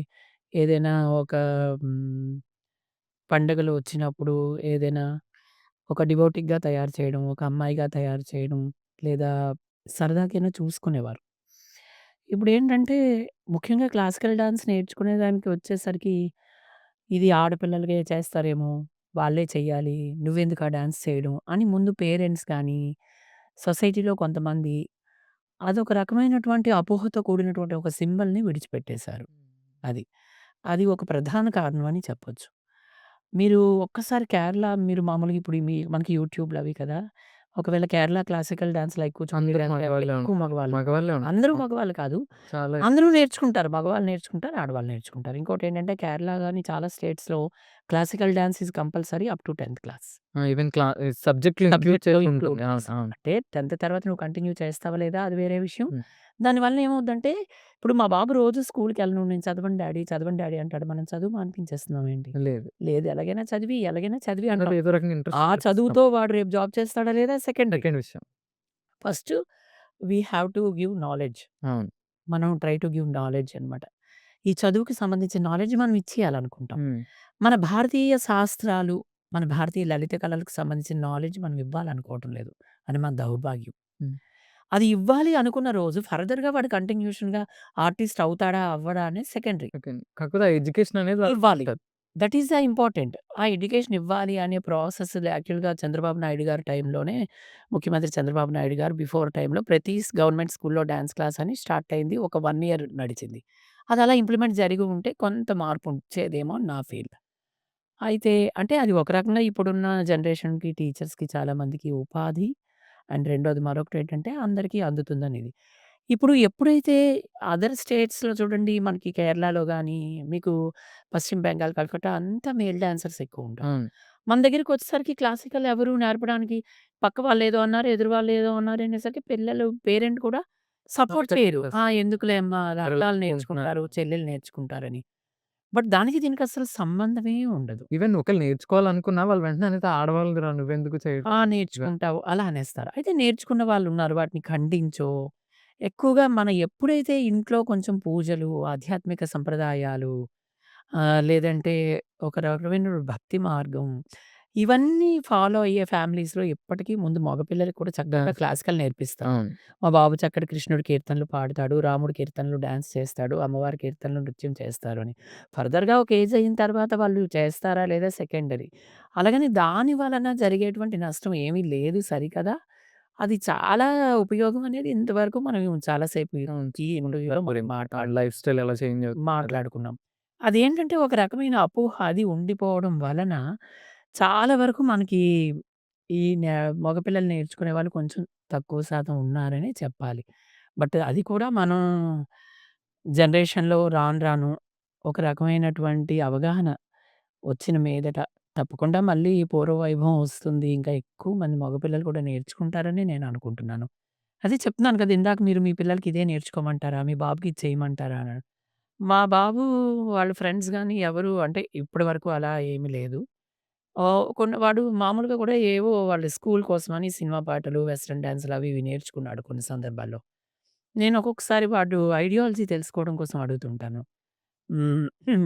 ఏదైనా ఒక హ్మ్, పండుగలు వచ్చినప్పుడు ఏదైనా ఒక డివోటిక్‌గా తయారు చేయడం, ఒక అమ్మాయిగా తయారు చేయడం, లేదా సరదాకైనా చూసుకునేవారు. ఇప్పుడేంటంటే ముఖ్యంగా క్లాసికల్ డాన్స్ నేర్చుకునే దానికి వచ్చేసరికి, ఇది ఆడపిల్లలకే చేస్తారేమో, వాళ్ళే చెయ్యాలి, నువ్వెందుకు ఆ డాన్స్ చేయడం అని ముందు పేరెంట్స్ కానీ, సొసైటీలో కొంతమంది అదొక రకమైనటువంటి అపోహతో కూడినటువంటి ఒక సింబల్‌ని విడిచిపెట్టేశారు. అది. అది ఒక ప్రధాన కారణం అని చెప్పొచ్చు. మీరు ఒక్కసారి కేరళ మీరు మామూలుగా ఇప్పుడు మనకి యూట్యూబ్‌లు అవి కదా! ఒకవేళ Kerala classical dance like Kuchipudi అందరూ డాన్స్ మగవాళ్ళే ఎక్కువ ఉంటారు. మగవాళ్ళు. మగవాళ్ళే అందరూ ఉంటారు. మగవాళ్ళు కాదు. చాలా అందరూ నేర్చుకుంటారు. మగవాళ్ళు నేర్చుకుంటారు. ఆడవాళ్ళు నేర్చుకుంటారు. ఇంకోటేంటంటే కేరళ గాని చాలా స్టేట్స్‌లో classical dance is compulsory up to 10థ్ క్లాస్. ఆ! ఈవెన్ సబ్జెక్ట్‌లు ఇంక్లూడ్ సబ్జెక్ట్‌లో చేసి ఇంక్లూడ్ ఉంటుంది. అవును. చేస్తారు. అవును. అంటే 10థ్ తర్వాత నువ్వు కంటిన్యూ చేస్తావా లేదా అది వేరే విషయం. హ్మ్. దానివల్ల ఏమవుద్దంటే, ఇప్పుడు మా బాబు రోజు స్కూల్‌కెళ్ళను. నేను చదవండి డాడీ అంటాడు. మనం చదువు మానిపించేస్తున్నాం ఏంటి? లేదు. లేదు ఎలాగైనా చదివి అంటాం. ఏదో రకంగా ఇంట్రెస్ట్ ఆ చూపిస్తాం. చదువుతో వాడు రేపు జాబ్ చేస్తాడా లేదా సెకండరీ. సెకండ్ విషయం. First we have to give knowledge. అవును. మనం ట్రై టు గివ్ నాలెడ్జ్ అనమాట. ఈ చదువుకి సంబంధించిన నాలెడ్జ్ మనం ఇచ్చేయాలనుకుంటాం. హ్మ్. మన భారతీయ శాస్త్రాలు, మన భారతీయ లలిత కళలకు సంబంధించిన నాలెడ్జ్ మనం ఇవ్వాలనుకోవటం లేదు. అది మన దౌర్భాగ్యం. హ్మ్. అది ఇవ్వాలి అనుకున్న రోజు ఫర్దర్‌గా వాడు కంటిన్యూషన్‌గా ఆర్టిస్ట్ అవుతాడా? అవ్వడా? అనేది సెకండరీ. సెకండ్. కాకపోతే ఆ ఎడ్యుకేషన్ అనేది ఇవ్వాలి. వాళ్ళకుంటది. That is the important. ఆ ఎడ్యుకేషన్ ఇవ్వాలి అనే ప్రాసెస్ యాక్చువల్‌గా చంద్రబాబు నాయుడు గారి టైంలోనే ముఖ్యమంత్రి చంద్రబాబు నాయుడు గారు బిఫోర్ టైంలో ప్రతి గవర్నమెంట్ స్కూల్‌లో డాన్స్ క్లాస్ అని స్టార్ట్ అయింది. ఒక 1 ఇయర్ నడిచింది. అది అలా ఇంప్లిమెంట్ జరిగి ఉంటే కొంత మార్పు వచ్చేదేమో అని నా ఫీల్. అయితే అంటే అది ఒక రకంగా ఇప్పుడున్న జనరేషన్‌కి, టీచర్స్‌కి చాలా మందికి ఉపాధి. అండ్ రెండోది మరొకటేంటంటే అందరికీ అందుతుందనేది. ఇప్పుడు ఎప్పుడైతే అదర్ స్టేట్స్‌లో చూడండి మనకి కేరళలో గాని, మీకు పశ్చిమ బెంగాల్, కలకత్తా అంతా మేల్ డాన్సర్స్ ఎక్కువుంటారు. అవును. మన దగ్గరికొచ్చేసరికి క్లాసికల్ ఎవరు నేర్పడానికి పక్క వాళ్ళేదో అన్నారు, ఎదురు వాళ్ళేదో అన్నారు అనేసరికి పిల్లలు పేరెంట్ కూడా సపోర్ట్ చేయరు. ఆ! ఎందుకులే అమ్మా అక్కాలు నేర్చుకుంటారు, చెల్లెలు నేర్చుకుంటారని. బట్ దానికి దీనికి అసలు సంబంధమే ఉండదు. ఈవెన్ ఒకళ్ళు నేర్చుకోవాలనుకున్నా వాళ్ళు వెంటనే అనేది ఆడవాళ్ళదిరా నువ్వెందుకు చేయడం? ఆ! నేర్చుకుంటావు అలా అనేస్తారు. అయితే నేర్చుకున్న వాళ్ళున్నారు. వాటిని ఖండించో, ఎక్కువగా మనం ఎప్పుడైతే ఇంట్లో కొంచెం పూజలు, ఆధ్యాత్మిక సంప్రదాయాలు లేదంటే ఒక రకమైన భక్తి మార్గం. ఇవన్నీ ఫాలో అయ్యే ఫ్యామిలీస్‌లో ఇప్పటికి ముందు మగపిల్లలకి కూడా చక్కగా డాన్స్. క్లాసికల్ నేర్పిస్తారు. అవును. మా బాబు చక్కటి కృష్ణుడి కీర్తనలు పాడుతాడు. రాముడి కీర్తనలు డాన్స్ చేస్తాడు. అమ్మవారి కీర్తనలు నృత్యం చేస్తారు అని. ఫర్దర్‌గా ఒక ఏజ్ అయిన తర్వాత వాళ్ళు చేస్తారా లేదా సెకండరీ. అలాగని దాని వలన జరిగేటువంటి నష్టం ఏమీ లేదు సరికదా! అది చాలా ఉపయోగం అనేది ఇంతవరకు మనం చాలా సేపు అవును. ఈ ఇంటర్వ్యూలో మరి మనం వాళ్ళ లైఫ్ స్టైల్ ఎలా చేంజ్ అవుతుంది కదా! మాట్లాడుకున్నాం. అదేంటంటే ఒక రకమైన అపోహ అది ఉండిపోవడం వలన చాలా వరకు మనకి ఈ మగపిల్లలు నేర్చుకునే వాళ్ళు కొంచెం తక్కువ శాతం ఉన్నారనే చెప్పాలి. బట్ అది కూడా మనం జనరేషన్‌లో రాను రాను ఒక రకమైనటువంటి అవగాహన వచ్చిన మీదట తప్పకుండా మళ్ళీ పూర్వ వైభవం వస్తుంది. ఇంకా ఎక్కువ మంది మగపిల్లలు కూడా నేర్చుకుంటారని నేను అనుకుంటున్నాను. అదే చెప్తున్నాను కదా! ఇందాక మీరు మీ పిల్లలకి ఇదే నేర్చుకోమంటారా? మీ బాబుకి ఇది చేయమంటారా అని. మా బాబు వాళ్ళ ఫ్రెండ్స్ గాని ఎవరు అంటే ఇప్పటి వరకు అలా ఏమి లేదు. కొన్ని వాడు మామూలుగా కూడా ఏవో వాళ్ళ స్కూల్ కోసమని సినిమా పాటలు, వెస్టర్న్ డాన్స్‌లు అవి ఇవి నేర్చుకున్నాడు కొన్ని సందర్భాల్లో. నేను ఒక్కొక్కసారి వాడు ఐడియాలజీ తెలుసుకోవడం కోసం అడుగుతుంటాను.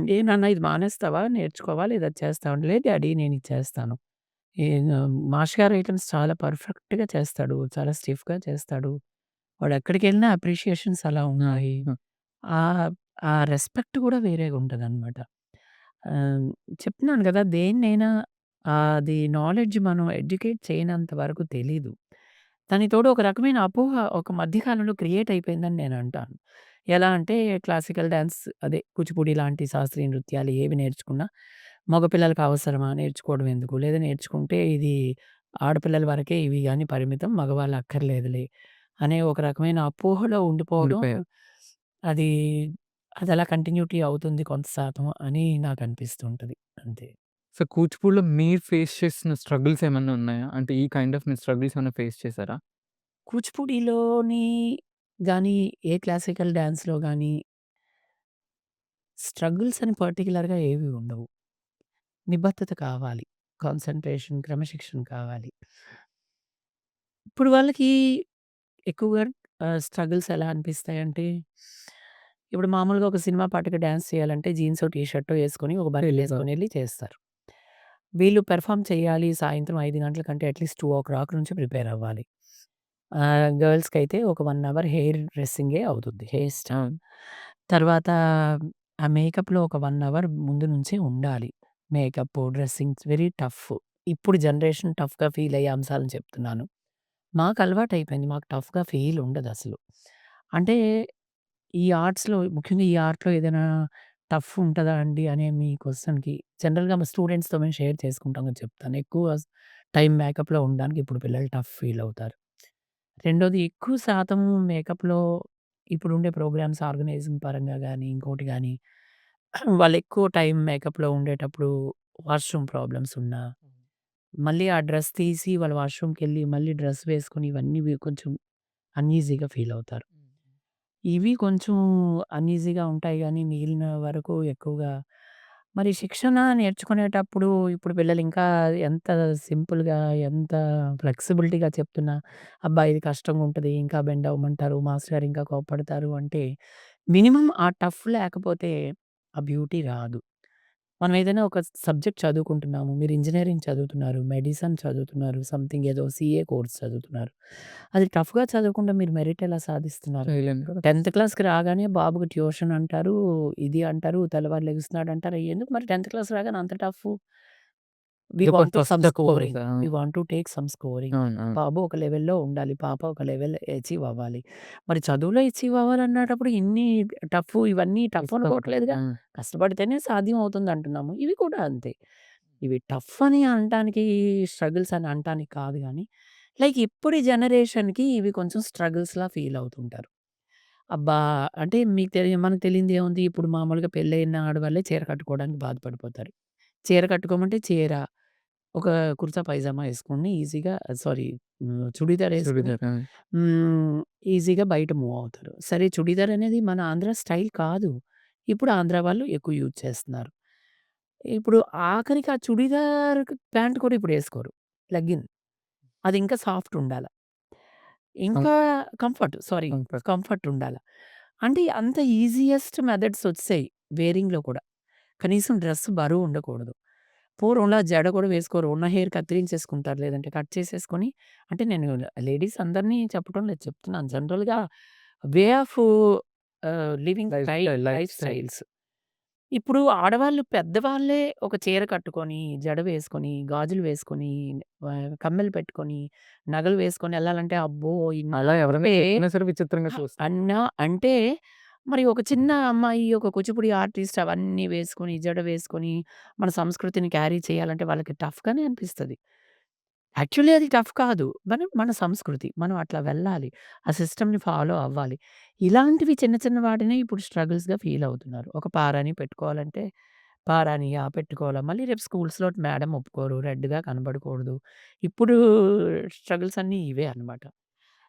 "ఏ నాన్న ఇది మానేస్తావా? నేర్చుకోవా? లేదా అది చేస్తావా?" అంటే, "లేదు డాడీ నేను ఇది చేస్తాను." మాస్టర్ గారి ఐటెమ్స్ చాలా పర్ఫెక్ట్‌గా చేస్తాడు. చాలా స్టిఫ్‌గా చేస్తాడు. వాడెక్కడికెళ్ళినా అప్రిషియేషన్స్ అలా ఆ! ఉంటాయి. ఆ! ఆహ్, ఆ రెస్పెక్ట్ కూడా వేరేగా ఉంటదనమాట. ఆహ్, చెప్తున్నాను గదా! దేన్నైనా అది నాలెడ్జ్ మనం ఎడ్యుకేట్ చేయనంత వరకు తెలీదు. దానికి తోడు ఒక రకమైన అపోహ ఒక మధ్య కాలంలో క్రియేట్ అయిపోయిందని నేనంటాను. ఎలా అంటే క్లాసికల్ డాన్స్ అదే కూచిపూడి లాంటి శాస్త్రీయ నృత్యాలు ఏవి నేర్చుకున్నా మగపిల్లలకి అవసరమా? నేర్చుకోవడం ఎందుకు? లేదా నేర్చుకుంటే ఇది ఆడపిల్లల వరకే ఇవి గాని పరిమితం. మగవాళ్ళు అక్కర్లేదులే అనే ఒక రకమైన అపోహలో ఉండిపోవడం ఉండిపోయారు. అది అదలా కంటిన్యూటీ అవుతుంది కొంత శాతం అని నాకనిపిస్తుంటది. అంతే. సో, కూచిపూడిలో మీరు ఫేస్ చేసిన స్ట్రగుల్స్ ఏమన్నా ఉన్నాయా? అంటే ఈ కైండ్ ఆఫ్ మీరు స్ట్రగుల్స్ ఏమైనా ఫేస్ చేసారా? కూచిపూడిలోని గాని, ఏ క్లాసికల్ డాన్స్‌లో గాని స్ట్రగుల్స్ అని పర్టిక్యులర్‌గా ఏవి ఉండవు. నిబద్ధత కావాలి. కాన్సంట్రేషన్, క్రమశిక్షణ కావాలి. ఇప్పుడు వాళ్ళకి ఎక్కువగా స్ట్రగుల్స్ ఎలా అనిపిస్తాయంటే, ఇప్పుడు మామూలుగా ఒక సినిమా పాటకి డాన్స్ చేయాలంటే జీన్సో, టీ షర్టో యేసుకొని ఒక తెలీదా? బనియనేసుకొనెళ్లి చేస్తారు. వీళ్ళు పెర్ఫార్మ్ చేయాలి సాయంత్రం 5 గంటలకంటే అట్‌లీస్ట్ 2:00 నుంచి ప్రిపేర్ అవ్వాలి. గర్ల్స్‌కైతే ఒక 1 అవర్ హెయిర్ డ్రెస్సింగే అవుతుంది. Hair style. అవును. తర్వాత ఆ మేకప్‌లో ఒక 1 అవర్ ముందు నుంచే ఉండాలి. Makeup, dressings very tough. ఇప్పుడు జనరేషన్ టఫ్‌గా ఫీల్ అయ్యే అంశాలను చెప్తున్నాను. మాకు అలవాటయిపోయింది. మాకు టఫ్‌గా ఫీల్ ఉండదసలు. అంటే ఈ ఆర్ట్స్‌లో ముఖ్యంగా ఈ ఆర్ట్‌లో ఏదైనా టఫ్ ఉంటదా అండి అనే మీ క్వెషన్‌కి జనరల్‌గా మా స్టూడెంట్స్‌తో మేము షేర్ చేసుకుంటాం కదా! చెప్తాను. ఎక్కువ టైం మేకప్‌లో ఉండడానికి ఇప్పుడు పిల్లలు టఫ్ ఫీల్ అవుతారు. రెండోది ఎక్కువ శాతం మేకప్‌లో ఇప్పుడుండే ప్రోగ్రామ్స్ ఆర్గనైజింగ్ పరంగా గాని, ఇంకోటి గాని వాళ్ళెక్కువ టైం మేకప్‌లో ఉండేటప్పుడు వాష్‌రూమ్ ప్రాబ్లమ్స్ ఉన్నా, మళ్ళీ ఆ డ్రెస్ తీసి వాళ్ళు వాష్‌రూమ్‌కెళ్ళి మళ్ళీ డ్రెస్ వేసుకొని ఇవన్నీ కొంచెం అన్‌ఈజీగా ఫీల్ అవుతారు. ఇవి కొంచెం అన్‌ఈజీగా ఉంటాయి గానీ, మిగిలిన వరకు ఎక్కువగా మరి శిక్షణ నేర్చుకునేటప్పుడు ఇప్పుడు పిల్లలు ఇంకా ఎంత సింపుల్‌గా, ఎంత ఫ్లెక్సిబిలిటీగా చెప్తున్నా, "అబ్బా! ఇది కష్టంగుంటది. ఇంకా బెండ్ అవ్వమంటారు. మాస్టర్ గారు ఇంకా కోప్పడతారు" అంటే, మినిమమ్ ఆ టఫ్ లేకపోతే ఆ బ్యూటీ రాదు. మనం ఏదైనా ఒక సబ్జెక్ట్ చదువుకుంటున్నాము. మీరు ఇంజినీరింగ్ చదువుతున్నారు, మెడిసిన్ చదువుతున్నారు, సంథింగ్ ఏదో సీఏ కోర్స్ చదువుతున్నారు. అది టఫ్‌గా చదవకుండా మీరు మెరిట్ ఎలా సాధిస్తున్నారు? చేయలేము కదా! 10థ్ క్లాస్‌కి రాగానే బాబుకి ట్యూషన్ అంటారు, ఇది అంటారు, తెల్లవారు లెగుస్తున్నాడంటారు. ఎందుకు మరి 10థ్ క్లాస్ రాగానే అంత టఫ్ఫు? వి ఏదో ఒకటి వాంట్ టు ఫస్ట్ సమ్ తక్కువ స్కోరింగ్. అవుతా we want to take some scoring. అవును. అవును. బాబు ఒక లెవెల్‌లో ఉండాలి. పాప ఒక లెవెల్ అచీవ్ అవ్వాలి. మరి చదువులో అచీవ్ అవ్వాలన్నటప్పుడు ఇన్ని ఇవన్నీ టఫ్ అనుకోవట్లేదుగా. ఆ! కష్టపడితేనే సాధ్యం అవుతుందంటున్నాము. ఇవి కూడా అంతే. ఇవి టఫ్ అని అనటానికి, స్ట్రగుల్స్ అని అనటానికి కాదు గానీ, లైక్ ఇప్పటి జనరేషన్‌కి ఇవి కొంచెం స్ట్రగుల్స్‌లా ఫీల్ అవుతుంటారు. అబ్బా! అంటే మీకు మనకు తెలియందేముంది ఇప్పుడు మామూలుగా పెళ్ళైన ఆడవాళ్ళే చీర కట్టుకోవడానికి బాధపడిపోతారు. చీర కట్టుకోమంటే చీర, ఒక కుర్తా పైజామా యేసుకొని ఈజీగా సారీ చుడీదార్ యేసుకొని చుడిదార్. ఆ! హ్మ్. ఈజీగా బయట మూవ్ అవుతారు. సరే చుడీదార్ అనేది మన ఆంధ్ర స్టైల్ కాదు. ఇప్పుడు ఆంధ్ర వాళ్ళు ఎక్కువ యూజ్ చేస్తున్నారు. ఇప్పుడు ఆఖరికి ఆ చుడీదార్ ప్యాంట్ కూడా ఇప్పుడు యేసుకోరు. లెగ్గిన్. అది ఇంకా సాఫ్ట్ ఉండాల. ఇంకా కంఫర్ట్. Sorry comfort. కంఫర్ట్ ఉండాల. అంటే అంత ఈజియెస్ట్ మెథడ్స్ ఒచ్చేసాయి వేరింగ్‌లో కూడా. కనీసం డ్రెస్ బరువు ఉండకూడదు. పూర్వంలా జడ కూడా వేసుకోరు. ఉన్న హెయిర్ కత్తిరించేసుకుంటారు. లేదంటే కట్ చేసేసుకొని అంటే నేను లేడీస్ అందరిని చెప్పడం లేదు. చెప్తున్నాను. జనరల్‌గా way of living life style, life life style. Styles. ఇప్పుడు ఆడవాళ్ళు పెద్దవాళ్ళే ఒక చీర కట్టుకొని, జడ వేసుకొని, గాజులు వేసుకొని, కమ్మెలు పెట్టుకొని, నగలు వేసుకొని ఎళ్ళాలంటే అబ్బో! అలా ఎవరైనా అంటే చెప్పినా సరే విచిత్రంగా చూస్తారు. అంటే మరి ఒక చిన్న అమ్మాయి, ఒక కూచిపూడి ఆర్టిస్ట్ అవన్నీ వేసుకొని, జడ వేసుకొని, మన సంస్కృతిని క్యారీ చేయాలంటే వాళ్ళకి టఫ్‌గానే అనిపిస్తది. యాక్చువల్లీ అది టఫ్ కాదు. మన సంస్కృతి. మనం అట్లా వెళ్ళాలి. ఆ సిస్టమ్‌ని ఫాలో అవ్వాలి. ఇలాంటివి చిన్న చిన్న వాటినే ఇప్పుడు స్ట్రగుల్స్‌గా ఫీల్ అవుతున్నారు. ఒక పారాని పెట్టుకోవాలంటే, పారానియా పెట్టుకోవాలా? మళ్ళీ రేపు స్కూల్స్‌లో మేడమ్ ఒప్పుకోరు. రెడ్‌గా కనబడకూడదు. ఇప్పుడు స్ట్రగుల్స్ అన్నీ ఇవే అన్నమాట.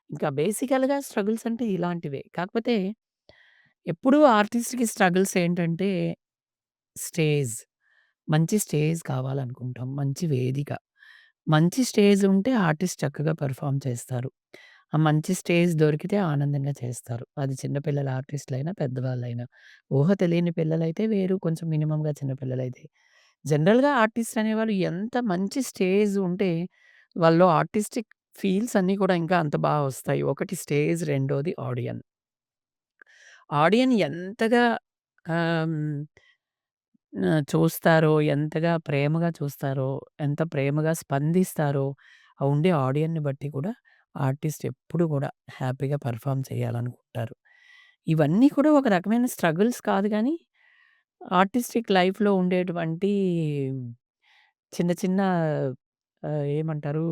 ఇంకా బేసికల్‌గా స్ట్రగుల్స్ అంటే ఇలాంటివే. కాకపోతే ఎప్పుడూ ఆర్టిస్ట్‌కి స్ట్రగుల్స్ ఏంటంటే స్టేజ్. మంచి స్టేజ్ కావాలనుకుంటాం. మంచి వేదిక. మంచి స్టేజ్ ఉంటే ఆర్టిస్ట్ చక్కగా పెర్ఫార్మ్ చేస్తారు. ఆ మంచి స్టేజ్ దొరికితే ఆనందంగా చేస్తారు. అది చిన్న పిల్లల ఆర్టిస్ట్‌లైనా, పెద్దవాళ్ళైనా. ఊహ తెలియని పిల్లలైతే వేరు. కొంచెం మినిమమ్‌గా చిన్న పిల్లలైతే. జనరల్‌గా ఆర్టిస్ట్ అనేవాళ్ళు ఎంత మంచి స్టేజ్ ఉంటే వాళ్ళలో ఆర్టిస్టిక్ ఫీల్స్ అన్నీ కూడా ఇంకా అంత వస్తాయి. ఒకటి స్టేజ్, రెండోది ఆడియన్. ఆడియన్ ఎంతగా ఆహ్, హ్మ్, చూస్తారో, ఎంతగా ప్రేమగా చూస్తారో, ఎంత ప్రేమగా స్పందిస్తారో, ఆ ఉండే ఆడియన్‌ని బట్టి కూడా ఆర్టిస్ట్ ఎప్పుడు కూడా హ్యాపీగా పెర్ఫార్మ్ చేయాలనుకుంటారు. ఇవన్నీ కూడా ఒక రకమైన స్ట్రగుల్స్ కాదు గానీ, ఆర్టిస్టిక్ లైఫ్‌లో ఉండేటువంటి చిన్న చిన్న ఏమంటారు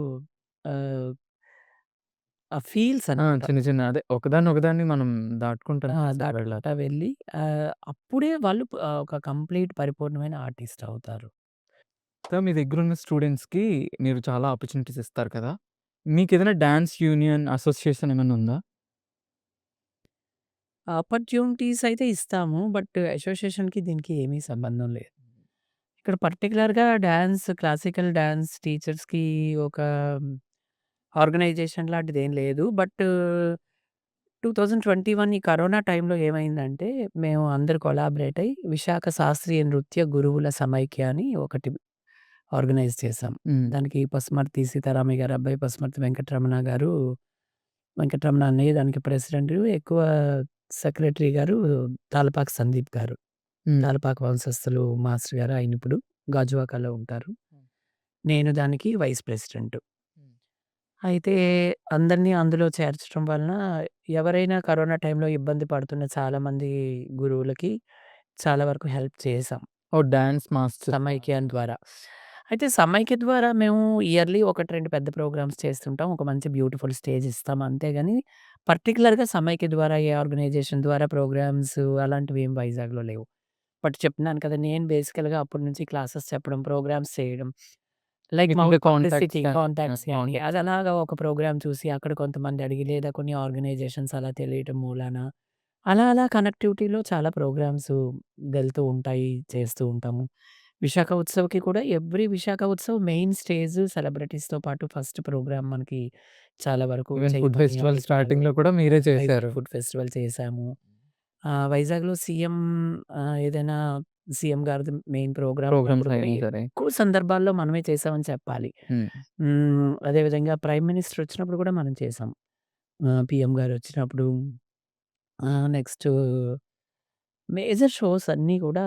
ఆహ్, ఆ ఫీల్స్ ఆ! అనమాట. చిన్న చిన్న అదే ఒకదాన్ని ఒకదాన్ని మనం దాటుకుంటా వెళ్ళాలి. దాటుకుంటా వెళ్ళి అప్పుడే వాళ్ళు ఒక కంప్లీట్ పరిపూర్ణమైన ఆర్టిస్ట్ అవుతారు. సో, మీ దగ్గరున్న స్టూడెంట్స్‌కి మీరు చాలా ఆపర్చునిటీస్ ఇస్తారు కదా! మీకేదైనా డాన్స్ యూనియన్, అసోసియేషన్ ఏమైనా ఉందా? ఆపర్చునిటీస్ అయితే ఇస్తాము. బట్ అసోసియేషన్‌కి దీనికి ఏమీ సంబంధం లేదు. ఇక్కడ పర్టిక్యులర్‌గా క్లాసికల్ డాన్స్ టీచర్స్‌కి ఒక ఆర్గనైజేషన్ లాంటిదేం లేదు. బట్ 2021 ఈ కరోనా టైంలో ఏమైందంటే, మేము అందరూ కొలాబరేట్ అయ్యి విశాఖ శాస్త్రీయ నృత్య గురువుల సమైక్య అని ఒకటి ఆర్గనైజ్ చేశాం. హ్మ్. దానికి పసుమర్తి సీతారామయ్య గారి అబ్బాయి పసుమర్తి వెంకటరమణ అన్నయ్య దానికి ప్రెసిడెంట్. ఎక్కువ సెక్రటరీ గారు తాళపాక సందీప్ గారు. హ్మ్. తాళపాక వంశస్థులు మాస్టర్ గారు. ఆయనిప్పుడు గాజువాకలో ఉంటారు. నేను దానికి వైస్ ప్రెసిడెంట్. హ్మ్. అయితే అందరిని అందులో చేర్చడం వలన ఎవరైనా కరోనా టైంలో ఇబ్బంది పడుతున్న చాలామంది గురువులకి చాలా వరకు హెల్ప్ చేశాం. ఓహ్! Dance masters. సమైక్య ద్వారా. అయితే సమైక్య ద్వారా మేము ఇయర్‌లీ 1, 2 పెద్ద ప్రోగ్రామ్స్ చేస్తుంటాం. ఒక మంచి బ్యూటిఫుల్ స్టేజ్ ఇస్తాం. అంతేగాని పర్టిక్యులర్‌గా సమైక్య ద్వారా ఏ ఆర్గనైజేషన్ ద్వారా ప్రోగ్రామ్స్ అలాంటివి ఏం వైజాగ్‌లో లేవు. బట్ చెప్తున్నాను కదా! నేను బేసికల్‌గా అప్పటి నుంచి క్లాసెస్ చెప్పడం, ప్రోగ్రామ్స్ చేయడం. లైక్ మీకుండే మౌత్ కాంటాక్ట్స్ పబ్లిసిటీ, గాని కాంటాక్ట్స్ గాని కాంటాక్ట్స్. అది అలాగా ఒక ప్రోగ్రామ్ చూసి అక్కడ కొంతమంది అడిగి లేదా కొన్ని ఆర్గనైజేషన్స్ అలా తెలియటం మూలాన అలా అలా కనెక్టివిటీలో చాలా ప్రోగ్రామ్స్ వెళ్తూ ఉంటాయి. చేస్తూ ఉంటాము. విశాఖ ఉత్సవ్‌కి కూడా every Visakha Utsav main stage సెలబ్రిటీస్‌తో పాటు ఫస్ట్ ప్రోగ్రామ్ మనకి చాలా వరకు ఈవెన్ ఫుడ్ చేయమని ఫెస్టివల్ అడిగారు. స్టార్టింగ్‌లో కూడా మీరే వైజాగ్ చేశారు. ఫుడ్ ఫెస్టివల్ చేశాము. వైజాగ్‌లో ఏదైనా సీఎం గారిది మెయిన్ ప్రోగ్రామ్ ప్రోగ్రామ్స్ ఉన్నప్పుడు కూడా అయినా సరే. ఎక్కువ సందర్భాల్లో మనమే చేశామని చెప్పాలి. హ్మ్. అదే విధంగా ప్రైమ్ మినిస్టర్ వచ్చినప్పుడు కూడా మనం చేసాం. పీఎం గారొచ్చినప్పుడు నెక్స్టు మేజర్ షోస్ అన్నీ కూడా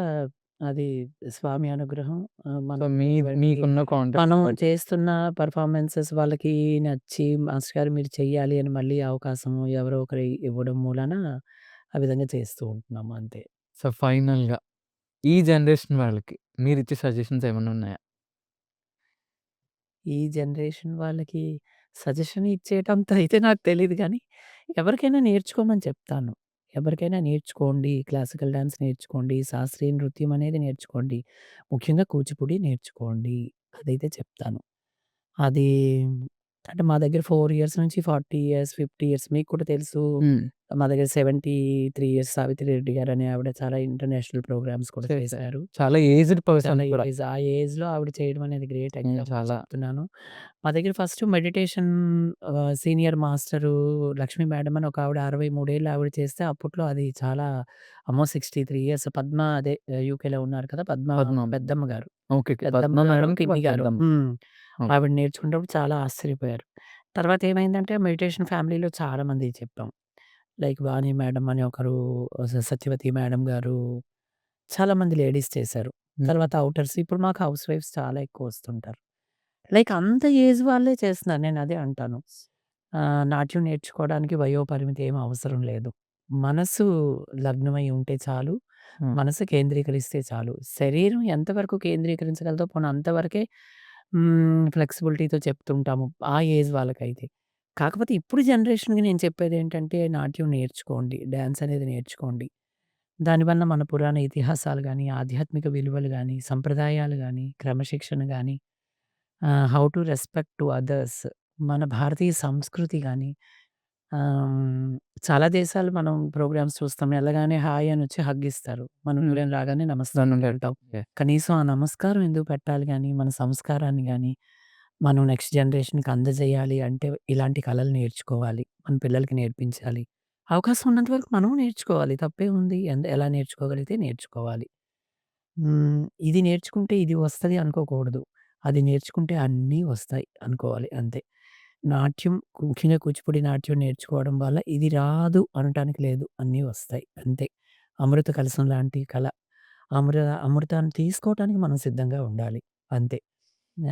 అది స్వామి అనుగ్రహం. సో, మనం ఉన్నటువంటి మీకున్న కాంటాక్ట్స్ మనం బట్టి. చేస్తున్న పెర్ఫార్మన్సెస్ వాళ్ళకి నచ్చి మాస్టర్ గారు మీరు చెయ్యాలి అని మళ్ళీ అవకాశం ఎవరో ఒకరు ఇవ్వడం మూలాన ఆ విధంగా చేస్తూ ఉంటున్నాము అంతే. సో, ఫైనల్‌గా ఈ జనరేషన్ వాళ్ళకి మీరిచ్చే సజెషన్స్ ఏమన్నా ఉన్నాయా? ఈ జనరేషన్ వాళ్ళకి సజెషన్ ఇచ్చేటంత అయితే నాకు తెలీదు గానీ, ఎవరికైనా నేర్చుకోమని చెప్తాను. ఎవరికైనా నేర్చుకోండి. క్లాసికల్ డాన్స్ నేర్చుకోండి. శాస్త్రీయ నృత్యం అనేది నేర్చుకోండి. ముఖ్యంగా కూచిపూడి నేర్చుకోండి. అదైతే చెప్తాను. అది అంటే మా దగ్గర 4 ఇయర్స్ నుంచి 40 ఇయర్స్, 50 ఇయర్స్ మీకు కూడా తెలుసు. హ్మ్. మా దగ్గర 73 ఇయర్స్ సావిత్రి రెడ్డి గారని ఆవిడ చాలా ఇంటర్నేషనల్ ప్రోగ్రామ్స్ కూడా చేశారు. చేశారు. చాలా ఏజ్డ్ పర్సన్ చాలా కూడా. ఆ ఏజ్‌లో ఆవిడ చేయడం అనేది గ్రేట్ ఎగ్జాంపుల్ చాలా. చెప్తున్నాను. మా దగ్గర first meditation senior master Lakshmi madam అని ఒక ఆవిడ 63 ఏళ్ళు ఆవిడ చేస్తే అప్పట్లో అది చాలా అమ్మో! 63 ఇయర్స్ పద్మ అదే యూకేలో ఉన్నారు కదా! పద్మ పద్మ. పెద్దమ్మ గారు. ఓకే. పెద్దమ్మ పద్మ గారు, మేడంకి పిన్ని గారు. పెద్దమ్మ. ఓకే. ఆవిడ నేర్చుకునేటప్పుడు చాలా ఆశ్చర్యపోయారు. తర్వాత ఏమైందంటే మెడిటేషన్ ఫ్యామిలీలో చాలా మందికి చెప్పాం. లైక్ వాణి మేడం అని ఒకరు, సత్యవతి మేడం గారు, చాలా మంది లేడీస్ చేశారు. హ్మ్. తర్వాత ఔటర్స్ ఇప్పుడు మాకు హౌస్ వైఫ్స్ చాలా ఎక్కువ వస్తుంటారు. లైక్ అంత ఏజ్ వాళ్ళే చేస్తున్నారు. నేనదే అంటాను. నాట్యం నేర్చుకోవడానికి వయో పరిమితి ఏమి అవసరం లేదు. మనసు లగ్నమై ఉంటే చాలు. హ్మ్. మనసు కేంద్రీకరిస్తే చాలు. శరీరం ఎంతవరకు కేంద్రీకరించగలదో పోనీ అంతవరకే ఫ్లెక్సిబిలిటీతో చెప్తుంటాము. ఆ ఏజ్ వాళ్ళకైతే. కాకపోతే ఇప్పుడు జనరేషన్‌కి నేను చెప్పేదేంటంటే నాట్యం నేర్చుకోండి. డాన్స్ అనేది నేర్చుకోండి. దానివల్ల మన పురాణ ఇతిహాసాలు గాని, ఆధ్యాత్మిక విలువలు గాని, సంప్రదాయాలు గాని, క్రమశిక్షణ గాని, how to respect to others, మన భారతీయ సంస్కృతి గాని, ఆహ్, చాలా దేశాలు మనం ప్రోగ్రామ్స్ చూస్తాం. ఎళ్ళగానే హాయ్ అనొచ్చి హగ్ ఇస్తారు. మనం హ్మ్. ఎవరైనా రాగానే నమస్తే దాన్ని పెడతాం. ఓకే. కనీసం ఆ నమస్కారం ఎందుకు పెట్టాలి గానీ, మన సంస్కారాన్ని గానీ, మనం నెక్స్ట్ జనరేషన్‌కి అందజేయాలి అంటే ఇలాంటి కళలు నేర్చుకోవాలి. మన పిల్లలకి నేర్పించాలి. అవకాశం ఉన్నంత వరకు మనము నేర్చుకోవాలి. తప్పేముంది? ఎలా నేర్చుకోగలిగితే నేర్చుకోవాలి. ఇది నేర్చుకుంటే ఇది వస్తది అనుకోకూడదు. అది నేర్చుకుంటే అన్నీ వస్తాయి అనుకోవాలి అంతే. నాట్యం ముఖ్యంగా కూచిపూడి నాట్యం నేర్చుకోవడం వల్ల ఇది రాదు అనటానికి లేదు. అన్నీ వస్తాయి అంతే. అమృత కలశం లాంటి కళ. అమృ అమృతాన్ని తీసుకోవటానికి మనం సిద్ధంగా ఉండాలి. అంతే.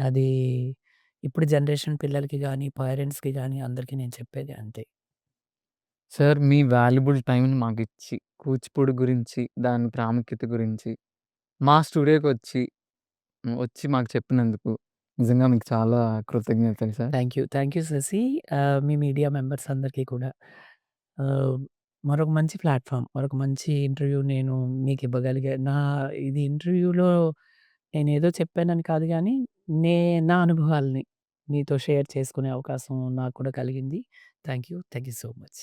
అది ఇప్పుడు జనరేషన్ పిల్లలకి గాని, పేరెంట్స్‌కి గాని అందరికి నేను చెప్పేది అంతే. సార్ మీ వాల్యుబుల్ టైమ్‌ని మాకిచ్చి, కూచిపూడి గురించి, దాని ప్రాముఖ్యత గురించి, మా స్టూడియోకొచ్చి వచ్చి మాకు చెప్పినందుకు నిజంగా మీకు చాలా కృతజ్ఞతలు సార్. Thank you Sashi. మీ మీడియా మెంబర్స్ అందరికీ కూడా. ఆహ్, మరొక మంచి ప్లాట్‌ఫార్మ్, మరొక మంచి ఇంటర్వ్యూ నేను మీకివ్వగలిగా ఇది ఇంటర్వ్యూలో నేనేదో చెప్పానని కాదు గానీ, నా అనుభవాల్ని మీతో షేర్ చేసుకునే అవకాశం నాకు కూడా కలిగింది. Thank you so much.